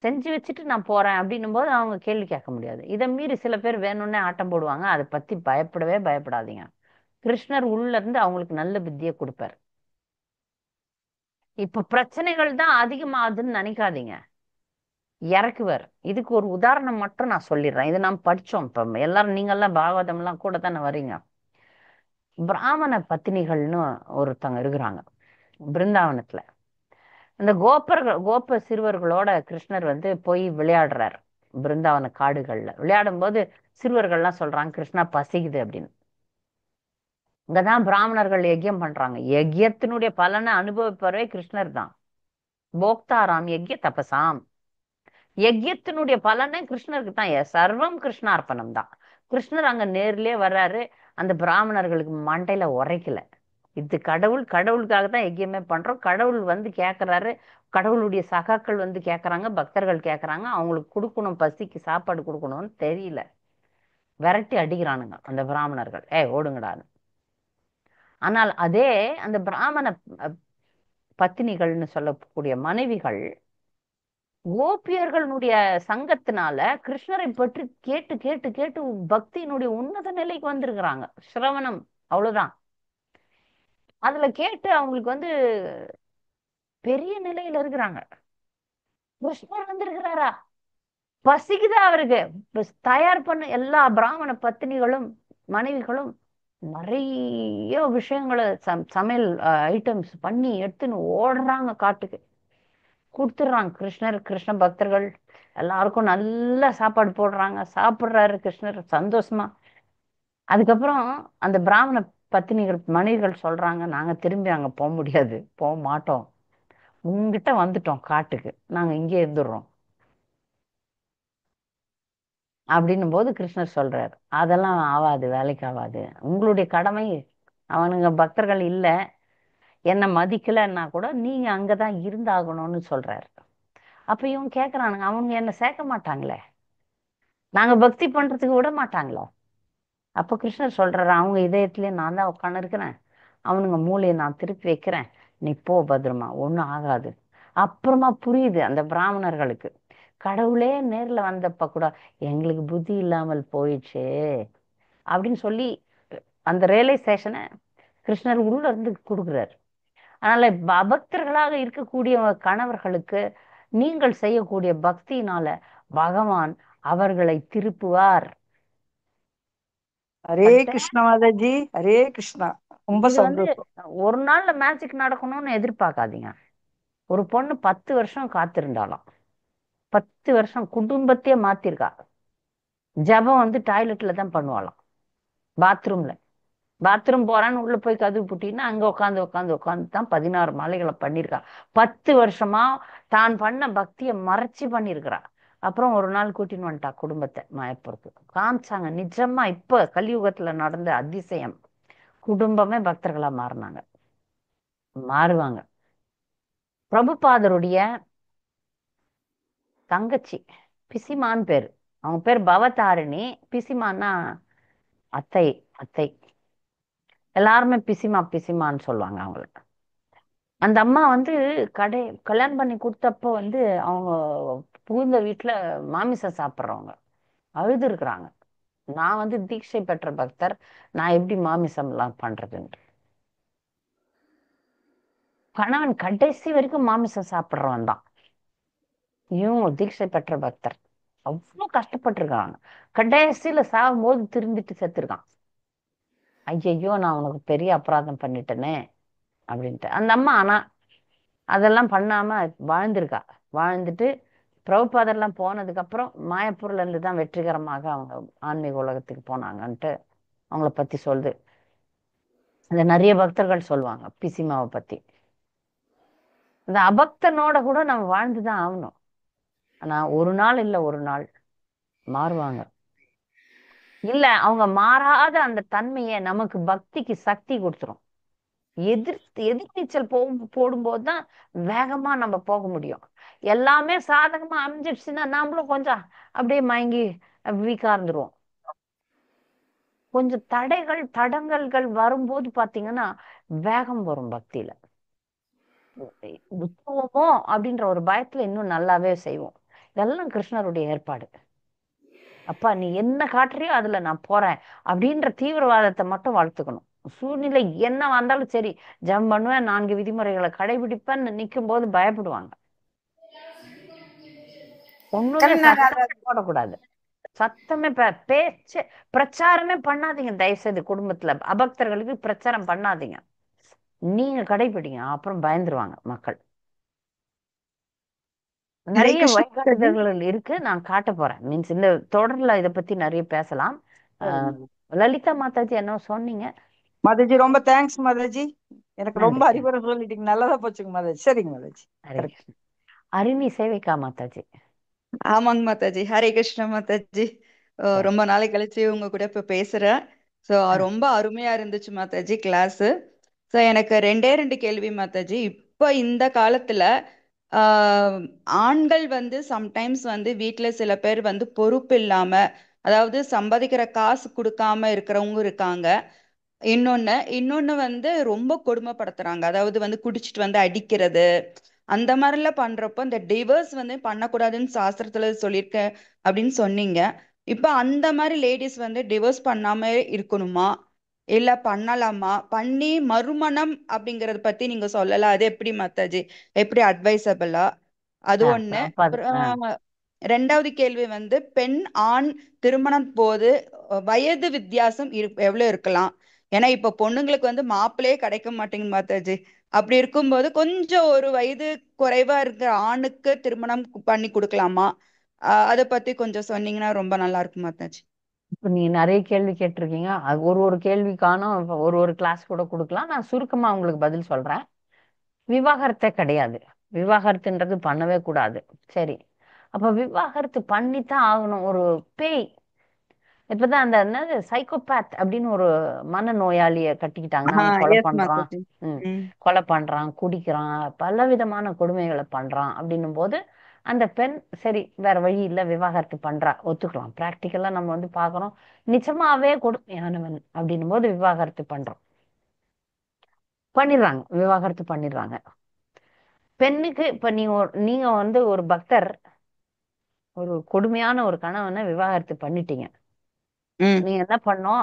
செஞ்சு வச்சுட்டு நான் போறேன் அப்படின்னும் போது அவங்க கேள்வி கேட்க முடியாது. இதை மீறி சில பேர் வேணும்னே ஆட்டம் போடுவாங்க. அதை பத்தி பயப்படவே பயப்படாதீங்க. கிருஷ்ணர் உள்ள இருந்து அவங்களுக்கு நல்ல புத்தியை கொடுப்பார். இப்ப பிரச்சனைகள் தான் அதிகமாகுதுன்னு நினைக்காதீங்க, இறக்குவார். இதுக்கு ஒரு உதாரணம் மட்டும் நான் சொல்லிடுறேன். இது நாம் படிச்சோம். இப்ப எல்லாரும் நீங்க எல்லாம் பாகவதம் எல்லாம் கூட தானே வரீங்க. பிராமண பத்தினிகள்னு ஒருத்தங்க இருக்கிறாங்க பிருந்தாவனத்துல. இந்த கோப சிறுவர்களோட கிருஷ்ணர் வந்து போய் விளையாடுறார் பிருந்தாவன காடுகள்ல. விளையாடும் போது சிறுவர்கள்லாம் சொல்றாங்க, கிருஷ்ணா பசிக்குது அப்படின்னு. இங்கதான் பிராமணர்கள் யஜ்யம் பண்றாங்க. யஜ்யத்தினுடைய பலனை அனுபவிப்பவரே கிருஷ்ணர் தான். போக்தாராம் யஜ்ய தபசாம். யஜ்யத்தினுடைய பலனே கிருஷ்ணருக்கு தான். சர்வம் கிருஷ்ணார்ப்பணம் தான். கிருஷ்ணர் அங்க நேர்லயே வர்றாரு. அந்த பிராமணர்களுக்கு மண்டையில உரைக்கல, இது கடவுள், கடவுளுக்காக தான் யஜ்யமே பண்றோம், கடவுள் வந்து கேட்கிறாரு. கடவுளுடைய சகாக்கள் வந்து கேட்கறாங்க, பக்தர்கள் கேட்கறாங்க, அவங்களுக்கு கொடுக்கணும், பசிக்கு சாப்பாடு கொடுக்கணும்னு தெரியல. விரட்டி அடிக்கிறானுங்க அந்த பிராமணர்கள், ஓடுங்கடான்னு. ஆனால் அதே அந்த பிராமண அஹ், பத்தினிகள்னு சொல்லக்கூடிய மனைவிகள் கோபியர்களுடைய சங்கத்தினால கிருஷ்ணரை பற்றி கேட்டு கேட்டு கேட்டு பக்தியினுடைய உன்னத நிலைக்கு வந்திருக்கிறாங்க. சிரவணம், அவ்வளவுதான். அதுல கேட்டு அவங்களுக்கு வந்து பெரிய நிலையில இருக்கிறாங்க. கிருஷ்ணர் வந்திருக்கிறாரா, பசிக்குதா அவருக்கு, தயார் பண்ண எல்லா பிராமண பத்தினிகளும் மனைவிகளும் நிறைய விஷயங்களை சமையல் ஐட்டம்ஸ் பண்ணி எடுத்துன்னு ஓடுறாங்க காட்டுக்கு. கொடுத்துடுறாங்க. கிருஷ்ணர், கிருஷ்ண பக்தர்கள் எல்லாருக்கும் நல்ல சாப்பாடு போடுறாங்க. சாப்பிடுறாரு கிருஷ்ணர் சந்தோஷமா. அதுக்கப்புறம் அந்த பிராமண பத்தினிகள் மனிதர்கள் சொல்றாங்க, நாங்க திரும்பி அங்க போக முடியாது, போக மாட்டோம், உங்ககிட்ட வந்துட்டோம் காட்டுக்கு, நாங்க இங்கே இருந்துடுறோம் அப்படின்னும் போது கிருஷ்ணர் சொல்றாரு, அதெல்லாம் ஆவாது, வேலைக்கு ஆகாது. உங்களுடைய கடமை, அவனுங்க பக்தர்கள் இல்ல, என்ன மதிக்கலைன்னா கூட நீங்க அங்கதான் இருந்தாகணும்னு சொல்றாரு. அப்ப இவங்க கேக்குறானுங்க, அவங்க என்ன சேர்க்க மாட்டாங்களே, நாங்க பக்தி பண்றதுக்கு விட மாட்டாங்களே. அப்ப கிருஷ்ணர் சொல்றாரு, அவங்க இதயத்திலேயே நான் தான் உட்கார்ந்து இருக்கிறேன், அவனுங்க மூளையை நான் திருப்பி வைக்கிறேன், நீ போ பத்திரமா, ஒண்ணும் ஆகாது. அப்புறமா புரியுது அந்த பிராமணர்களுக்கு, கடவுளே நேர்ல வந்தப்ப கூட எங்களுக்கு புத்தி இல்லாமல் போயிடுச்சே அப்படின்னு சொல்லி அந்த ரியலைசேஷனை கிருஷ்ணர் உள்ள இருந்து கொடுக்குறாரு. அதனால அபக்தர்களாக இருக்கக்கூடிய கணவர்களுக்கு நீங்கள் செய்யக்கூடிய பக்தியினால பகவான் அவர்களை திருப்புவார். ஹரே கட்ட கிருஷ்ண மாதாஜி, ஹரே கிருஷ்ணா. ரொம்ப இது வந்து சந்தோஷம். ஒரு நாள்ல மேஜிக் நடக்கணும்னு எதிர்பார்க்காதீங்க. ஒரு பொண்ணு 10 வருஷம் காத்திருந்தாலாம், 10 வருஷம் குடும்பத்தையே மாத்திருக்கா. ஜெபம் வந்து டாய்லெட்ல தான் பண்ணுவாளாம், பாத்ரூம்ல. பாத்ரூம் போறான்னு உள்ள போய் கதவு பூட்டின்னா அங்க உட்காந்து உட்காந்து உட்காந்து தான் 16 மாலைகளை பண்ணியிருக்கா. 10 வருஷமா தான் பண்ண பக்தியை மறைச்சு பண்ணியிருக்கிறா. அப்புறம் ஒரு நாள் கூட்டின்னு வந்துட்டா குடும்பத்தை மாயப்புறத்துக்கு காமிச்சாங்க. நிஜமா இப்ப கலியுகத்துல நடந்த அதிசயம், குடும்பமே பக்தர்களா மாறினாங்க, மாறுவாங்க. பிரபுபாதருடைய தங்கச்சி, பிசிமான் பேரு, அவங்க பேர் பவதாரிணி. பிசிமான்னா அத்தை, அத்தை. எல்லாருமே பிசிமா பிசிமான்னு சொல்லுவாங்க அவங்கள. அந்த அம்மா வந்து கடை கல்யாணம் பண்ணி கொடுத்தப்போ வந்து அவங்க புகுந்த வீட்டுல மாமிசம் சாப்பிட்றவங்க அழுது இருக்கிறாங்க. நான் வந்து தீட்சை பெற்ற பக்தர், நான் எப்படி மாமிசம் எல்லாம் பண்றதுன்ட்டு. கணவன் கடைசி வரைக்கும் மாமிசம் சாப்பிட்றவன் தான், இவங்க தீட்சை பெற்ற பக்தர். அவ்வளவு கஷ்டப்பட்டிருக்காங்க. கடைசியில சாகும்போது திருந்திட்டு செத்துருக்கான். ஐயையோ, நான் உனக்கு பெரிய அபராதம் பண்ணிட்டேனே அப்படின்ட்டு அந்த அம்மா. ஆனா அதெல்லாம் பண்ணாம வாழ்ந்திருக்கா. வாழ்ந்துட்டு பிரபுபாதெல்லாம் போனதுக்கு அப்புறம் மாயப்பூர்ல இருந்து தான் வெற்றிகரமாக அவங்க ஆன்மீக உலகத்துக்கு போனாங்கன்ட்டு அவங்கள பத்தி சொல்லுது. அந்த நிறைய பக்தர்கள் சொல்லுவாங்க பிசிமாவை பத்தி. இந்த அபக்தனோட கூட நம்ம வாழ்ந்துதான் ஆகணும். ஆனா ஒரு நாள் இல்ல ஒரு நாள் மாறுவாங்க. இல்ல அவங்க மாறாத அந்த தன்மையை நமக்கு பக்திக்கு சக்தி கொடுத்துரும். எதிர் எதிர்நீச்சல் போடும்போது தான் வேகமா நம்ம போக முடியும். எல்லாமே சாதகமா அமைஞ்சிடுச்சுன்னா நாமளும் கொஞ்சம் அப்படியே மயங்கி வீக்கா இருந்துருவோம். கொஞ்சம் தடைகள் தடங்கல்கள் வரும்போது பாத்தீங்கன்னா வேகம் வரும் பக்தியில. உத்துவமோ அப்படின்ற ஒரு பயத்துல இன்னும் நல்லாவே செய்வோம். இதெல்லாம் கிருஷ்ணருடைய ஏற்பாடு. அப்பா நீ என்ன காட்டுறியோ அதுல நான் போறேன் அப்படின்ற தீவிரவாதத்தை மட்டும் வளர்த்துக்கணும். சூழ்நிலை என்ன வந்தாலும் சரி, ஜெபம் பண்ணுவேன், 4 விதிமுறைகளை கடைபிடிப்பேன்னு நிற்கும் போது பயப்படுவாங்க. ஒண்ணுமே கண்ணனாக சத்தமே போடக்கூடாது. சத்தமே பேச்சு பிரச்சாரமே பண்ணாதீங்க தயவு செய்து. குடும்பத்துல அபக்தர்களுக்கு பிரச்சாரம் பண்ணாதீங்க, நீங்க கடைபிடிங்க, அப்புறம் பயந்துருவாங்க மக்கள். ஹரே நிறைய கிருஷ்ண மாதாஜி. வழிகாட்டுதல்கள் இருக்கு, நான் காட்ட போறேன். மீன்ஸ் இந்த தொடர்ல இதை பத்தி நிறைய பேசலாம். ஆஹ் சரிங்க லலிதா மாதாஜி என்ன சொன்னீங்க? மாதாஜி, ரொம்ப தேங்க்ஸ் மாதாஜி. எனக்கு ரொம்ப நன்றி. அறிவுரை சொல்லிட்டீங்க, நல்லதா போச்சுங்க மாதாஜி. சரிங்க மாதாஜி. ஹரே கரெக்ட். கிருஷ்ணா. அரிணி சேவிகா மாதாஜி. ஆமாங்க மாதாஜி. ஹரே கிருஷ்ண மாதாஜி. சரி. ரொம்ப நாளை கழிச்சு உங்க கூட இப்ப பேசுறேன். ஸோ ஆ, ரொம்ப அருமையா இருந்துச்சு மாதாஜி கிளாஸ். ஸோ எனக்கு ரெண்டே ரெண்டு கேள்வி மாதாஜி. இப்போ இந்த காலத்துல ஆஹ், ஆண்கள் வந்து சம்டைம்ஸ் வந்து வீட்ல சில பேர் வந்து பொறுப்பு இல்லாம, அதாவது சம்பாதிக்கிற காசு கொடுக்காம இருக்கிறவங்க இருக்காங்க. இன்னொன்னு வந்து ரொம்ப கொடுமைப்படுத்துறாங்க. அதாவது வந்து குடிச்சிட்டு வந்து அடிக்கிறது, அந்த மாதிரிலாம் பண்றப்போ இந்த டிவோர்ஸ் வந்து பண்ணக்கூடாதுன்னு சாஸ்திரத்துல சொல்லியிருக்க அப்படின்னு சொன்னீங்க. இப்ப அந்த மாதிரி லேடிஸ் வந்து டிவோர்ஸ் பண்ணாம இருக்கணுமா, இல்ல பண்ணலாமா, பண்ணி மறுமணம் அப்படிங்கறத பத்தி நீங்க சொல்லலாம். அது எப்படி மாத்தாஜி, எப்படி அட்வைசபிளா? அது ஒண்ணு. பிரபுபாத். அப்புறம் ரெண்டாவது கேள்வி வந்து பெண் ஆண் திருமணம் போது வயது வித்தியாசம் எவ்வளவு இருக்கலாம்? ஏன்னா இப்ப பொண்ணுங்களுக்கு வந்து மாப்பிள்ளையே கிடைக்க மாட்டேங்குது மாதாஜி. அப்படி இருக்கும்போது கொஞ்சம் ஒரு வயது குறைவா இருக்கிற ஆணுக்கு திருமணம் பண்ணி கொடுக்கலாமா? அதை பத்தி கொஞ்சம் சொன்னீங்கன்னா ரொம்ப நல்லா இருக்கும் மாதாஜி. நீங்க நிறைய கேள்வி கேட்டிருக்கீங்க. அது ஒரு ஒரு கேள்விக்கான ஒரு ஒரு கிளாஸ் கூட கொடுக்கலாம். நான் சுருக்கமா உங்களுக்கு பதில் சொல்றேன். விவாகரத்தே கிடையாது. விவாகரத்துன்றது பண்ணவே கூடாது. சரி, அப்ப விவாகரத்து பண்ணித்தான் ஆகணும். ஒரு பேய், இப்பதான் அந்த என்னது சைக்கோபாத் அப்படின்னு ஒரு மனநோயாளிய கட்டிக்கிட்டாங்கன்னா அவன் கொலை எஸ் பண்றான். மாதாஜி. ம். ம் கொலை பண்றான், குடிக்கிறான், பல விதமான கொடுமைகளை பண்றான் அப்படின்னும் போது அந்த பெண் சரி வேற வழி இல்ல விவாகரத்து பண்றா, ஒத்துக்கலாம். பிராக்டிக்கலா நம்ம வந்து பாக்குறோம், நிஜமாவே கொடுமையானவன் அப்படின்னும் போது விவாகரத்து பண்றோம். பண்ணிடுறாங்க, விவாகரத்து பண்ணிடுறாங்க. பெண்ணுக்கு இப்ப நீங்க வந்து ஒரு பக்தர், ஒரு கொடுமையான ஒரு கணவனை விவாகரத்து பண்ணிட்டீங்க. ம் நீங்க என்ன பண்ணோம்?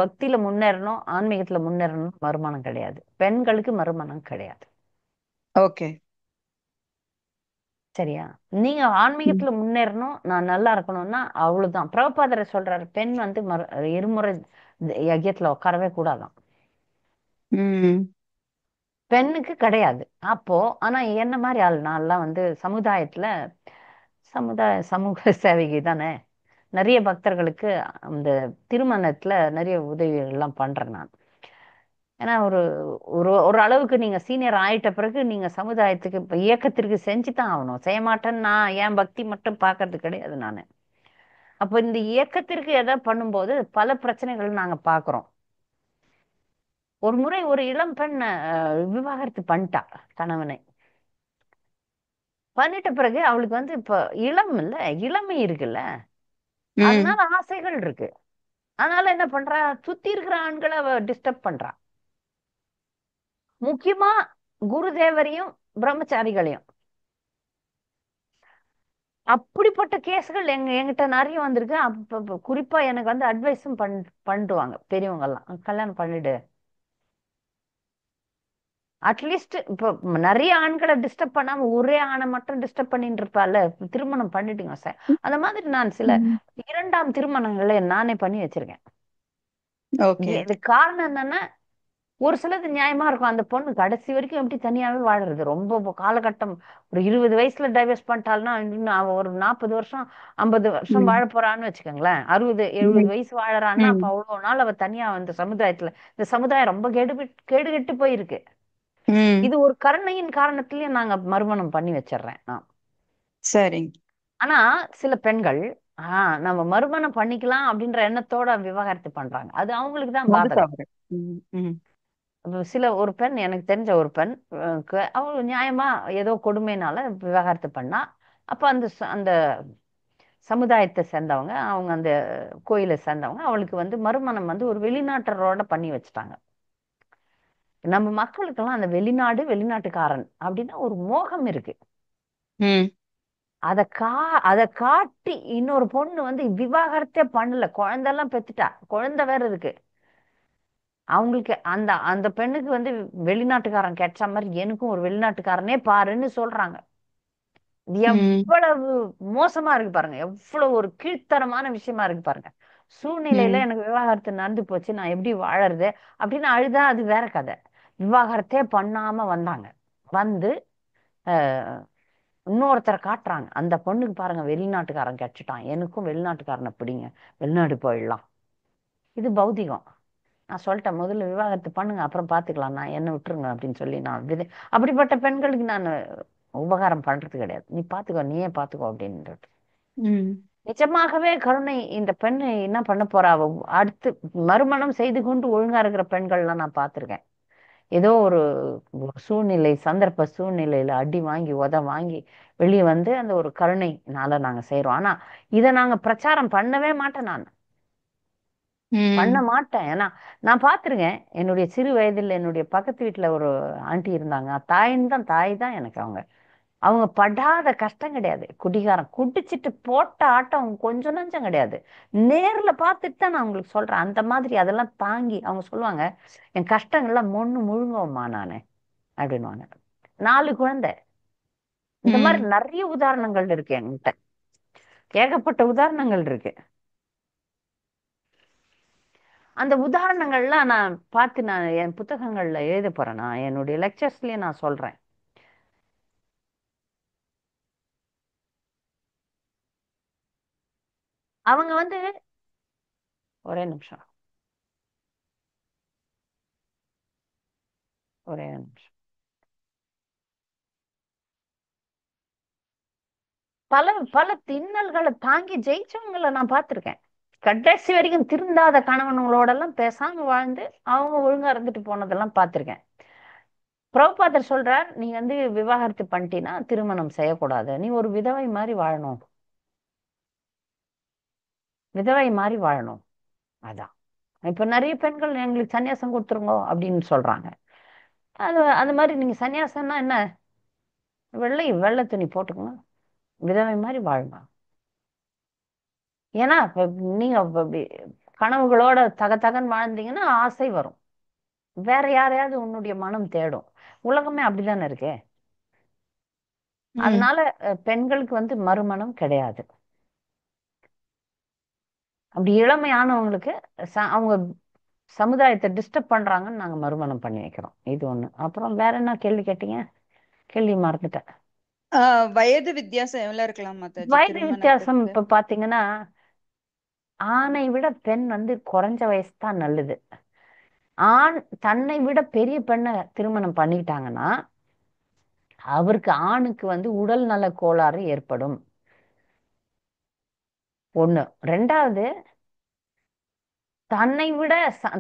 பக்தியில முன்னேறணும், ஆன்மீகத்துல முன்னேறணும். மறுமணம் கிடையாது, பெண்களுக்கு மறுமணம் கிடையாது. ஓகே. சரியா? நீங்க ம் ஆன்மீகத்துல முன்னேறணும், நான் நல்லா இருக்கணும்னா அவ்வளவுதான். பிரபுபாதர் சொல்றாரு, பெண் வந்து இருமுறை யஜ்யத்துல உட்காரவே கூடாதாம். ம் பெண்ணுக்கு கிடையாது. அப்போ ஆனா என்ன மாதிரி ஆள், நான்லாம் வந்து சமுதாயத்துல சமூக சேவகி தானே. நிறைய பக்தர்களுக்கு அந்த திருமணத்துல நிறைய உதவிகள் எல்லாம் பண்றேன் நான். ஏன்னா ஒரு ஒரு ஒரு அளவுக்கு நீங்க சீனியர் ஆயிட்ட பிறகு நீங்க சமுதாயத்துக்கு இப்ப இயக்கத்திற்கு செஞ்சு தான் ஆகணும். செய்ய மாட்டேன்னு நான் என் பக்தி மட்டும் பார்க்கறது கிடையாது நானு. அப்ப இந்த இயக்கத்திற்கு எதாவது பண்ணும்போது பல பிரச்சனைகள் நாங்க பார்க்கிறோம். ஒரு முறை ஒரு இளம் பெண் விவாகரத்து பண்ணிட்டா கணவனை. பண்ணிட்ட பிறகு அவளுக்கு வந்து இப்ப இளமை இருக்குல்ல, ம் அதனால ஆசைகள் இருக்கு. அதனால என்ன பண்றா, சுத்தி இருக்கிற ஆண்களை அவ டிஸ்டர்ப் பண்றா. முக்கியமா குருதேவரையும் பிரம்மச்சாரிகளையும். அப்படிப்பட்ட கேஸ்கள் என்கிட்ட நிறைய வந்திருக்கு. அப்ப குறிப்பா எனக்கு வந்து அட்வைஸும் பண்ணிடுவாங்க பெரியவங்க எல்லாம், கல்யாணம் பண்ணிடு. அட்லீஸ்ட் இப்போ நிறைய ஆண்களை டிஸ்டர்ப் பண்ணாம ஒரே ஆணை மட்டும் டிஸ்டர்ப் பண்ணிட்டு இருப்பால, திருமணம் பண்ணிடுங்க சார். அந்த மாதிரி நான் சில ம் இரண்டாம் திருமணங்களை நானே பண்ணி வச்சிருக்கேன். ஓகே. இது காரணம் என்னன்னா, ஒரு சிலது நியாயமா இருக்கும். அந்த பொண்ணு கடைசி வரைக்கும் எப்படி தனியாவே வாழறது, ரொம்ப காலகட்டம். ஒரு 20 வயசுல டைவர்ஸ் பண்ணிட்டாள்னா இன்னும் அவ ஒரு 40 வருஷம் 50 வருஷம் ம் வாழ போறான்னு வச்சுக்கோங்களேன். 60 70 ம் வயசு வாழறான்னா அப்ப ம் அவ்வளவு நாள் அவ தனியா இந்த சமுதாயத்துல, இந்த சமுதாயம் ரொம்ப கேடு கெட்டு போயிருக்கு. ம் இது ஒரு கருணையின் காரணத்திலயே நாங்க மறுமணம் பண்ணி வச்சிடுறேன் நான். சரிங்க. ஆனா சில பெண்கள் நம்ம மறுமணம் பண்ணிக்கலாம் அப்படின்ற எண்ணத்தோட விவாகரத்து பண்றாங்க. அது அவங்களுக்கு தான் அது பாதகம். தவறு. ம் ம் அப்ப ஒரு பெண், எனக்கு தெரிஞ்ச ஒரு பெண், அவ நியாயமா ஏதோ கொடுமைனால விவாகரத்து பண்ணா. அப்ப அந்த சமுதாயத்தை சேர்ந்தவங்க, அவங்க அந்த கோயிலை சேர்ந்தவங்க அவளுக்கு வந்து மறுமணம் வந்து ஒரு வெளிநாட்டரோட பண்ணி வச்சுட்டாங்க. நம்ம மக்களுக்கெல்லாம் அந்த வெளிநாட்டுக்காரன் அப்படின்னா ஒரு மோகம் இருக்கு. ம் அத கா அத காட்டி இன்னொரு பொண்ணு வந்து விவாகரத்தே பண்ணல, குழந்தைலாம் பெத்துட்டா, குழந்தை வேற இருக்கு. அவங்களுக்கு அந்த அந்த பெண்ணுக்கு வந்து வெளிநாட்டுக்காரன் கிடைச்ச மாதிரி எனக்கும் ஒரு வெளிநாட்டுக்காரனே பாருன்னு சொல்றாங்க. இது ம் எவ்வளவு மோசமா இருக்கு பாருங்க, எவ்வளவு ஒரு கீழ்த்தரமான விஷயமா இருக்கு பாருங்க. சூழ்நிலையில ம் எனக்கு விவாகரத்து நடந்து போச்சு, நான் எப்படி வாழறது அப்படின்னு அழுதா அது வேற கதை. விவாகரத்தே பண்ணாம வந்தாங்க. வந்து அஹ், இன்னொருத்தரை காட்டுறாங்க. அந்த பொண்ணுக்கு பாருங்க வெளிநாட்டுக்காரன் கிடைச்சிட்டான், எனக்கும் வெளிநாட்டுக்காரனை பிடிங்க, வெளிநாடு போயிடலாம். இது பௌதிகம். நான் சொல்லிட்டேன், முதல்ல விவாகரத்து பண்ணுங்க, அப்புறம் பார்த்துக்கலாம், நான் என்ன விட்டுருங்க அப்படின்னு சொல்லி நான் அப்படிப்பட்ட பெண்களுக்கு நான் உபகாரம் பண்றது கிடையாது. நீ பார்த்துக்கோ, நீயே பார்த்துக்கோ அப்படின்றது. ம் நிஜமாகவே கருணை இந்த பெண் என்ன பண்ண போறா, அவ அடுத்து மறுமணம் செய்து கொண்டு ஒழுங்கா இருக்கிற பெண்கள்லாம் நான் பார்த்திருக்கேன். ஏதோ ஒரு சந்தர்ப்ப சூழ்நிலையில அடி வாங்கி வாங்கி வெளியே வந்து அந்த ஒரு கருணைனால நாங்க செய்றோம். ஆனா இதை நாங்க பிரச்சாரம் பண்ணவே மாட்டேன் நான். பண்ண ம் மாட்டேன். ஏன்னா நான் பார்த்திருக்கேன். என்னுடைய சிறு வயதில் என்னுடைய பக்கத்து வீட்டுல ஒரு ஆண்டி இருந்தாங்க. தாய் தான் எனக்கு அவங்க. அவங்க படாத கஷ்டம் கிடையாது. குடிகாரன் குடிச்சிட்டு போட்ட ஆட்டம் அவங்க கொஞ்சம் நஞ்சம் கிடையாது. நேர்ல பார்த்துட்டு தான் நான் உங்களுக்கு சொல்றேன். அந்த மாதிரி அதெல்லாம் தாங்கி அவங்க சொல்லுவாங்க, என் கஷ்டங்கள்லாம் மொண்ணு முழுங்குவோம்மா நானு அப்படின்னுவாங்க. 4 குழந்தை. இந்த மாதிரி ம் நிறைய உதாரணங்கள் இருக்கு என்கிட்ட, ஏகப்பட்ட உதாரணங்கள் இருக்கு. அந்த உதாரணங்கள்லாம் நான் பார்த்து நான் என் புத்தகங்கள்ல எழுத போறேன். நான் என்னுடைய லெக்சர்ஸ்லயே நான் சொல்றேன். அவங்க வந்து ஒரே நிமிஷம், ஒரே நிமிஷம். பல பல இன்னல்களை தாங்கி ஜெயிச்சவங்களை நான் பார்த்திருக்கேன். கடைசி வரைக்கும் திருந்தாத கணவனுங்களோட எல்லாம் பேசாம வாழ்ந்து அவங்க ஒழுங்கா இருந்துட்டு போனதெல்லாம் பார்த்திருக்கேன். பிரபுபாதர் சொல்றார், நீ வந்து விவாகரத்து பண்ணிட்டீன்னா திருமணம் செய்யக்கூடாது, நீ ஒரு விதவை மாதிரி வாழணும், விதவை மாதிரி வாழணும். அதான் இப்ப நிறைய பெண்கள் எங்களுக்கு சன்னியாசம் கொடுத்துருங்கோ அப்படின்னு சொல்றாங்க. அது அது மாதிரி நீங்க சன்னியாசம்னா என்ன, வெள்ளை துணி போட்டுக்கணும், விதவை மாதிரி வாழுங்க. ஏன்னா நீங்க கனவுகளோட தகன்னு வாழ்ந்தீங்கன்னா ஆசை வரும், வேற யாரையாவது உன்னுடைய மனம் தேடும். உலகமே அப்படிதானே இருக்கு. அதனால பெண்களுக்கு வந்து மறுமணம் கிடையாது. அப்படி இளமையானவங்களுக்கு அவங்க சமுதாயத்தை டிஸ்டர்ப் பண்றாங்கன்னு நாங்க மறுமணம் பண்ணி வைக்கிறோம். இது ஒண்ணு. அப்புறம் வேற என்ன கேள்வி கேட்டீங்க? கேள்வி மறந்துட்டேன். வயது வித்தியாசம் எவ்வளவு இருக்கலாம் மாதாஜி வயது வித்தியாசம் திருமணத்துக்கு? இப்ப பாத்தீங்கன்னா, ஆணை விட பெண் வந்து குறைஞ்ச வயசு தான் நல்லது. ஆண் தன்னை விட பெரிய பெண்ணை திருமணம் பண்ணிக்கிட்டாங்கன்னா அவருக்கு ஆணுக்கு வந்து உடல் நல கோளாறு ஏற்படும். ஒண்ணு. ரெண்டாவது, தன்னை விட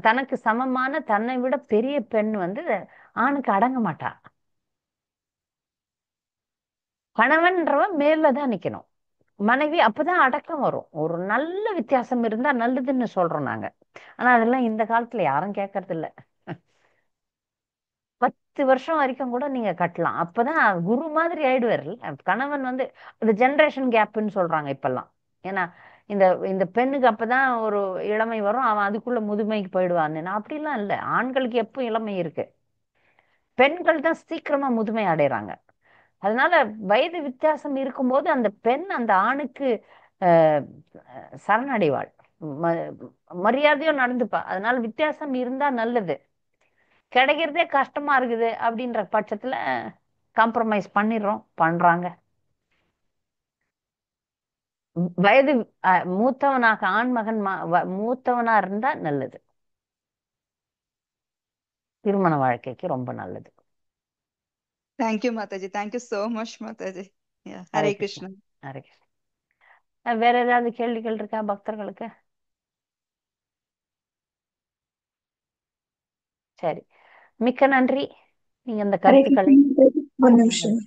தனக்கு சமமான தன்னை விட பெரிய பெண் வந்து ஆணுக்கு அடங்க மாட்டா. கணவன்றவன் மேலதான் நிக்கணும், மனைவி அப்பதான் அடக்கம் வரும். ஒரு நல்ல வித்தியாசம் இருந்தா நல்லதுன்னு சொல்றோம் நாங்க. ஆனா அதெல்லாம் இந்த காலத்துல யாரும் கேட்கறது இல்ல. 10 வருஷம் வரைக்கும் கூட நீங்க கட்டலாம், அப்பதான் குரு மாதிரி ஆயிடுவார்ல கணவன் வந்து. அது ஜெனரேஷன் கேப்னு சொல்றாங்க இப்பெல்லாம். ஏன்னா இந்த இந்த பெண்ணுக்கு அப்பதான் ஒரு இளமை வரும், அவன் அதுக்குள்ள முதுமைக்கு போயிடுவான்னு. அப்படிலாம் இல்லை, ஆண்களுக்கு எப்போ இளமை இருக்கு, பெண்கள் தான் சீக்கிரமா முதுமை அடைறாங்க. அதனால வயது வித்தியாசம் இருக்கும்போது அந்த பெண் அந்த ஆணுக்கு அஹ், சரணடைவாள், ம- மரியாதையும் நடந்துப்பா. அதனால வித்தியாசம் இருந்தா நல்லது. கிடைக்கிறதே கஷ்டமா இருக்குது அப்படின்ற பட்சத்துல காம்ப்ரமைஸ் பண்றாங்க. வயது மூத்தவனாக ஆண்மகன் மூத்தவனா இருந்தா நல்லது, திருமண வாழ்க்கைக்கு ரொம்ப நல்லது. Thank you Mataji, thank you so much Mataji. Hare Hare Krishna. Krishnan. Hare Krishna. வேற ஏதாவது கேள்விகள் இருக்கா பக்தர்களுக்கு? சரி, மிக்க நன்றி. நீங்க இந்த ஹரே கருத்துக்களை கிருஷ்ணா. ஒரு நிமிஷம்.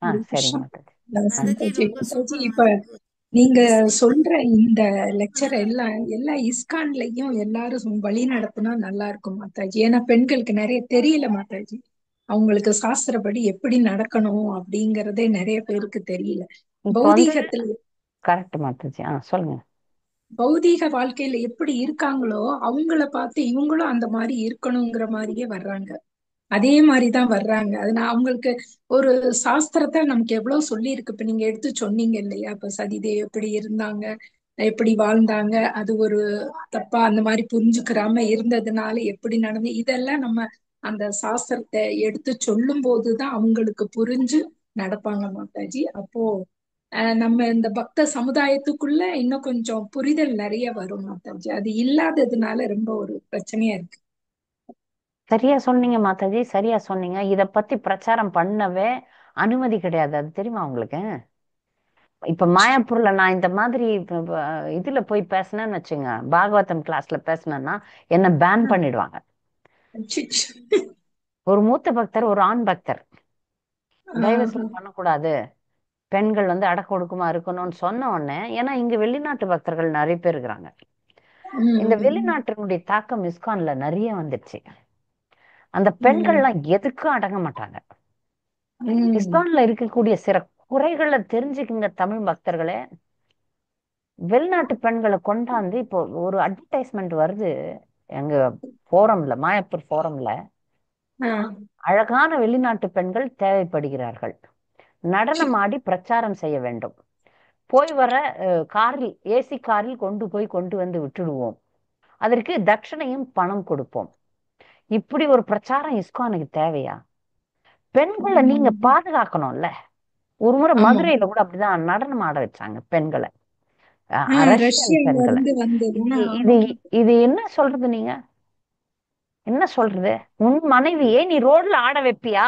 ஹரே சரிங்க கிருஷ்ணா. மாதாஜி. மாதாஜி, மாதாஜி, இப்ப நீங்க சொல்ற இந்த லெக்சர் எல்லாம் எல்லா இஸ்கான்லயும் எல்லாரும் வழி நடத்தினா நல்லா இருக்கும் மாதாஜி. ஏன்னா பெண்களுக்கு நிறைய தெரியல மாதாஜி. அவங்களுக்கு சாஸ்திரப்படி எப்படி நடக்கணும் அப்படிங்கறதே நிறைய பேருக்கு தெரியல. இப்ப வந்து பௌதீகத்துல கரெக்ட் மாதாஜி. சொல்லுங்க. பௌதீக வாழ்க்கையில எப்படி இருக்காங்களோ அவங்கள பார்த்து இவங்களும் அந்த மாதிரி இருக்கணுங்கிற மாதிரியே வர்றாங்க. அதே மாதிரிதான் வர்றாங்க. அது நான் அவங்களுக்கு ஒரு சாஸ்திரத்தை நமக்கு எவ்வளவு சொல்லி இருக்கு. இப்ப நீங்க எடுத்து சொன்னீங்க இல்லையா, இப்ப சதிதேவி எப்படி இருந்தாங்க, எப்படி வாழ்ந்தாங்க, அது ஒரு தப்பா அந்த மாதிரி புரிஞ்சுக்கிறாம இருந்ததுனால எப்படி நடந்து, இதெல்லாம் நம்ம அந்த சாஸ்திரத்தை எடுத்து சொல்லும் போதுதான் அவங்களுக்கு புரிஞ்சு நடப்பாங்க மாதாஜி. அப்போ நம்ம இந்த பக்த சமுதாயத்துக்குள்ள இன்னும் கொஞ்சம் புரிதல் நிறைய வரும் மாதாஜி. அது இல்லாததுனால ரொம்ப ஒரு பிரச்சனையா இருக்கு. சரியா சொன்னீங்க மாதாஜி, சரியா சொன்னீங்க. இத பத்தி பிரச்சாரம் பண்ணவே அனுமதி கிடையாது, அது தெரியுமா உங்களுக்கு? இப்ப மாயாப்பூர்ல நான் இந்த மாதிரி இதுல போய் பேசினேன்னு வச்சுங்க, பாகவதம் கிளாஸ்ல பேசினேன்னா என்ன பேன் பண்ணிடுவாங்க. அச்சச்சோ. ஒரு மூத்த பக்தர், ஒரு ஆண் பக்தர், தயவு ஆஹ் செய்து பண்ணக்கூடாது, பெண்கள் வந்து அடக்க ஒடுக்கமா இருக்கணும்னு சொன்ன உடனே, ஏன்னா இங்க வெளிநாட்டு பக்தர்கள் நிறைய பேர் இருக்கிறாங்க, இந்த உம் வெளிநாட்டினுடைய தாக்கம் இஸ்கான்ல நிறைய வந்துடுச்சு. அந்த உம் பெண்கள்லாம் எதுக்கும் அடங்க மாட்டாங்க. உம் இஸ்கான்ல இருக்கக்கூடிய சில குறைகளை தெரிஞ்சுக்குங்க தமிழ் பக்தர்களே. வெளிநாட்டு பெண்களை கொண்டாந்து இப்போ ஒரு அட்வர்டைஸ்மெண்ட் வருது எங்க ஃபோரம்ல, மாயப்பூர் ஃபோரம்ல. ஆஹ் அழகான வெளிநாட்டு பெண்கள் தேவைப்படுகிறார்கள், நடனம் ஆடி பிரச்சாரம் செய்ய வேண்டும், போய் வர காரில், ஏசி காரில் கொண்டு வந்து விட்டுடுவோம், அதற்கு தட்சணையும் பணம் கொடுப்போம். இப்படி ஒரு பிரச்சாரம் இஸ்கானுக்கு தேவையா? பெண்களை நீங்க பாதுகாக்கணும்ல. ஒரு முறை ஆமா. மதுரையில கூட அப்படிதான் நடனம் ஆட வச்சாங்க பெண்களை. ரஷ்யன் ரஷ்யால பெண்களை. இருந்து வந்தது. இது ஆமா. இது இது என்ன சொல்றது? நீங்க என்ன சொல்றது? உன் மனைவியை நீ ரோட்ல ஆட வைப்பியா?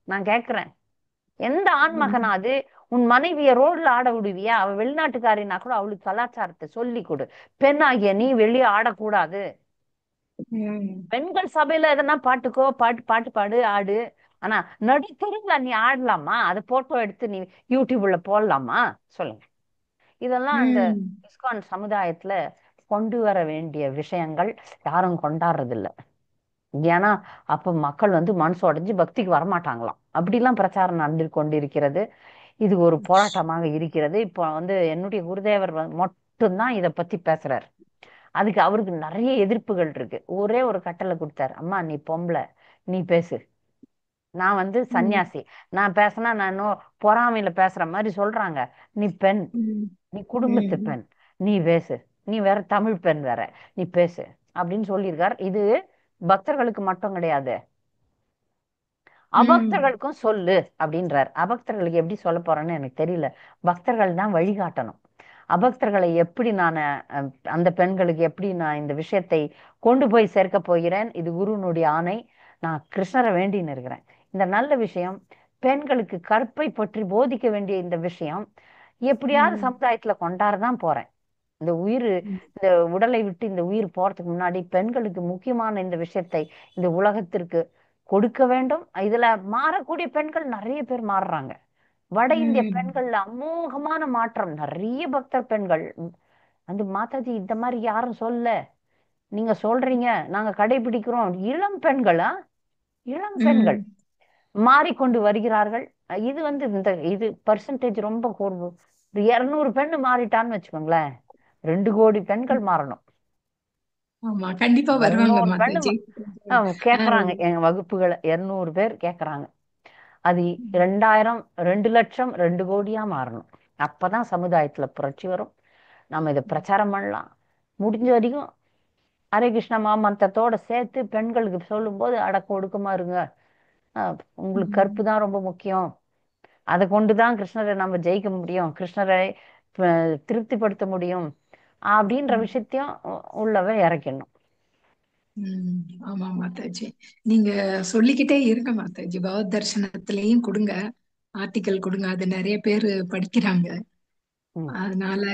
நான் கேக்குறேன். எந்த ஆண்மகனா அது? உன் மனைவிய ரோட்ல ஆட விடுவியா? அவ வெளிநாட்டுக்காரினா கூட அவளுக்கு கலாச்சாரத்தை சொல்லி கொடு. பெண்ணாகிய நீ வெளியே ஆடக்கூடாது. ம். பெண்கள் சபையில எதனா பாட்டுக்கோ பாட்டு பாட்டு பாடு ஆடு. ஆனா நடுத்தெருவுல நீ ஆடலாமா? அதை போட்டோ எடுத்து நீ யூடியூப்ல போடலாமா? சொல்லுங்க. இதெல்லாம் இந்த ம். இஸ்கான் சமுதாயத்துல கொண்டு வர வேண்டிய விஷயங்கள். யாரும் கொண்டாடுறது இல்ல. ஏன்னா அப்ப மக்கள் வந்து மனசு உடைஞ்சு பக்திக்கு வரமாட்டாங்களாம். அப்படிலாம் பிரச்சாரம் நடந்து கொண்டிருக்கிறது. இது ஒரு போராட்டமாக இருக்கிறது. இப்போ வந்து என்னுடைய குருதேவர் மட்டும்தான் இதை பத்தி பேசுறாரு. அதுக்கு அவருக்கு நிறைய எதிர்ப்புகள் இருக்கு. ஒரே ஒரு கட்டளை கொடுத்தாரு, அம்மா நீ பொம்பளை, நீ பேசு. நான் வந்து ம். சன்னியாசி, நான் பேசினா நான் இன்னும் பொறாமையில பேசுற மாதிரி சொல்றாங்க. நீ பெண், ம். நீ குடும்பத்து ம். பெண், நீ பேசு. நீ வேற தமிழ் பெண் வேற, நீ பேசு அப்படின்னு சொல்லியிருக்கார். இது பக்தர்களுக்கு மட்டும் கிடையாது, ம். அபக்தர்களுக்கும் சொல்லு அப்படின்றார். அபக்தர்களுக்கு எப்படி சொல்ல போறேன்னு எனக்கு தெரியல. பக்தர்கள் தான் வழிகாட்டணும். அபக்தர்களை எப்படி நான் அந்த பெண்களுக்கு எப்படி நான் இந்த விஷயத்தை கொண்டு போய் சேர்க்க போகிறேன்? இது குருனுடைய ஆணை. நான் கிருஷ்ணரை வேண்டின்னு இருக்கிறேன். இந்த நல்ல விஷயம், பெண்களுக்கு கற்பை பற்றி போதிக்க வேண்டிய இந்த விஷயம் எப்படியாவது ம். சமுதாயத்துல கொண்டாடதான் போறேன். இந்த உயிர், இந்த உடலை விட்டு இந்த உயிர் போறதுக்கு முன்னாடி பெண்களுக்கு முக்கியமான இந்த விஷயத்தை இந்த உலகத்திற்கு கொடுக்க வேண்டும். இதுல மாறக்கூடிய பெண்கள் நிறைய பேர் மாறுறாங்க. வட இந்திய ம். பெண்கள்ல அமோகமான மாற்றம். நிறைய பக்தர் பெண்கள் வந்து மாதாஜி இந்த மாதிரி யாரும் சொல்ல, நீங்க சொல்றீங்க, நாங்க கடைபிடிக்கிறோம். இளம் பெண்களா, இளம் பெண்கள் ம். மாறிக்கொண்டு வருகிறார்கள். இது வந்து இந்த இது பர்சன்டேஜ் ரொம்ப கூர்வு. ஒரு 200 பெண்ணு மாறிட்டான்னு வச்சுக்கோங்களேன், 2 கோடி பெண்கள் மாறணும். ஆமா, கண்டிப்பா வருவாங்க 200 பெண்ணு மாதாஜி. கேக்குறாங்க. எங்க வகுப்புகளை 200 பேர் கேக்குறாங்க. அது ஆ. 2000, 2 லட்சம், 2 கோடியா மாறணும். அப்பதான் சமுதாயத்துல புரட்சி வரும். நம்ம இதை பிரச்சாரம் பண்ணலாம். முடிஞ்ச வரைக்கும் ஹரே கிருஷ்ண மாமந்திரத்தோட சேர்த்து பெண்களுக்கு சொல்லும்போது அடக்க ஒடுக்கமா இருங்க. உங்களுக்கு கற்பு ம். தான் ரொம்ப முக்கியம். அதை கொண்டுதான் கிருஷ்ணரை நம்ம ஜெயிக்க முடியும், கிருஷ்ணரை திருப்திப்படுத்த முடியும் அப்படின்ற ம். விஷயத்தையும் உள்ளவே இறக்கணும். ம். ஆமா மாதாஜி, நீங்க சொல்லிக்கிட்டே இருங்க மாதாஜி. பகவத் தர்சனத்திலையும் கொடுங்க, ஆர்டிக்கல் கொடுங்க, அது நிறைய பேர் படிக்கிறாங்க. ம். அதனால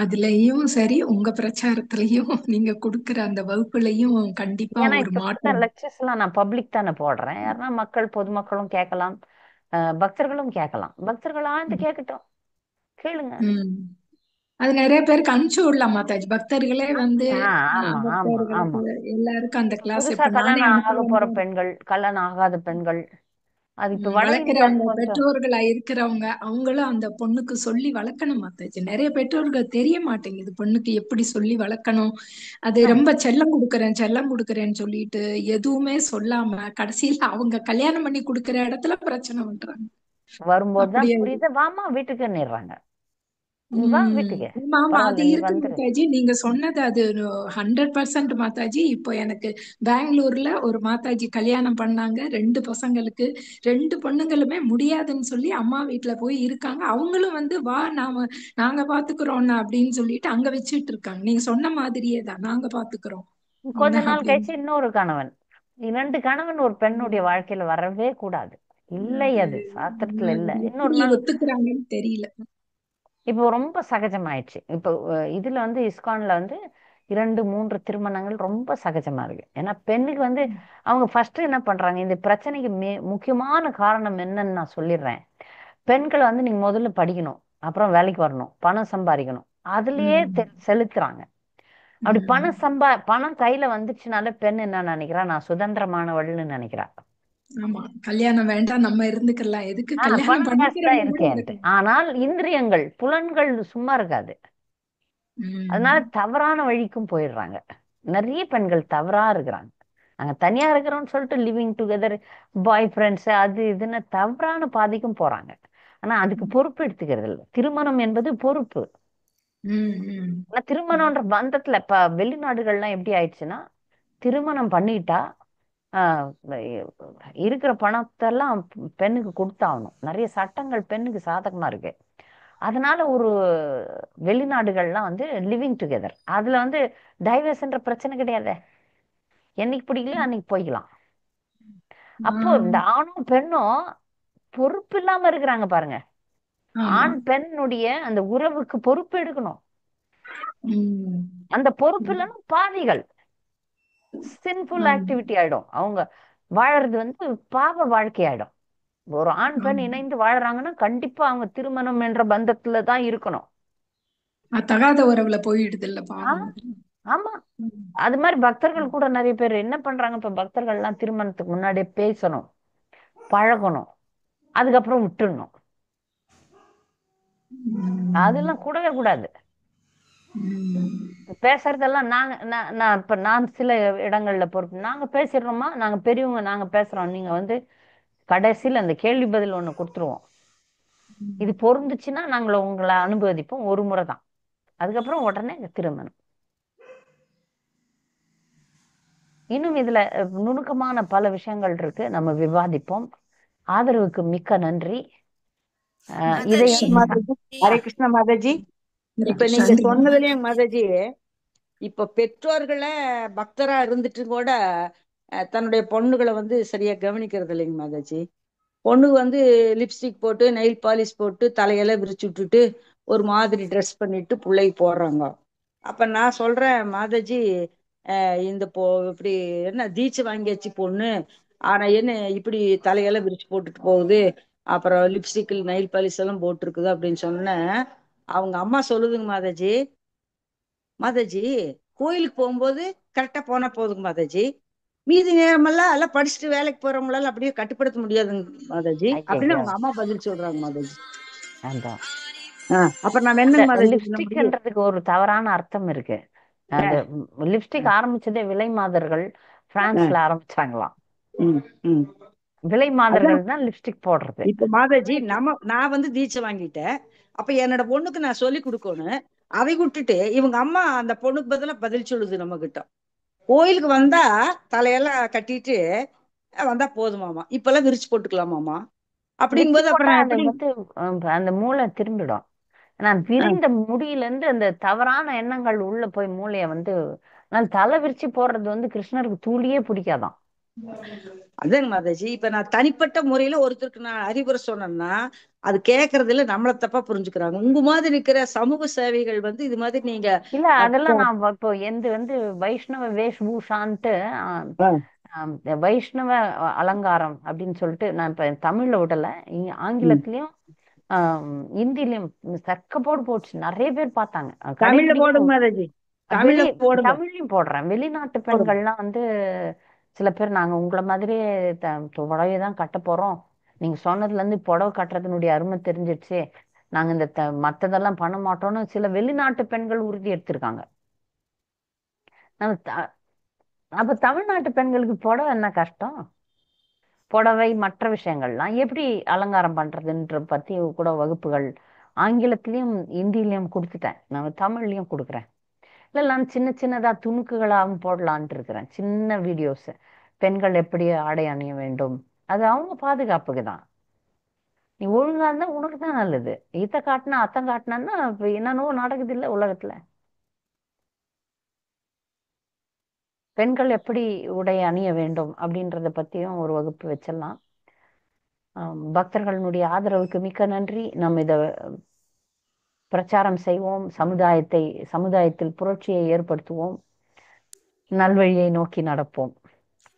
அதுலயும் சரி, உங்க பிரச்சாரத்திலையும் நீங்க கொடுக்கிற அந்த வகுப்புலையும் கண்டிப்பா ஏன்னா ஒரு இப்ப சின்ன மாற்றம். லெக்சர்ஸ் எல்லாம் நான் பப்ளிக் தானே போடுறேன். யாருன்னா மக்கள், பொதுமக்களும் கேட்கலாம், பக்தர்களும் கேட்கலாம். பக்தர்கள் ஆழ்ந்து கேட்கட்டும், கேளுங்க. ம். அது நிறைய பேருக்கு அனுப்பிச்சு விடலாம் மாதாஜி. பக்தர்களே வந்து ஆமா ஆமா பக்தர்களுக்கு ஆமா. எல்லாருக்கும் அந்த கிளாஸ் புதுசா இப்ப நானே கல்யாணம் ஆக போற அனுப்புவேன். பெண்கள், கல்யாணம் ஆகாத பெண்கள், அது இப்ப வட இந்தியால வளர்க்குறவங்க, கொஞ்சம். பெற்றோர்களா இருக்கிறவங்க, அவங்களும் அந்த பொண்ணுக்கு சொல்லி வளர்க்கணும் மாத்தாச்சு. நிறைய பெற்றோர்கள் தெரிய மாட்டேங்குது பொண்ணுக்கு எப்படி சொல்லி வளர்க்கணும். அது ம். ரொம்ப செல்லம் கொடுக்கறேன் செல்லம் கொடுக்கறேன்னு சொல்லிட்டு எதுவுமே சொல்லாம கடைசியில அவங்க கல்யாணம் பண்ணி கொடுக்கற இடத்துல பிரச்சனை பண்றாங்க. வரும்போது தான் அப்படியே. புரியுது, வாமா வீட்டுக்குன்னுறாங்க. நீ வா உம். வீட்டுக்கு, ஆமா ஆமா, அது பரவாயில்ல நீ இருக்கு வந்துரு. மாதாஜி. நீங்க சொன்னது அது 100% மாதாஜி. இப்போ எனக்கு பெங்களூர்ல ஒரு மாதாஜி கல்யாணம் பண்ணாங்க, 2 பசங்களுக்கு. 2 பொண்ணுங்களுமே முடியாதுன்னு சொல்லி அம்மா வீட்டுல போய் இருக்காங்க. அவங்களும் வந்து வா நாங்க பாத்துக்கிறோம்னா அப்படின்னு சொல்லிட்டு அங்க வச்சுட்டு இருக்காங்க. நீங்க சொன்ன மாதிரியே தான், நாங்க பாத்துக்கிறோம் கொஞ்ச உன்ன நாள் அப்படின்னு. கழிச்சு இன்னொரு கணவன். 2 கணவன் ஒரு பெண்ணுடைய வாழ்க்கையில வரவே கூடாது. இல்லை, அது அது சாஸ்திரத்துல இல்ல. இன்னொரு எப்படி நாள் ஒத்துக்கிறாங்கன்னு தெரியல. இப்போ ரொம்ப சகஜமாயிடுச்சு. இப்போ இதுல வந்து இஸ்கான்ல வந்து 2, 3 திருமணங்கள் ரொம்ப சகஜமா இருக்கு. ஏன்னா பெண்ணுக்கு வந்து அவங்க ஃபர்ஸ்ட் என்ன பண்றாங்க, இந்த பிரச்சனைக்கு முக்கியமான காரணம் என்னன்னு நான் சொல்லிடுறேன். பெண்களை வந்து நீங்க முதல்ல படிக்கணும், அப்புறம் வேலைக்கு வரணும், பணம் சம்பாதிக்கணும், அதுலயே உம். செலுத்துறாங்க. அப்படி உம். பணம் கையில வந்துச்சுனால பெண் என்ன நினைக்கிறா, நான் சுதந்திரமானவள்னு நினைக்கிறா. ஆமா, கல்யாணம் வேண்டாம் நம்ம இருந்துக்கலாம், எதுக்கு கல்யாணம் பணம் காசு தான் பண்ணிக்கிறவங்க கூட இருக்கேன்ட்டு. இருக்கலாம். ஆனால் இந்திரியங்கள், புலன்கள் சும்மா இருக்காது. அதனால உம். தவறான வழிக்கும் போயிடுறாங்க. நிறைய பெண்கள் தவறா இருக்கிறாங்க. நாங்க தனியா இருக்கிறோம்னு சொல்லிட்டு லிவிங் டுகெதர், பாய் ஃப்ரெண்ட்ஸ், அது இதுன்னு தவறான பாதைக்கும் போறாங்க. ஆனா அதுக்கு பொறுப்பு எடுத்துக்கிறது இல்லை. திருமணம் என்பது பொறுப்பு. உம். உம். ஆனா திருமணம்ன்ற பந்தத்துல இப்ப வெளிநாடுகள்லாம் எப்படி ஆயிடுச்சுன்னா, திருமணம் பண்ணிட்டா ஆஹ் இருக்கிற பணத்தெல்லாம் பெண்ணுக்கு கொடுத்தாகணும். நிறைய சட்டங்கள் பெண்ணுக்கு சாதகமா இருக்கு. அதனால ஒரு வெளிநாடுகள்லாம் வந்து லிவிங் டுகெதர், அதுல வந்து டைவர்ஸ்ன்ற பிரச்சனை கிடையாது. என்னைக்கு பிடிக்கலையோ அன்னைக்கு போய்க்கலாம். அப்போ இந்த ஆஹ் ஆணும் பெண்ணும் பொறுப்பு இல்லாம இருக்கிறாங்க பாருங்க. ஆமா. ஆண் பெண்ணுடைய அந்த உறவுக்கு பொறுப்பு எடுக்கணும். உம் அந்த பொறுப்பு இல்லைன்னா பாவிகள், சின்ஃபுல் ஆமா. ஆக்டிவிட்டி ஆயிடும். அவங்க வாழறது வந்து பாவ வாழ்க்கை ஆயிடும். ஒரு ஆண் பெண் ஆமா. இணைந்து வாழறாங்கன்னா கண்டிப்பா அவங்க திருமணம் என்ற பந்தத்துல தான் இருக்கணும். தகாத உறவுல போயிடுது இல்ல ஆ, பாவம் அது. ஆமா. உம் அது மாதிரி பக்தர்கள் கூட நிறைய பேர் என்ன பண்றாங்க, இப்ப பக்தர்கள் எல்லாம் திருமணத்துக்கு முன்னாடியே பேசணும், பழகணும், அதுக்கப்புறம் விட்டுடணும். உம் அதெல்லாம் கூடவே கூடாது. உம் பேசுறதெல்லாம் நான் சில இடங்கள்ல பொறுப்பு, நாங்க பேசிடுறோமா, நாங்க பெரியவங்க, நாங்க பேசுறோம், நீங்க வந்து கடைசியில் அந்த கேள்வி பதில் ஒண்ணு கொடுத்துருவோம். இது பொருந்துச்சுன்னா நாங்கள் உங்களை அனுமதிப்போம், ஒரு முறை தான், அதுக்கப்புறம் உடனே திருமணம். இன்னும் இதுல நுணுக்கமான பல விஷயங்கள் இருக்கு, நம்ம விவாதிப்போம். ஆதரவுக்கு மிக்க நன்றி. இதை மாதாஜி மாதாஜி, ஹரே கிருஷ்ண மாதாஜி. ஹரே இப்ப கிருஷ்ணா. நீங்க சொன்னதுலயே மாதாஜி மாதாஜி, இப்ப பெற்றோர்களை பக்தரா இருந்துட்டு கூட தன்னுடைய பொண்ணுகளை வந்து சரியா கவனிக்கிறது இல்லைங்க மாதாஜி. பொண்ணு வந்து லிப்ஸ்டிக் போட்டு நெயில் பாலிஷ் போட்டு தலையெல்லாம் விரிச்சு விட்டுட்டு ஒரு மாதிரி ட்ரெஸ் பண்ணிட்டு பிள்ளைக்கு போடுறாங்க. அப்ப நான் சொல்றேன் மாதாஜி, இந்த இப்படி என்ன தீட்சை வாங்கியாச்சு பொண்ணு, ஆனா என்ன இப்படி தலையெல்லாம் விரிச்சு போட்டுட்டு போகுது, அப்புறம் லிப்ஸ்டிக் நெயில் பாலிஷ் எல்லாம் போட்டிருக்குது அப்படின்னு சொன்னேன். அவங்க அம்மா சொல்லுதுங்க மாதாஜி, மாதாஜி கோயிலுக்கு போகும்போது கரெக்டா போனா போதுங்க மாதாஜி, மீதி நேரமெல்லாம் எல்லாம் படிச்சுட்டு வேலைக்கு போறவங்களால அப்படியே கட்டுப்படுத்த முடியாதுங்க மாதாஜி அப்படின்னு ஐயோ, அவங்க அம்மா பதில் சொல்றாங்க மாதாஜி. அந்த அப்புறம் நம்ம அந்த என்னங்க மாதாஜி பண்ண முடியும்? லிப்ஸ்டிக்ன்றதுக்கு ஒரு தவறான அர்த்தம் இருக்கு. அந்த லிப்ஸ்டிக் ஆரம்பிச்சதே விலை மாதர்கள் அஹ், பிரான்ஸ்ல ஆரம்பிச்சாங்களாம். உம் உம் விலை அதான் மாதர்கள் தான் லிப்ஸ்டிக் போடுறது. இப்ப மாதாஜி நான் வந்து தீட்சை வாங்கிட்டேன். அப்ப என்னோட பொண்ணுக்கு நான் சொல்லி கொடுக்கணும். அதை விட்டுட்டு இவங்க அம்மா அந்த பொண்ணுக்கு பதிலா பதில் சொல்லுது நம்ம கிட்ட. கோயிலுக்கு வந்தா தலையெல்லாம் கட்டிட்டு வந்தா போதுமாமா, இப்பெல்லாம் விரிச்சு போட்டுக்கலாமாமா விரிச்சு அப்படிங்கும்போது போட்டா அப்புறம் நான் அது எப்படி? வந்து அந்த மூளை திரும்பிடும். நான் அஹ், விரிந்த முடியில இருந்து அந்த தவறான எண்ணங்கள் உள்ள போய் மூளைய வந்து, நான் தலை விரிச்சு போடுறது வந்து கிருஷ்ணருக்கு தூளியே பிடிக்காதான். அதாங்க மாதாஜி, இப்ப நான் தனிப்பட்ட முறையில ஒருத்தருக்கு நான் அறிவுரை சொன்னேன்னா அது கேட்கறதுல நம்மள தப்பா புரிஞ்சுக்கிறாங்க. உங்க மாதிரி இருக்கிற சமூக சேவைகள் வந்து இது மாதிரி நீங்க இல்ல, அதெல்லாம் அஹ், நான் இப்போ எந்த வந்து வைஷ்ணவ வேஷ்பூஷான்ட்டு அஹ், வைஷ்ணவ அலங்காரம் அப்படின்னு சொல்லிட்டு நான் இப்ப தமிழ்ல விடல, ம். ஆங்கிலத்திலயும் இந்தியிலயும் சர்க்கப்போடு போச்சு, நிறைய பேர் பார்த்தாங்க, தமிழ்ல போடுங்க கடைபிடிக்கவும். மாதாஜி, வெளி தமிழ்ல போடுங்க. தமிழ்லயும் போடுறேன். வெளிநாட்டு போடுங்க. பெண்கள்லாம் வந்து சில பேர், நாங்க உங்களை மாதிரியே புடவையை தான் கட்ட போறோம், நீங்க சொன்னதுல இருந்து புடவை கட்டுறதுனுடைய அருமை தெரிஞ்சிடுச்சு, நாங்க இந்த மத்ததெல்லாம் பண்ண மாட்டோம்னு சில வெளிநாட்டு பெண்கள் உறுதி எடுத்திருக்காங்க. நம்ம அப்ப தமிழ்நாட்டு பெண்களுக்கு புடவை என்ன கஷ்டம்? புடவை மற்ற விஷயங்கள்லாம் எப்படி அலங்காரம் பண்றதுன்ற பத்தி கூட வகுப்புகள் ஆங்கிலத்திலயும் இந்தியிலயும் கொடுத்துட்டேன், நான் தமிழ்லயும் கொடுக்குறேன். இல்லை, நான் சின்ன சின்னதா துணுக்குகளாகவும் போடலான்ட்டு இருக்கிறேன், சின்ன வீடியோஸ். பெண்கள் எப்படி ஆடை அணிய வேண்டும், அது அவங்க பாதுகாப்புக்கு தான். நீ ஒழுங்கா இருந்தா உனக்கு தான் நல்லது. இத்த காட்டினா அத்தம் காட்டினான்னா இப்ப என்னென்னவோ நடக்குது இல்ல உலகத்துல. பெண்கள் எப்படி உடை அணிய வேண்டும் அப்படின்றத பத்தியும் ஒரு வகுப்பு வச்சிடலாம். பக்தர்களுடைய ஆதரவுக்கு மிக்க நன்றி. நம்ம இதை பிரச்சாரம் செய்வோம், சமுதாயத்தில் புரட்சியை ஏற்படுத்துவோம், நல்வழியை நோக்கி நடப்போம்.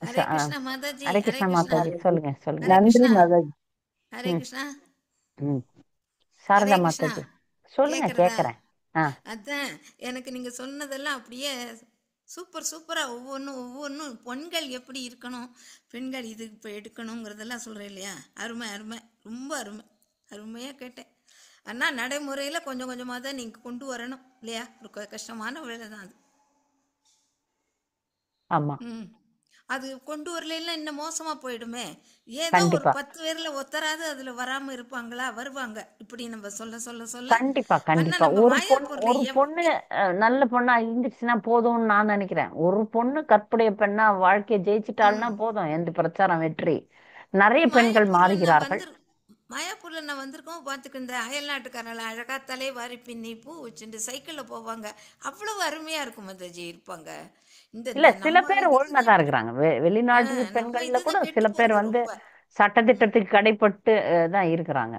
ஹரே கிருஷ்ணா மாதாஜி. ஹரே ஹரே கிருஷ்ணா கிருஷ்ணா. மாதாஜி, சொல்லுங்க சொல்லுங்க. ஹரே நன்றி கிருஷ்ணா. மாதாஜி. ஹரே ம் கிருஷ்ணா. ம் ஹரே சாரதா கிருஷ்ணா. மாதாஜி, சொல்லுங்க, கேக்குறதா? கேக்குறேன். ஆ அதான் எனக்கு நீங்க சொன்னதெல்லாம் அப்படியே சூப்பர் சூப்பரா ஒவ்வொன்றும் பெண்கள் எப்படி இருக்கணும், பெண்கள் இது இப்போ எடுக்கணுங்கிறதெல்லாம் சொல்கிறேன் இல்லையா? அருமை அருமை, ரொம்ப அருமை, அருமையாக கேட்டேன். ஆனால் நடைமுறையில் கொஞ்சம் கொஞ்சமாக தான் நீங்கள் கொண்டு வரணும் இல்லையா? ஒரு கஷ்டமான வேலை தான் அது. ஆமா, ம். அது கொண்டு வரலைன்னா இன்னும் மோசமாக போயிடுமே. ஏதோ ஒரு கண்டிப்பா 10 பேரில் ஒருத்தராது அதில் வராமல் இருப்பாங்களா? வருவாங்க. இப்படி நம்ம சொல்ல சொல்ல சொல்ல. கண்டிப்பா ஆனால் கண்டிப்பா. நம்ம ஒரு பொண்ணு மாயாப்பூரில் ஒரு பொண்ணு நல்ல பொண்ணா இருந்துச்சுன்னா போதும்னு நான் நினைக்கிறேன். ஒரு பொண்ணு கற்புடைய பெண்ணா வாழ்க்கையை ஜெயிச்சிட்டாள்னா போதும், எந்த பிரச்சாரம் வெற்றி. நிறைய பெண்கள் மாயாப்பூர்ல நான் மாறுகிறார்கள். மாயாப்பூர்ல நான் வந்திருக்கோம் பார்த்துக்கு, இந்த அயல் நாட்டுக்காரங்கள அழகா தலை வாரி பின்னி பூ வச்சுட்டு சைக்கிள்ல போவாங்க. அவ்வளவு அருமையா இருக்கும் மாதாஜி இருப்பாங்க. இந்த இல்ல, இந்த சில நம்ம பேர் இதுல ஒழுங்கா தான் தான் இப்படி இருக்கிறாங்க. வெளிநாட்டு நம்ம பெண்கள்ல கூட இதுதான் கெட்டு சில பேர் போகுது வந்து ரொம்ப. சட்டதிட்டத்துக்கு கடைப்பட்டு தான் இருக்கிறாங்க.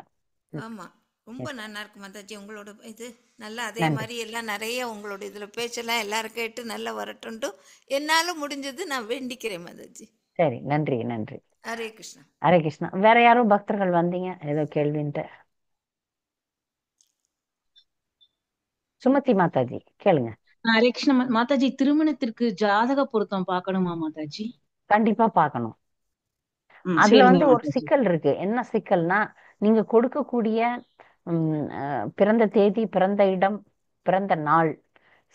ஆமா. ரொம்ப Yes. நல்லா இருக்கு மாதாஜி உங்களோட இது. நல்லா அதே நன்றி. மாதிரி எல்லாம் நிறைய உங்களோட இதுல பேச்செல்லாம் எல்லாரும் கேட்டு நல்லா வரட்டும்ட்டு என்னால முடிஞ்சது நான் வேண்டிக்கிறேன் மாதாஜி. சரி, நன்றி நன்றி. ஹரே கிருஷ்ணா. ஹரே கிருஷ்ணா. வேற யாரும் பக்தர்கள் வந்தீங்க ஏதோ கேள்வின்ட்டு? சுமதி மாதாஜி கேளுங்க. ஹரே கிருஷ்ண மாதாஜி, திருமணத்திற்கு ஜாதக பொருத்தம் பார்க்கணுமா மாதாஜி? கண்டிப்பா பார்க்கணும். அதுல சரிங்க வந்து ஒரு மாதாஜி. சிக்கல் இருக்கு. என்ன சிக்கல்னா, நீங்க கொடுக்கக்கூடிய பிறந்த தேதி, பிறந்த இடம், பிறந்த நாள்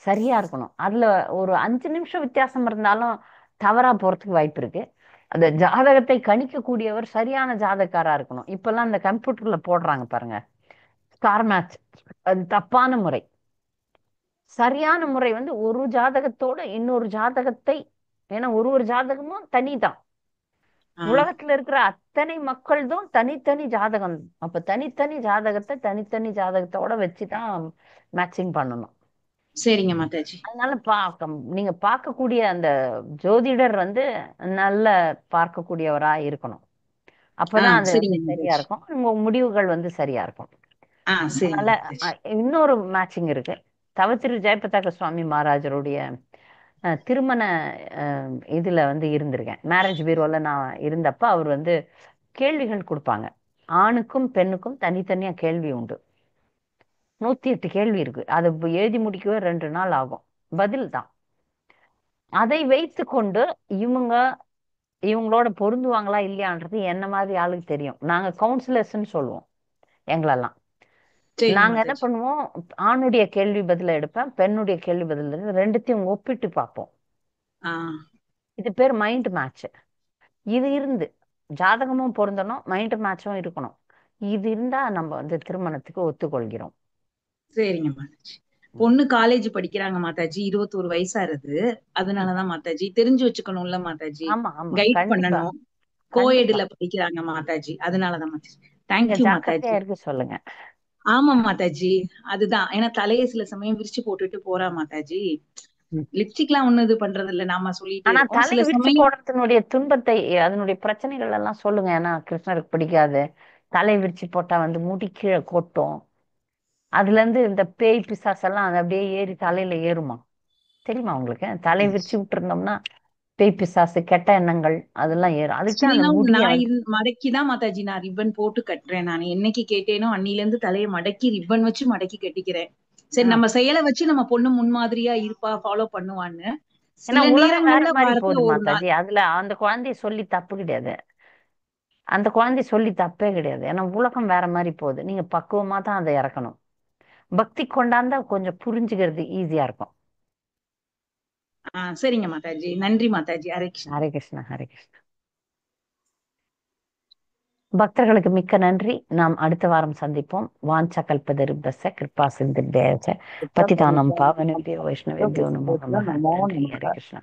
சரியா இருக்கணும். அதுல ஒரு 5 நிமிஷம் வித்தியாசம் இருந்தாலும் தவறா போறதுக்கு வாய்ப்பு இருக்கு. அந்த ஜாதகத்தை கணிக்கக்கூடியவர் சரியான ஜாதகாரா இருக்கணும். இப்பெல்லாம் இந்த கம்ப்யூட்டர்ல போடுறாங்க பாருங்க, ஸ்டார் மேட்ச். அது தப்பான முறை. சரியான முறை வந்து ஒரு ஜாதகத்தோட இன்னொரு ஜாதகத்தை, ஏன்னா ஒரு ஜாதகமும் தனிதான். உலகத்துல இருக்கிற அத்தனை மக்கள்தும் தனித்தனி ஜாதகம். அப்ப தனித்தனி ஜாதகத்தை தனித்தனி ஜாதகத்தோட வச்சுதான் மேட்சிங் பண்ணணும். சரிங்க மாதாஜி. அதனால நீங்க பார்க்கக்கூடிய அந்த ஜோதிடர் வந்து நல்ல பார்க்கக்கூடியவரா இருக்கணும். அப்பதான் அது சரிங்க வந்து சரியா மாதாஜி. இருக்கும். உங்க முடிவுகள் வந்து சரியா இருக்கும். சரிங்க அதனால மாதாஜி. இன்னொரு மேட்சிங் இருக்கு. தவத்திரு ஜெயபதாக சுவாமி மகாராஜருடைய திருமண இதுல வந்து இருந்திருக்கேன். மேரேஜ் பீரோல நான் இருந்தப்ப அவர் வந்து கேள்விகள் கொடுப்பாங்க. ஆணுக்கும் பெண்ணுக்கும் தனித்தனியா கேள்வி உண்டு. 108 கேள்வி இருக்கு. அதை எழுதி முடிக்கவே 2 நாள் ஆகும். பதில் தான். அதை வைத்து கொண்டு இவங்களோட பொருந்துவாங்களா இல்லையான்றது என்ன மாதிரி ஆளுக்கு தெரியும். நாங்க கவுன்சிலர்ஸ்ன்னு சொல்லுவோம் எங்களெல்லாம். நாங்க என்ன பண்ணுவோம், ஆணுடைய கேள்வி பதில எடுப்பேன், பெண்ணுடைய கேள்வி பதில் எடுப்பேன், ரெண்டுத்தையும் ஒப்பிட்டு பார்ப்போம். இது பேர் மைண்ட் மேட்ச். இது இருந்து ஜாதகமும் பொருந்தணும், மைண்ட் மேட்சும் இருக்கணும். இது இருந்தா நம்ம வந்து திருமணத்துக்கு ஒத்துக்கொள்கிறோம். சரிங்க மாதாஜி. பொண்ணு காலேஜ் படிக்கிறாங்க மாதாஜி, 21 வயசாருது. அதனாலதான் மாதாஜி தெரிஞ்சு வச்சுக்கணும்ல மாதாஜி, ஆமா ஆமா, கைட் கண்டிப்பா பண்ணணும். கண்டிப்பா. கோஎட்ல படிக்கிறாங்க மாதாஜி, அதனாலதான் மாதாஜி. தேங்க்யூ மாதாஜி. ஜாக்கிரதையா இருக்க சொல்லுங்க. ஆமா மாதாஜி, அதுதான். ஏன்னா தலையை சில சமயம் விரிச்சு போட்டுட்டு போறா மாதாஜி. லிப்ஸ்டிக்லாம் ஒண்ணும் இது பண்றது இல்ல, நாம சொல்லிட்டே ஆனா இருக்கோம். தலை சில விரிச்சு சமயம் போடுறதுனுடைய துன்பத்தை, அதனுடைய பிரச்சனைகள் எல்லாம் சொல்லுங்க. ஏன்னா கிருஷ்ணருக்கு பிடிக்காது. தலை விரிச்சு போட்டா வந்து முடி கீழே கொட்டும். அதுல இருந்து இந்த பேய் பிசாசெல்லாம் அது அப்படியே ஏறி தலையில ஏறுமா? தெரியுமா உங்களுக்கு? தலை விரிச்சு விட்டுருந்தோம்னா பேய் பிசாசு, கெட்ட எண்ணங்கள் அதெல்லாம் ஏறும். அதுக்கு தான் அந்த ஸ்டில் முடிய நான் வந்து மடக்கிதான் மாதாஜி நான் ரிப்பன் போட்டு கட்டுறேன். நான் என்னைக்கு கேட்டேனோ அன்னில இருந்து தலையை மடக்கி ரிப்பன் வச்சு மடக்கி கட்டிக்கிறேன். சரி, நம்ம செயலை வச்சு நம்ம பொண்ணு முன்மாதிரியா இருப்பா, ஃபாலோ பண்ணுவான்னு. ஏன்னா சில உலகம் வேற நேரங்கள்ல மாதிரி வாரத்துல போகுது ஒரு நாள். மாதாஜி. அதுல அந்த குழந்தைய சொல்லி தப்பு கிடையாது. அந்த குழந்தைய சொல்லி தப்பே கிடையாது. ஏன்னா உலகம் வேற மாதிரி போகுது. நீங்க பக்குவமா தான் அதை இறக்கணும். பக்தி கொண்டாந்தா கொஞ்சம் புரிஞ்சுக்கிறது ஈஸியா இருக்கும். சரிங்க மாதாஜி, நன்றி மாதாஜி. ஹரே கிருஷ்ணா. ஹரே கிருஷ்ணா. ஹரே கிருஷ்ணா. பக்தர்களுக்கு மிக்க நன்றி. நாம் அடுத்த வாரம் சந்திப்போம். வாஞ்சா கல்பதருபஸ்ய கிருபா சிந்துப்தேவ ச பதிதானம் பாவனேபியோ வைஷ்ணவேபியோ நமோ நமः. நன்றி. ஹரே கிருஷ்ணா.